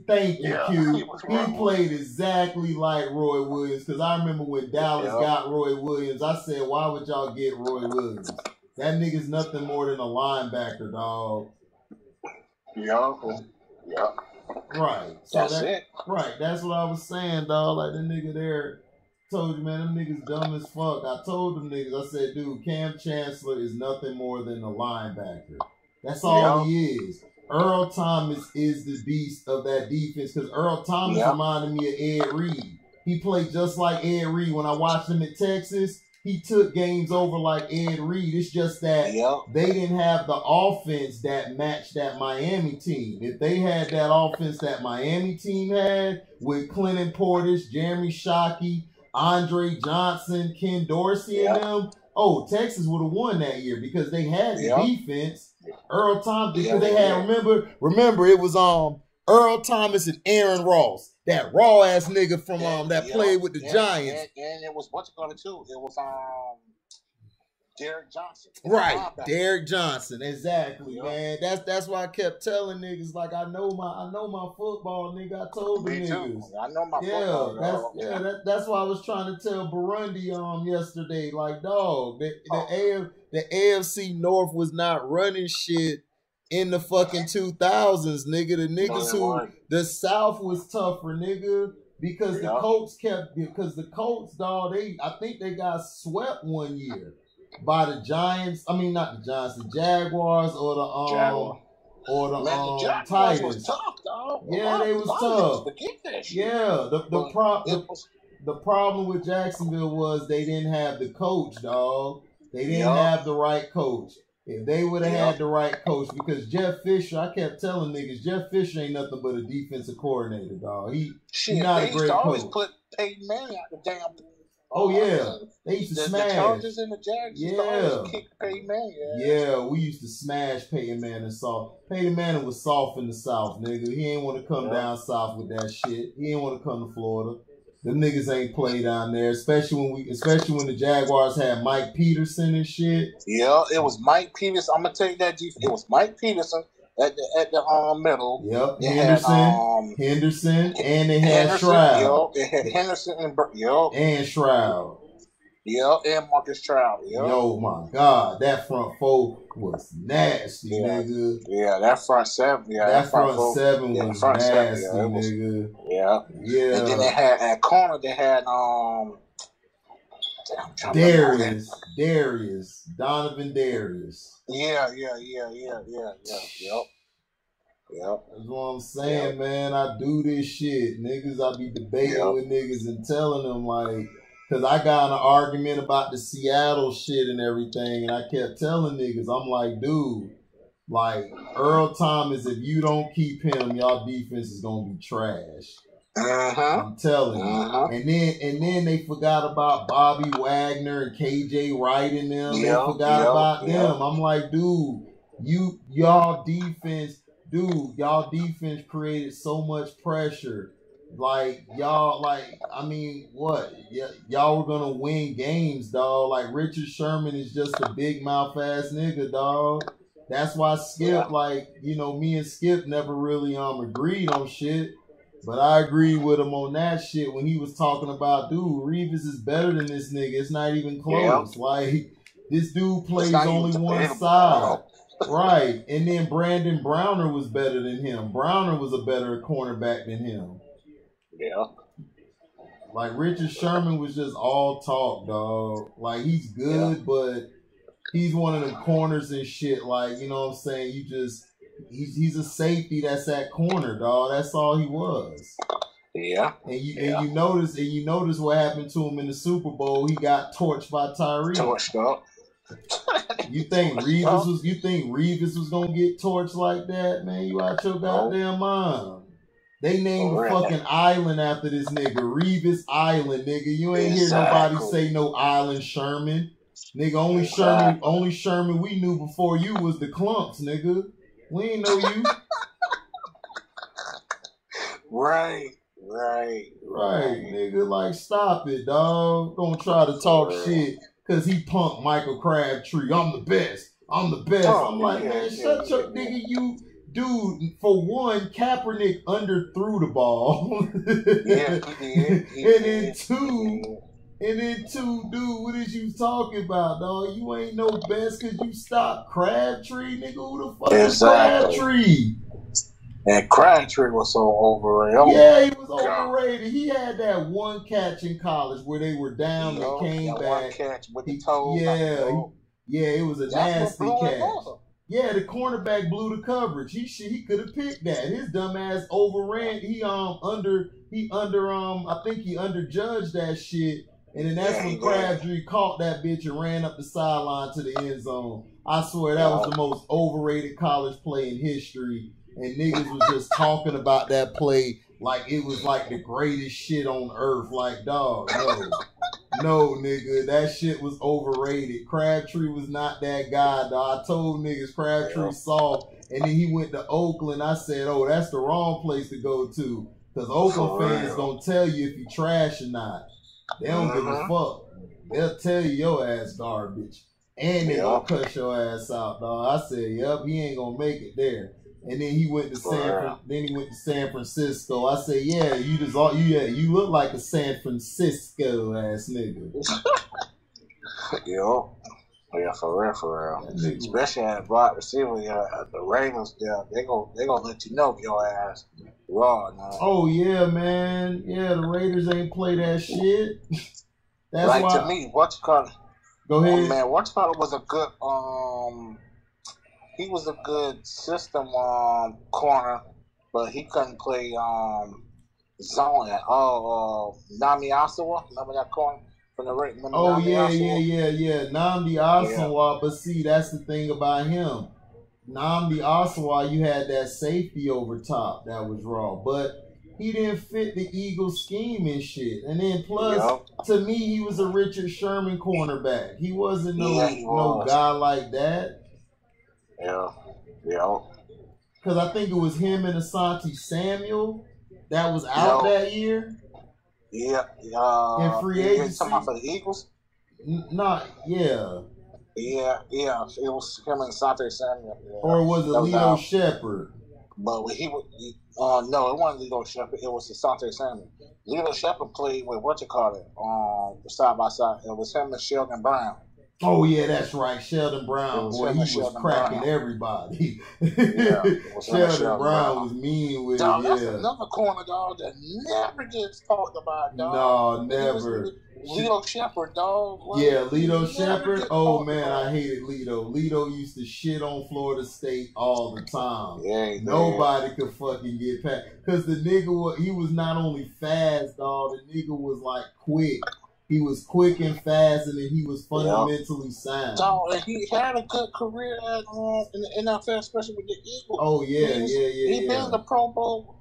Thank you, Q. He played exactly like Roy Williams. Because I remember when Dallas got Roy Williams, I said, why would y'all get Roy Williams? That nigga's nothing more than a linebacker, dog. Right. So that's it. Right. That's what I was saying, dog. Like the nigga there told you, man, them niggas dumb as fuck. I told them niggas, I said, dude, Cam Chancellor is nothing more than a linebacker. That's all he is. Earl Thomas is the beast of that defense because Earl Thomas reminded me of Ed Reed. He played just like Ed Reed. When I watched him at Texas, he took games over like Ed Reed. It's just that they didn't have the offense that matched that Miami team. If they had that offense that Miami team had with Clinton Portis, Jeremy Shockey, Andre Johnson, Ken Dorsey, and them, Texas would have won that year because they had the defense. Earl Thomas, because they had, remember it was Earl Thomas and Aaron Ross, that raw ass nigga from that played with the Giants. And it was what you gonna do? It was Derek Johnson. Right, Derek Johnson, exactly, man. That's why I kept telling niggas like I know my football, nigga. I told the niggas. I know my football. That's why I was trying to tell Burundi yesterday, like, dog, the AFC North was not running shit in the fucking 2000s, nigga. The niggas the South was tougher, nigga. Because the Colts, dog, I think they got swept one year by the Giants. I mean, not the Giants, the Jaguars or the Titans. Was tough, dog. Yeah, they was tough. Yeah, the problem with Jacksonville was they didn't have the coach, dog. They didn't have the right coach. If they would have had the right coach, because Jeff Fisher, I kept telling niggas, Jeff Fisher ain't nothing but a defensive coordinator, dog. He not a great coach. Always put Peyton Manning out the damn. Oh yeah, they used to smash. The Chargers and the Jags used to always kick Peyton Manning. Yeah, we used to smash Peyton Manning soft. Peyton Manning was soft in the South, nigga. He ain't want to come down south with that shit. He ain't want to come to Florida. Them niggas ain't play down there, especially when the Jaguars had Mike Peterson and shit. Yeah, it was Mike Peterson. I'm gonna tell you that defense. It was Mike Peterson at the middle. Yep, Henderson, and they had Stroud. They had Henderson and Stroud. And Marcus Stroud. Yo, my God, that front four was nasty, nigga. Yeah, that front seven. Yeah, that front seven was nasty, nigga. Yeah. And then they had at corner. They had Donovan Darius. Yeah. Yep. That's what I'm saying, man. I do this shit. Niggas, I be debating with niggas and telling them, like, because I got in an argument about the Seattle shit and everything, and I kept telling niggas, I'm like, dude, like, Earl Thomas, if you don't keep him, y'all defense is going to be trash. I'm telling you. And then they forgot about Bobby Wagner and KJ Wright and them. They forgot about them. I'm like, dude, y'all defense created so much pressure like y'all, like I mean, what? Y'all were gonna win games, dog. Like Richard Sherman is just a big mouth ass nigga, dog. That's why Skip, like, you know, me and Skip never really agreed on shit. But I agreed with him on that shit when he was talking about, dude, Revis is better than this nigga. It's not even close. Yeah. Like, this dude plays only one side. Right. And then Brandon Browner was better than him. Browner was a better cornerback than him. Yeah. Like, Richard Sherman was just all talk, dog. Like, he's good, but he's one of them corners and shit. Like, you know what I'm saying? You just... He's a safety that's at corner, dog. That's all he was. Yeah. And you notice what happened to him in the Super Bowl. He got torched by Tyree. Torched up. You think Revis was gonna get torched like that, man? You out your goddamn mind. They named the fucking island after this nigga, Revis Island, nigga. You ain't hear nobody say no Island Sherman. Nigga, only Sherman we knew before you was the Clumps, nigga. We ain't know you. Right, nigga. Like, stop it, dog. Don't try to talk shit because he punked Michael Crabtree. I'm the best. I'm like, man, shut your nigga. You, dude, for one, Kaepernick underthrew the ball. And then two, dude, what is you talking about, dog? You ain't no best because you stopped Crabtree, nigga. Who the fuck is Crabtree? And Crabtree was so overrated. Yeah, he was overrated. He had that one catch in college where they were down and came back. One catch with the toe. Yeah, it was a nasty catch. Yeah, the cornerback blew the coverage. He could have picked that. His dumb ass overran. I think he underjudged that shit. And then that's when Crabtree caught that bitch and ran up the sideline to the end zone. I swear that was the most overrated college play in history. And niggas was just talking about that play like it was like the greatest shit on earth. Like, dog, no, nigga, that shit was overrated. Crabtree was not that guy, dog. I told niggas Crabtree soft, and then he went to Oakland. I said, oh, that's the wrong place to go to. Because Oakland fans gonna tell you if you trash or not. They don't give a fuck. They'll tell you your ass garbage. And they gonna cuss your ass out, dog. I said, yep, he ain't gonna make it there. And then he went to San Francisco. I said, yeah, you look like a San Francisco ass nigga. Yeah, for real. Especially at wide receiver, the Ravens, they gonna let you know your ass raw. Now. Oh yeah, man. Yeah, the Raiders ain't play that shit. That's like why. To me, Whatchamacallit. Go ahead, man. Whatchamacallit was a good. He was a good system corner, but he couldn't play zone at all. Nami Asawa, remember that corner? Yeah. Nnamdi Asomugha, but see, that's the thing about him. Nnamdi Asomugha, you had that safety over top that was raw, but he didn't fit the Eagles scheme and shit. And then plus, to me, he was a Richard Sherman cornerback. He wasn't no guy like that. Yeah. Because I think it was him and Asante Samuel that was out that year. Yeah. In free agency. Talking about for the Eagles? Yeah. Yeah. It was him and Asante Samuel. Yeah. Or was it Leo Shepard? But when no, it wasn't Leo Shepard. It was Asante Samuel. Leo Shepard played with side by side. It was him and Sheldon Brown. Oh yeah, that's right. Sheldon Brown, boy, he was cracking everybody. Sheldon Brown was mean with dog, that's another corner, dog, that never gets talked about, dog. No, never. Lito Shepard, dog. Yeah, Lito Shepard. Oh man, I hated Lito. Lito used to shit on Florida State all the time. Yeah, nobody could fucking get past. Because the nigga, he was not only fast, dog. The nigga was like quick. He was quick and fast, and then he was fundamentally sound. So, and he had a good career in the NFL, especially with the Eagles. Oh, yeah. He been in the Pro Bowl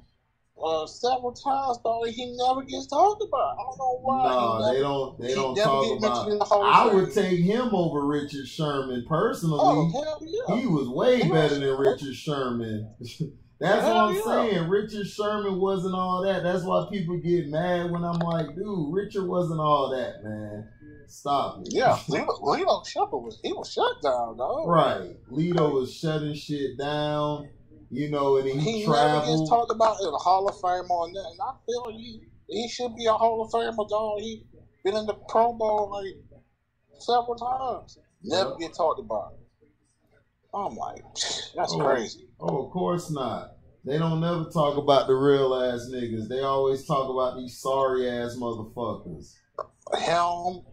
several times, though. He never gets talked about. I don't know why. No, they don't talk about. I would take him over Richard Sherman personally. Oh, hell yeah. He was way better than Richard Sherman. That's what I'm saying. Richard Sherman wasn't all that. That's why people get mad when I'm like, dude, Richard wasn't all that, man. Stop it. Yeah, Lito Shepard was shut down, dog. Right. Lito was shutting shit down, you know, and he traveled. Never gets talked about in the Hall of Fame on that, and I feel he should be a Hall of Famer, dog. He been in the Pro Bowl like several times. Never get talked about. I'm like, that's crazy. Oh, of course not. They don't never talk about the real ass niggas. They always talk about these sorry ass motherfuckers. Helm,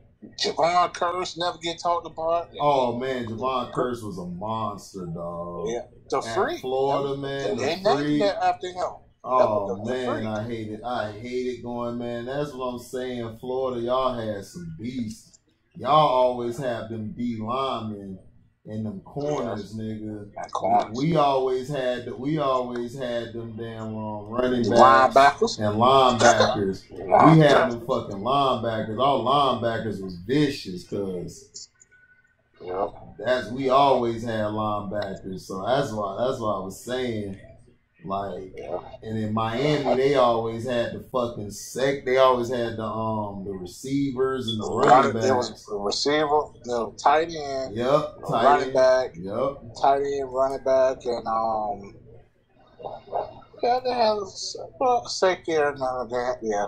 Javon Curse never get talked about. Oh man, Javon Curse was a monster, dog. Yeah, the freak. Florida, man. They named that after him. Oh man, I hate it. I hate it going, man. That's what I'm saying. Florida, y'all had some beasts. Y'all always have them D linemen in them corners, nigga. We always had them damn running backs and linebackers. We had them fucking linebackers. Our linebackers was vicious, cause we always had linebackers. So that's why I was saying. Like, and in Miami, they always had the fucking they always had the receivers and the running backs. There was a receiver, tight end, running back, tight end, running back, and they had a safety and none of that, yeah.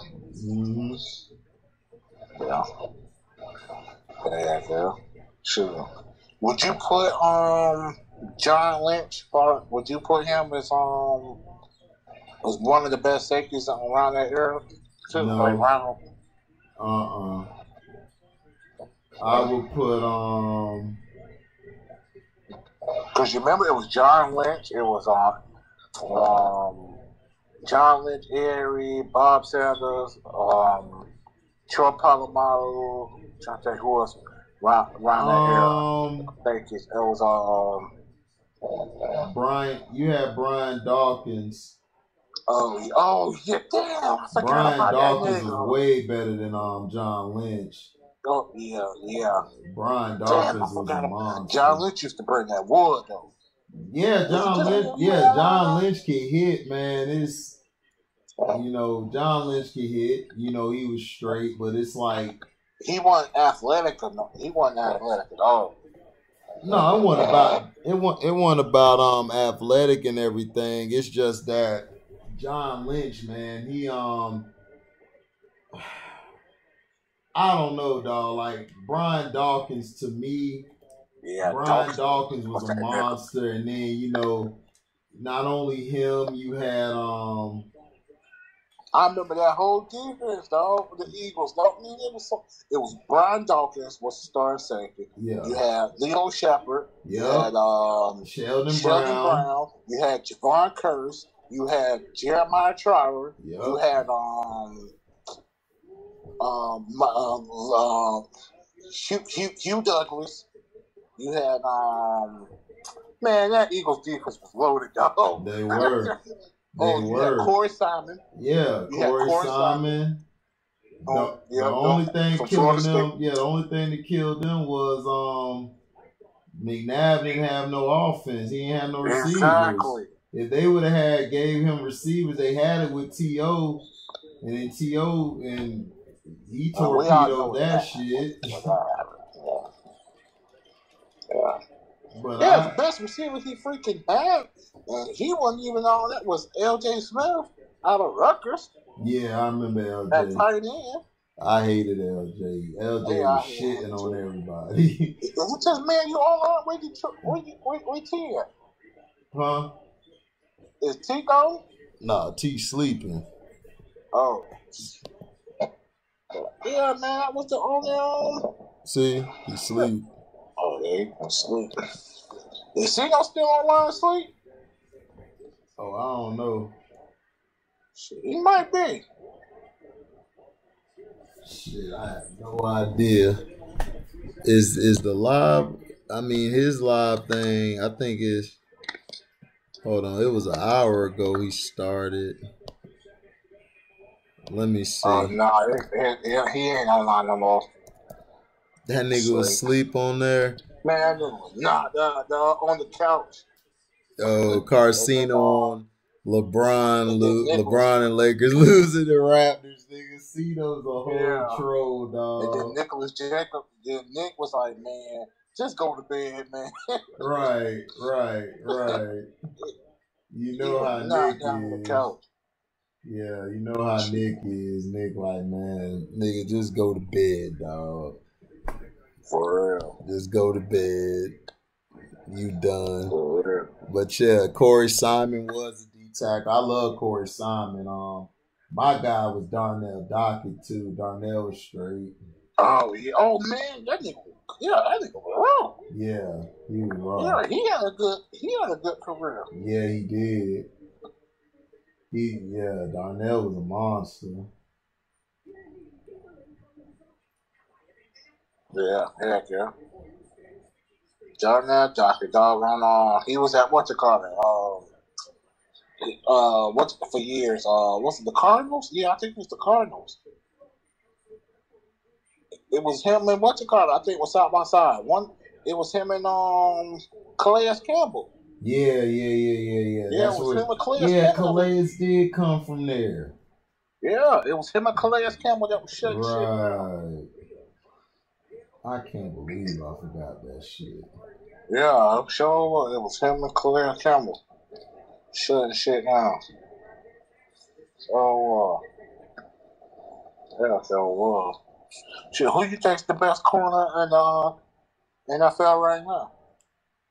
Sure. Would you put John Lynch, or would you put him as was one of the best safeties around that era? No. I would put because you remember it was John Lynch, it was John Lynch, Erie, Bob Sanders, Troy Polamalu, trying to think who else around that era. I think it was Brian. You had Brian Dawkins. Oh yeah, damn! Brian Dawkins was way better than John Lynch. Oh yeah. Brian Dawkins was a monster. John Lynch used to bring that wood though. Yeah, John Lynch can hit, man. It's John Lynch can hit. He was straight, but it's like he wasn't athletic enough. He wasn't athletic at all. No, it wasn't about athletic and everything. It's just that John Lynch, man, he I don't know, dog. Like Brian Dawkins to me, Brian Dawkins was a monster, and then not only him, you had I remember that whole defense, dog, for the Eagles. It was Brian Dawkins was the starting safety. Yeah. You had Leo Shepard. Yeah. You had Sheldon Brown. You had Javon Curse. You had Jeremiah Trower. Yep. You had Hugh Douglas. You had man, that Eagles defense was loaded, dog. They were. You had Corey Simon. Yeah, Corey Simon. The only thing that killed them was McNabb didn't have no offense. He didn't have no receivers. Exactly. If they would have gave him receivers, they had it with T.O. And then T.O. and he torpedoed that shit. But the best receiver he freaking had, and he wasn't even all that, was L.J. Smith out of Rutgers. Yeah, I remember L.J. At tight end. I hated L.J. L.J. was shitting on everybody. It's just, man, you all right? Where T at? Huh? Is T gone? Nah, T sleeping. Oh. Yeah, man, I was the only See, he sleep. Oh, yeah, he can sleep. Is he still online sleep? Oh, I don't know. Shit, he might be. Shit, I have no idea. Is the live? I mean, his live thing. I think is. Hold on, it was an hour ago he started. Let me see. Oh no, he ain't online no more. That nigga was asleep on there. Man, on the couch. Oh, Carcino LeBron and Lakers losing the Raptors, nigga. Cito's a whole troll, dog. And then Nicholas Jacob, Nick was like, man, just go to bed, man. Right. You know how Nick is. Yeah, you know how Nick is. Nick like, man, nigga, just go to bed, dog. For real. Just go to bed. You done. For real. But yeah, Corey Simon was a D-tackle. I love Corey Simon. My guy was Darnell Dockett too. Darnell was straight. Oh yeah. Oh man, that nigga was wrong. Yeah, he was wrong. Yeah, he had a good career. Yeah, he did. Darnell was a monster. Yeah, heck yeah. Darnell Dockett, doggone. He was at what you call it? For years? Was it the Cardinals? Yeah, I think it was the Cardinals. It was him and what you call it? I think it was side by side. It was him and Calais Campbell. Yeah. Yeah, it was him and Calais Campbell. Calais did come from there. Yeah, it was him and Calais Campbell that was shutting shit down. Right. I can't believe I forgot that shit. Yeah, I'm sure it was him and Calais Campbell shutting shit down. So, shit, who you think's the best corner in NFL right now?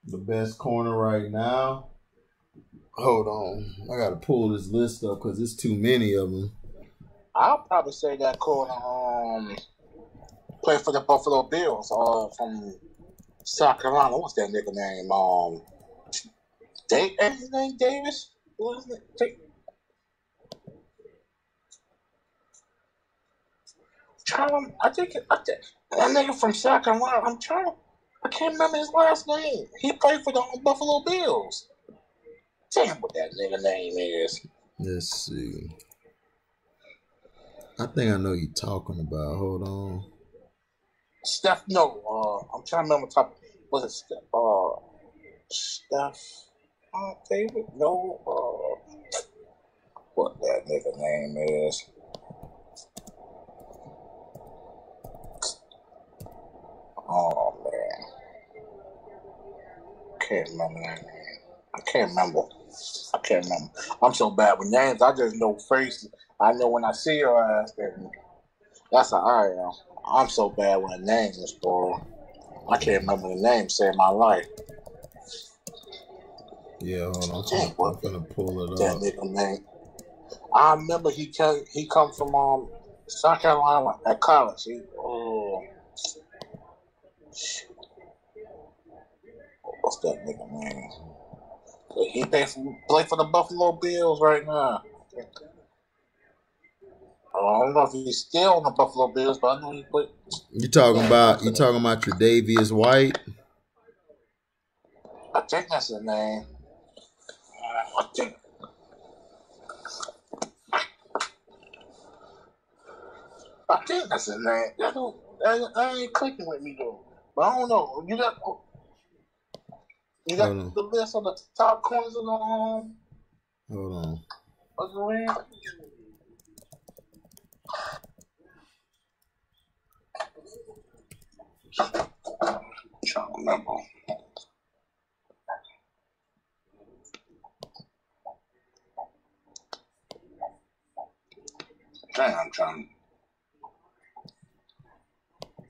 The best corner right now? Hold on. I got to pull this list up because there's too many of them. I'll probably say that corner played for the Buffalo Bills from South Carolina. What's that nigga name? His name Davis? What is it? I think that nigga from South Carolina. I can't remember his last name. He played for the Buffalo Bills. Damn, what that nigga name is. Let's see. I think I know you're talking about. Hold on. I'm trying to remember was it Steph David? No, what that nigga name is. Oh man, can't remember that name. I can't remember. I'm so bad with names. I just know faces. I know when I see your ass, then that's how I am. I'm so bad with names, bro. I can't remember the name. Saved my life. Yeah, hold on. I'm gonna pull it up. That nigga name. I remember he come from South Carolina at college. What's that nigga name? He play for the Buffalo Bills right now. I don't know if he's still on the Buffalo Bills, but I know he played. You talking about Tre'Davious White? I think that's his name. I think that's his name. That ain't clicking with me though. But I don't know. You got the list on the top corners of the Hold on. Of the league. I'm trying to remember. I'm trying.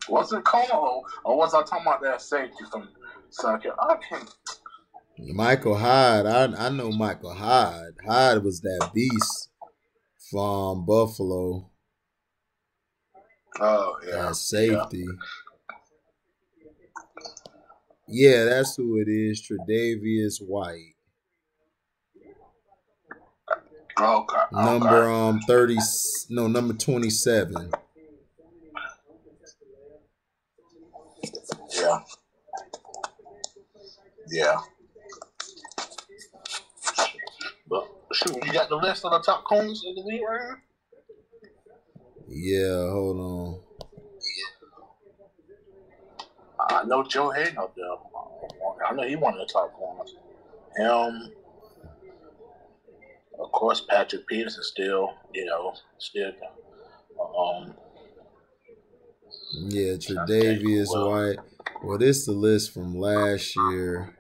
Was it Como or was I talking about that safety from South? I can't. Michael Hyde. I know Michael Hyde. Hyde was that beast from Buffalo. Oh yeah. That safety. Yeah, that's who it is. Tre'Davious White. Okay. Number 30. No, number 27. Yeah. Yeah. But shoot, you got the list of the top corners of the league right here? Yeah, hold on. I know Joe Hayden up there. I know he one of the top corners. Of course, Patrick Peterson still. Yeah, Tre'Davious White. Well, this is the list from last year.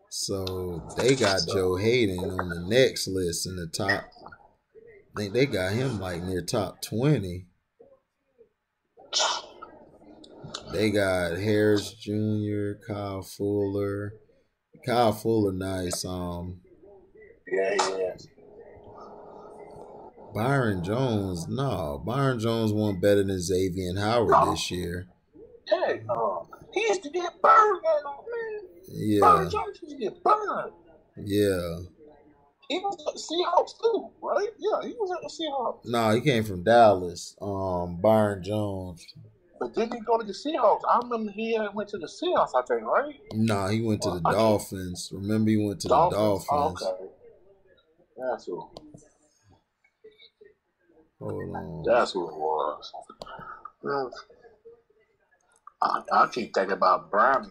So they got Joe Hayden on the next list in the top. I think they got him like near top 20. They got Harris Jr., Kyle Fuller. Kyle Fuller, nice. Yeah, he is. Byron Jones, no. Byron Jones won better than Xavier Howard this year. Hey, he used to get burned, man. Yeah. Byron Jones used to get burned. Yeah. He was at the Seahawks too, right? Yeah, he was at the Seahawks. No, he came from Dallas. Byron Jones. But didn't he go to the Seahawks? I remember he went to the Seahawks, I think, right? No, he went to the Dolphins. Remember, he went to the Dolphins. Oh, okay. That's who. Hold on. That's who it was. I keep thinking about Brown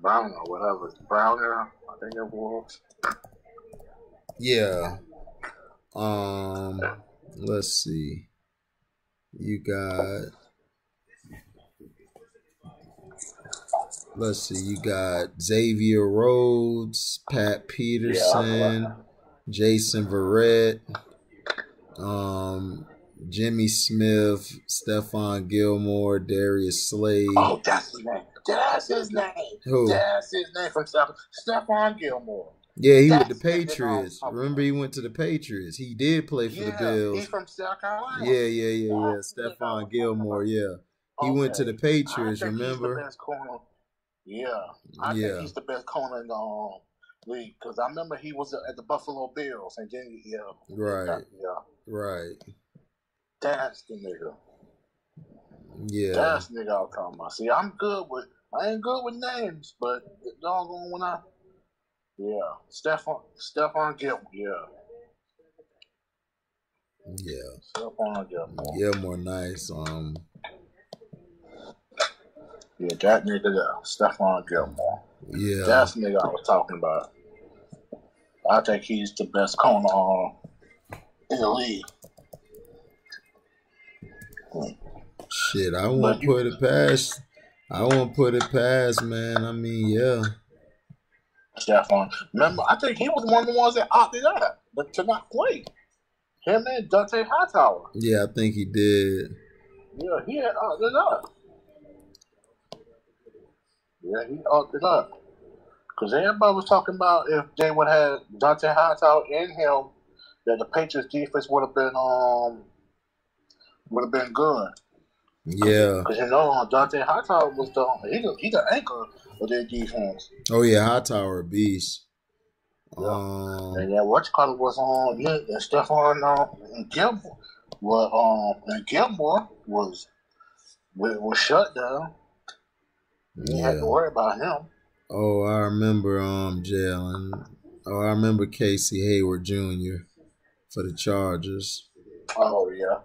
or whatever. Browner, I think it was. Yeah. Let's see. You got Xavier Rhodes, Pat Peterson, Jason Verrett, Jimmy Smith, Stephon Gilmore, Darius Slade. Oh, that's his name. That's his name. Who? That's his name from Stephon Gilmore. Yeah, he with the Patriots. Remember, he went to the Patriots. He did play for the Bills. He's from South Carolina. Yeah. Stephon Gilmore, yeah. He went to the Patriots, remember? He's the best corner. Yeah. I think he's the best corner in the league. Because I remember he was at the Buffalo Bills. And then, Right. Right. That's the nigga. Yeah. That's the nigga I'm talking about. See, I ain't good with names, but doggone when Stephon Gilmore, Stephon Gilmore. Gilmore, nice. That nigga there, Stephon Gilmore. Yeah. That's the nigga I was talking about. I think he's the best corner in the league. Shit, I won't put it past. Man. I mean, yeah. Stephon. Remember, I think he was one of the ones that opted out, but to not play. Him and Dante Hightower. Yeah, I think he did. Yeah, he had opted out. Yeah, he opted out. Because everybody was talking about if they would have Dante Hightower in him, that the Patriots defense would have been good. Yeah. Because Dante Hightower was he's the anchor of their defense. Oh yeah, Hightower a beast. And then whatchamacallit was on and Stephon and Gilmore. And Gilmore was shut down. You had to worry about him. Oh, I remember Jalen. Oh, I remember Casey Hayward Jr. for the Chargers. Oh yeah.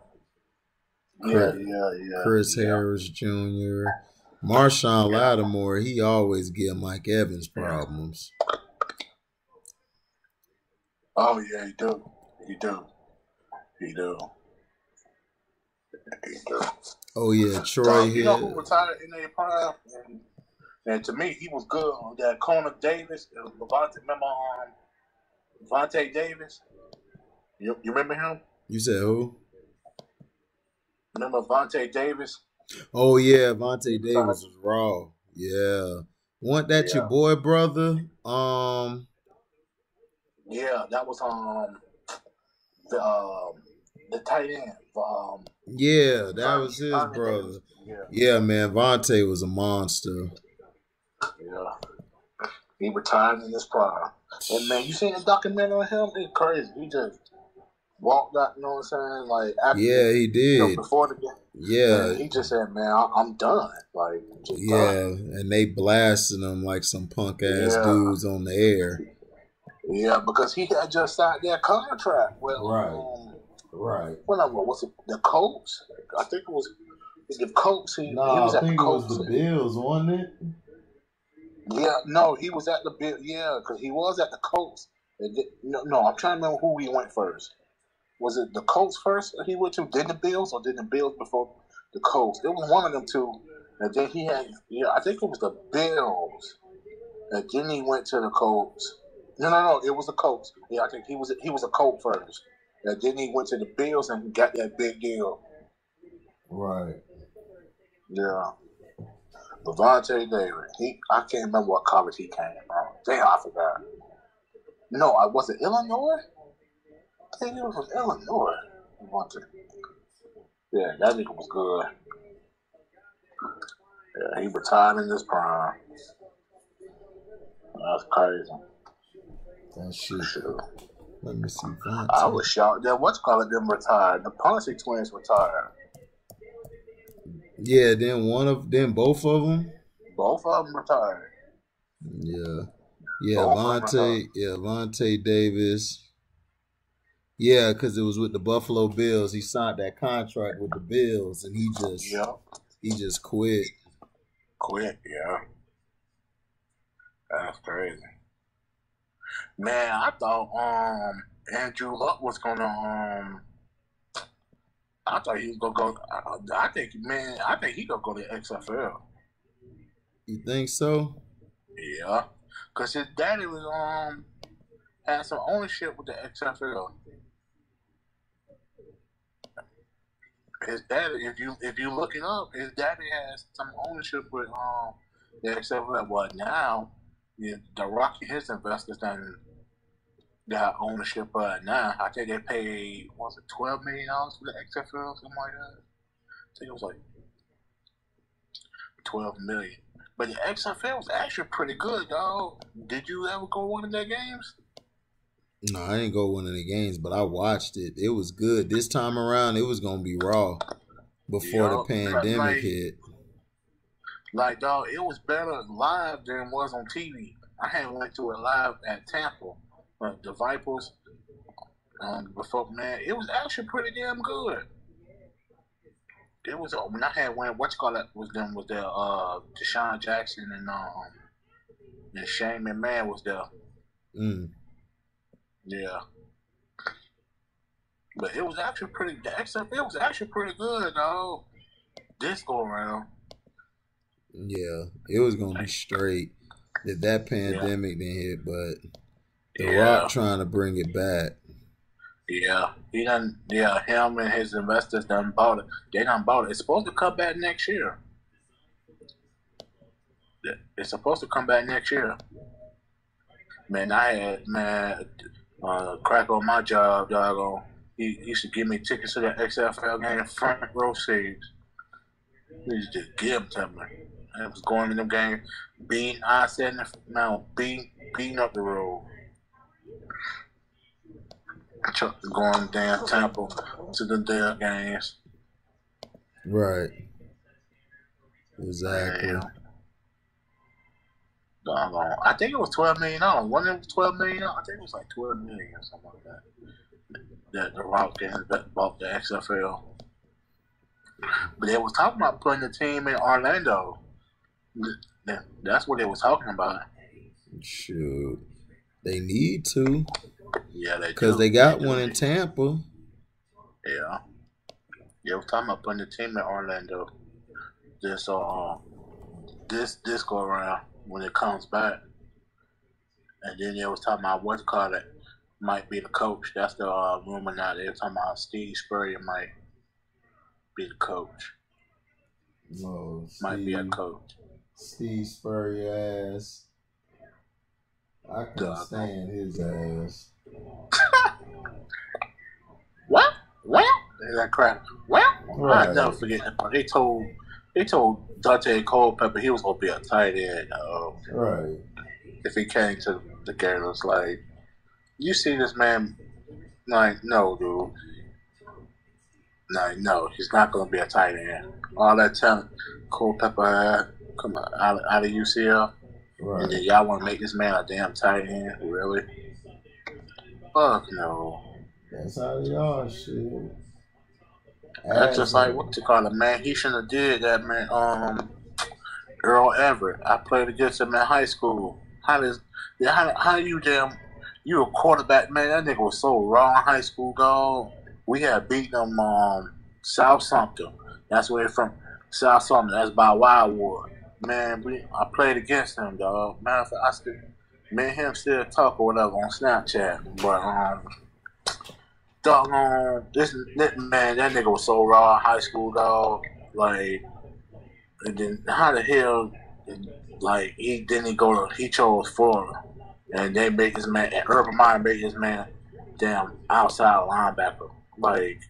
Chris Harris Jr. Marshawn Lattimore, he always give Mike Evans problems. Oh yeah, he do. Oh yeah, Troy Hill. You know who retired in their prime? And to me, he was good on that corner Davis. Remember Vontae Davis? You remember him? You said who? Remember Vontae Davis? Oh yeah, Vontae Davis was raw. Yeah. Wasn't that your boy brother? Yeah, that was the tight end. Yeah, that was his brother. Yeah, man, Vontae was a monster. Yeah. He retired in his prime. And man, you seen the documentary on him? It's crazy. He just walked out, you know what I'm saying? Like after he did. Before the game. Yeah. Man, he just said, man, I'm done. Like done. And they blasted him like some punk ass dudes on the air. Yeah, because he had just signed that contract with Right. What was it? The Colts? I think it was the Colts. He was at the Colts. It was the Bills, wasn't it? Yeah, no, he was at the Bills. Yeah, because he was at the Colts No, I'm trying to remember who he went first. Was it the Colts first he went to? Did the Bills, or did the Bills before the Colts? It was one of them two. And then he had, I think it was the Bills. And then he went to the Colts. No, it was the Colts. Yeah, I think he was a Colt first. And then he went to the Bills and got that big deal. Right. Yeah. Levante David. I can't remember what college he came from. Damn, I forgot. No, was it Illinois? I think it was from Illinois. Yeah, that nigga was good. Yeah, he retired in his prime. That's crazy. That shit. Let me see. I was shocked that them retired. The Ponce twins retired. Yeah, then both of them. Both of them retired. Yeah, Vontae Davis. Yeah, because it was with the Buffalo Bills. He signed that contract with the Bills, and he just quit. Yeah. That's crazy. Man, I thought Andrew Luck was gonna I thought he was gonna go. I think he gonna go to XFL. You think so? Yeah, because his daddy was had some ownership with the XFL. His daddy, if you look it up, his daddy has some ownership with the XFL. Well, now the Rocky, his investors done got ownership now. I think they paid $12 million for the XFL, something like that. I think it was like $12 million. But the XFL was actually pretty good, dog. Did you ever go one of their games? No, I didn't go one of the games, but I watched it. It was good. This time around, it was gonna be raw before the pandemic hit. Like, dog, it was better live than it was on TV. I had went to it live at Tampa. The Vipers, before, man, it was actually pretty damn good. It was when I had went, was there Deshaun Jackson and Shane McMahon was there. Yeah. But it was actually pretty. The XFL was actually pretty good, dog. This go around. Yeah, it was gonna be straight. That pandemic didn't hit, but The Rock trying to bring it back. Yeah, he done. Yeah, him and his investors done bought it. They done bought it. It's supposed to come back next year. It's supposed to come back next year. Man, I had crack on my job, doggone. He used to give me tickets to the XFL game, front row seats. He used to give them to me. I was going to them games, beating up the road. Going down Tampa to the damn games. Right. Exactly. Doggone. I think it was $12 million. Wasn't it $12 million? I think it was like $12 million or something like that. That the Rock bought the XFL. But they was talking about putting the team in Orlando. That's what they was talking about. Shoot. They need to. Yeah, they do. Because they got one in Tampa. Yeah. They was talking about putting the team in Orlando. This go around when it comes back. And then they was talking about it might be the coach. That's the rumor now. They were talking about Steve Spurrier might be the coach. No, might be a coach. Steve Spurrier ass. I couldn't stand his ass. What? That crap. Well, right. I'll never forget that. They told Dante Culpepper he was gonna be a tight end. Right. If he came to the game, it was like, you see this man? Like, no, dude. Like, no, he's not gonna be a tight end. All that talent Culpepper had, come on, out of UCL. Right. And then y'all want to make this man a damn tight end? Really? Fuck no. That's how they are, shit. That's just like, what you call it, man. He shouldn't have did that, man. Earl Everett. I played against him in high school. How you damn You a quarterback, man. That nigga was so raw in high school, dog. We had beaten them South Sumter. That's where they're from. South Sumter. That's by Wildwood. Man, I played against him, dog. Matter of fact, me and him still talk or whatever on Snapchat. But this man, that nigga was so raw in high school, dog. Like, and then how the hell, like, he chose Florida. And they make this man, and Urban Meyer made this man damn outside linebacker. Like,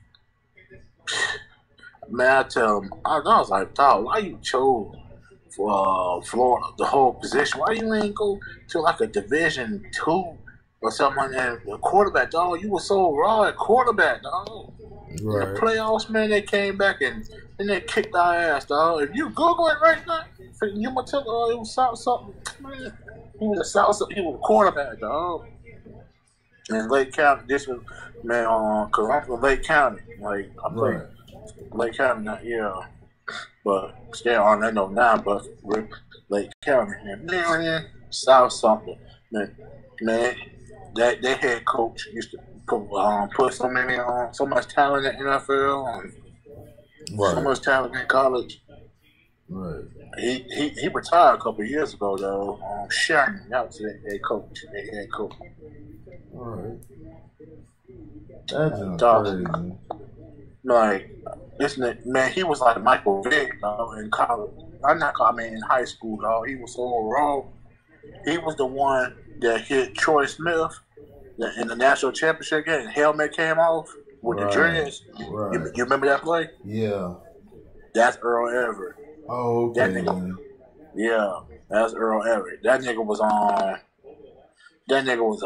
man, I tell him, I was like, dog, why you chose for Florida, the whole position? Why you ain't go to like a Division II or something like that? A quarterback, dog, you were so raw at quarterback, dog. Right. In the playoffs, man, they came back and they kicked our ass, dog. If you Google it right now, you might tell it was something, man. He was a quarterback, dog. In Lake County, this was, man, because I'm from Lake County. Like, I played Lake County, yeah. But still on that note now, but with Lake County. And man, South something. Man, that head coach used to put so much talent in the NFL and so much talent in college. Right. He retired a couple of years ago though. Shannon, that was the head coach. All right. That's crazy. Like this man, he was like Michael Vick in college. In high school, dog. He was so raw. He was the one that hit Troy Smith in the national championship game. Helmet came off with the dreads. Right. You remember that play? Yeah. That's Earl Everett. Oh, okay. That nigga, yeah, that's Earl Everett. That nigga was on. That nigga was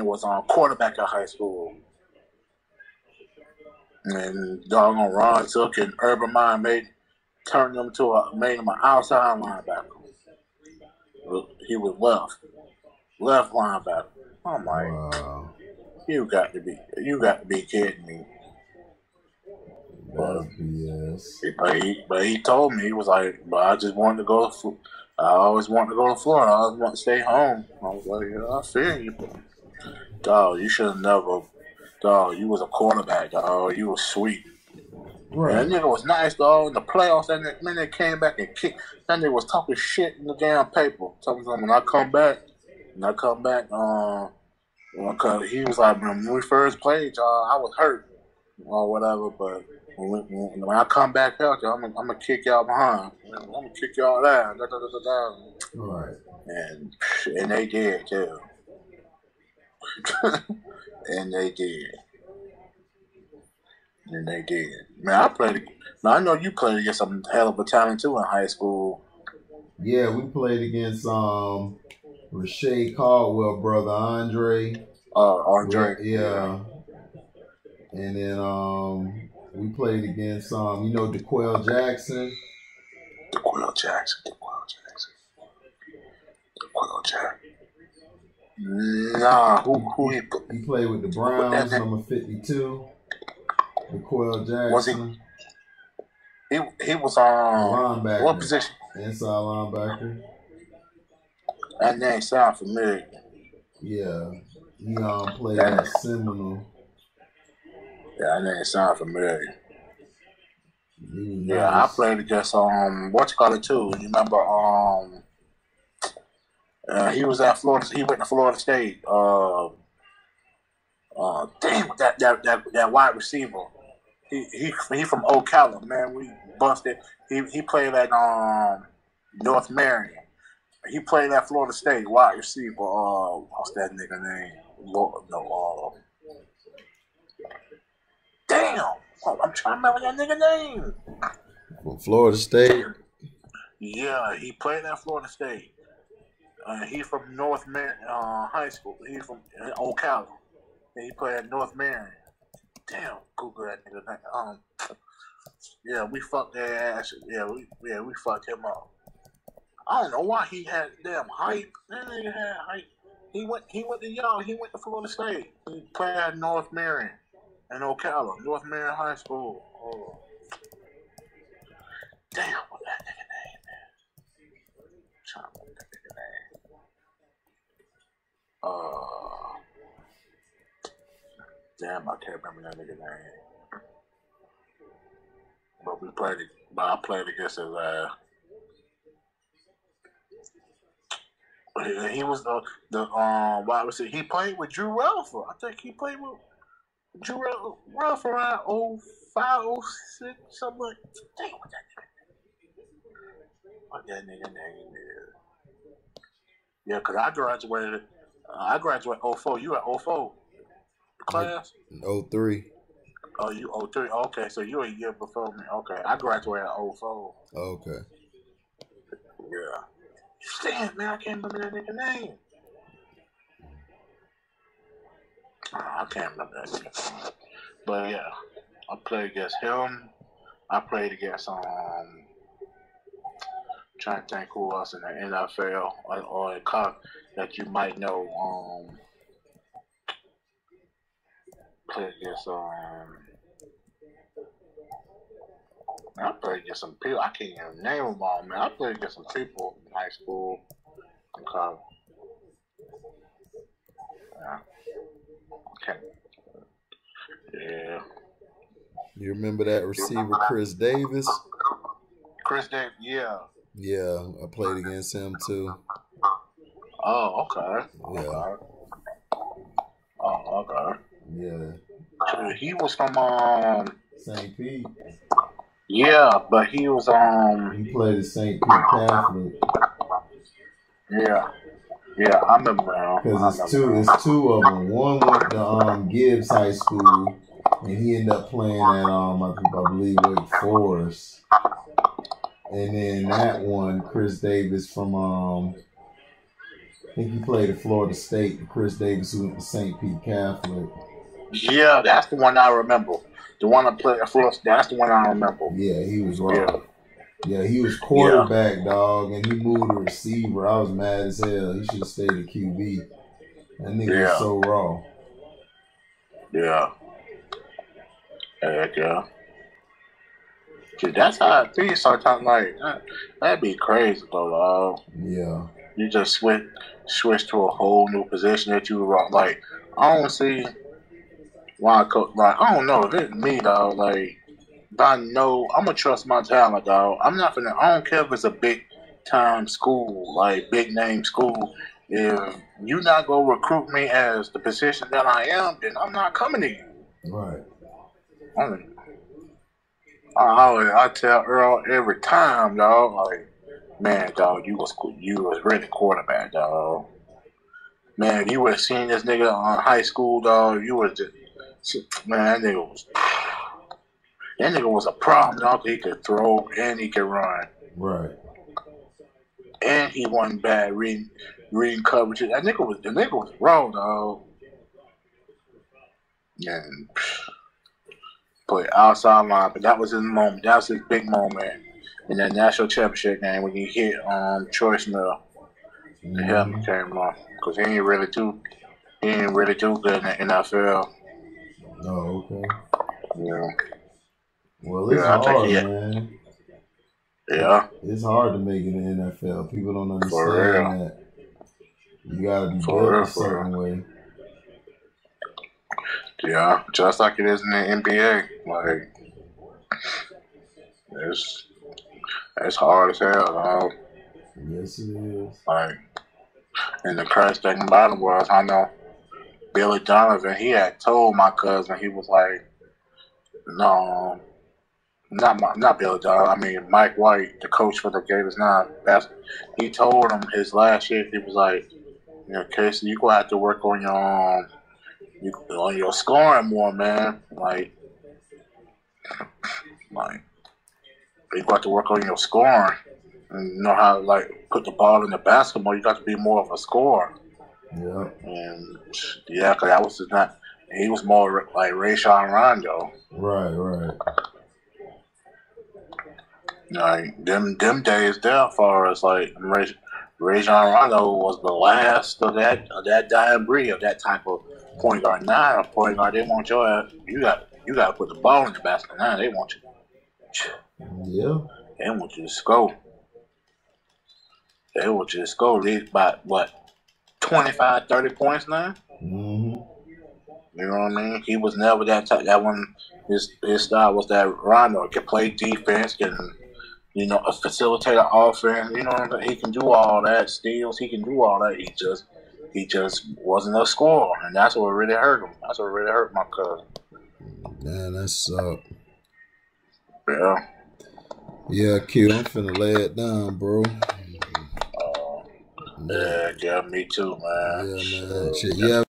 was on quarterback at high school. And doggone Ron took and Urban Meyer made him an outside linebacker. He was left linebacker. I'm like, wow. You got to be kidding me. But he told me, he was like, but I just wanted to go. I always wanted to go to Florida. I always wanted to stay home. I was like, yeah, I feel you. Dog, you should have never. Dog, you was a quarterback, dog. You was sweet. Right. And that nigga was nice, dog. In the playoffs, that nigga came back and kicked. That nigga was talking shit in the damn paper. Talking something. When I come back, because he was like, when we first played, y'all, I was hurt or whatever, but when I come back out, y'all, I'm gonna kick y'all behind. I'm gonna kick y'all down. Right. And they did too. And they did. Man, I know you played against some hell of a talent too in high school. Yeah, we played against Rashae Caldwell, brother Andre. Andre. Yeah. And then we played against DeQuell Jackson. DeQuell Jackson. Nah, who he played with the Browns, number 52. DeQuell Jackson. He was linebacker. What position? Inside linebacker. That name sound familiar. Yeah. He played at Seminole. Yeah, that name sound familiar. Yeah, nice. I played against too. You remember he was at Florida. He went to Florida State. That wide receiver. He from Ocala, man. We busted. He played at North Marion. He played at Florida State wide receiver. What's that nigga name? Damn. Oh, I'm trying to remember that nigga name. From Florida State. Yeah, he played at Florida State. He from North Marion High School. He from Ocala. And he played at North Marion. Damn, Google that nigga name. Yeah, we fucked their ass. Yeah, we fucked him up. I don't know why he had damn hype. That nigga had hype. He went to Florida State. He played at North Marion and Ocala, North Marion High School. Oh. Damn, what that nigga name is? Trying to remember that nigga name. Damn, I can't remember that nigga name. But I played against his he was the wide receiver. He played with Drew Relfer. I think he played with Drew Relfer around 05, 06, something like that. Dang, what that nigga name is. Yeah, because I graduated 04. You at 04 class? 03. Oh, you 03. Okay, so you a year before me. Okay, I graduated 04. Okay. Yeah. Damn, man, I can't remember that nigga name. I can't remember that nigga. But yeah, I played against him. I played against trying to think who else in the NFL or a cop that you might know. Played against I played against some people. I can't even name them all, man. I played against some people in high school and college. Yeah. Okay. Yeah. You remember that receiver, Chris Davis? Chris Davis, yeah. Yeah, I played against him too. Oh, okay. Yeah. Okay. Oh, okay. Yeah. He was from St. Pete. Yeah, but he was He played at St. Pete Catholic. Yeah. Yeah, I remember now. Because it's two of them. One went to Gibbs High School, and he ended up playing at I believe Wake Forest. And then that one, Chris Davis from I think he played at Florida State. Chris Davis who went to St. Pete Catholic. Yeah, that's the one I remember. The one I played at Florida State, that's the one I remember. Yeah, he was right. Yeah, he was quarterback, dog, and he moved to receiver. I was mad as hell. He should have stayed at QB. That nigga was so raw. Yeah. Heck yeah. Dude, that's how it be sometimes. Like, that'd be crazy, though, dog. Yeah. You just switch to a whole new position that you were like. I don't see why I could. Like, I don't know. If it's me, dog, like, I know I'm gonna trust my talent, dog. I'm not gonna. I don't care if it's a big time school, like big name school. If you not gonna recruit me as the position that I am, then I'm not coming to you. Right. I tell Earl every time, dog. Like, man, dog, you was really quarterback, dog. Man, you would have seen this nigga on high school, dog. You would just, man, that nigga was a problem, dog. He could throw and he could run. Right. And he wasn't bad reading coverages. The nigga was raw, dog. And play outside line, but that was his moment. That was his big moment in that national championship game when he hit Troy Smith. The helmet came off because he ain't really too good in the NFL. Oh, okay. Yeah. Well, it's hard, man. Yeah. It's hard to make it in the NFL. People don't understand that. You gotta be built a certain way. Yeah, just like it is in the NBA. Like, it's hard as hell, dog. Yes, it is. Like, and the crazy thing about it was, I know Billy Donovan, he had told my cousin, he was like, no, not Billy Donovan, I mean Mike White, the coach for the Gators now. He told him his last year, he was like, you know, Casey, you gonna have to work on your scoring more, man. Like you got to work on your scoring and know how to like put the ball in the basket more. You got to be more of a scorer. Yeah. And yeah, cause that was not. He was more like Rayshawn Rondo. Right. Like them days there, as far as like Rayshawn Rondo was the last of that dying breed of that type of point guard. Now a point guard, they want your ass. You got to put the ball in the basket. Now they want you. Yeah. They want you to score. They want you to score. They about what 25, 30 points now. Mm-hmm. You know what I mean? He was never that type. That one, his style was that Rondo could play defense, can facilitate an offense. You know, he can do all that. Steals, he can do all that. He just wasn't a scorer, and that's what really hurt him. That's what really hurt my cousin. Man, that sucked. Yeah. Yeah, Q, I'm finna lay it down, bro. Yeah, me too, man. Yeah, man. Shit, yeah.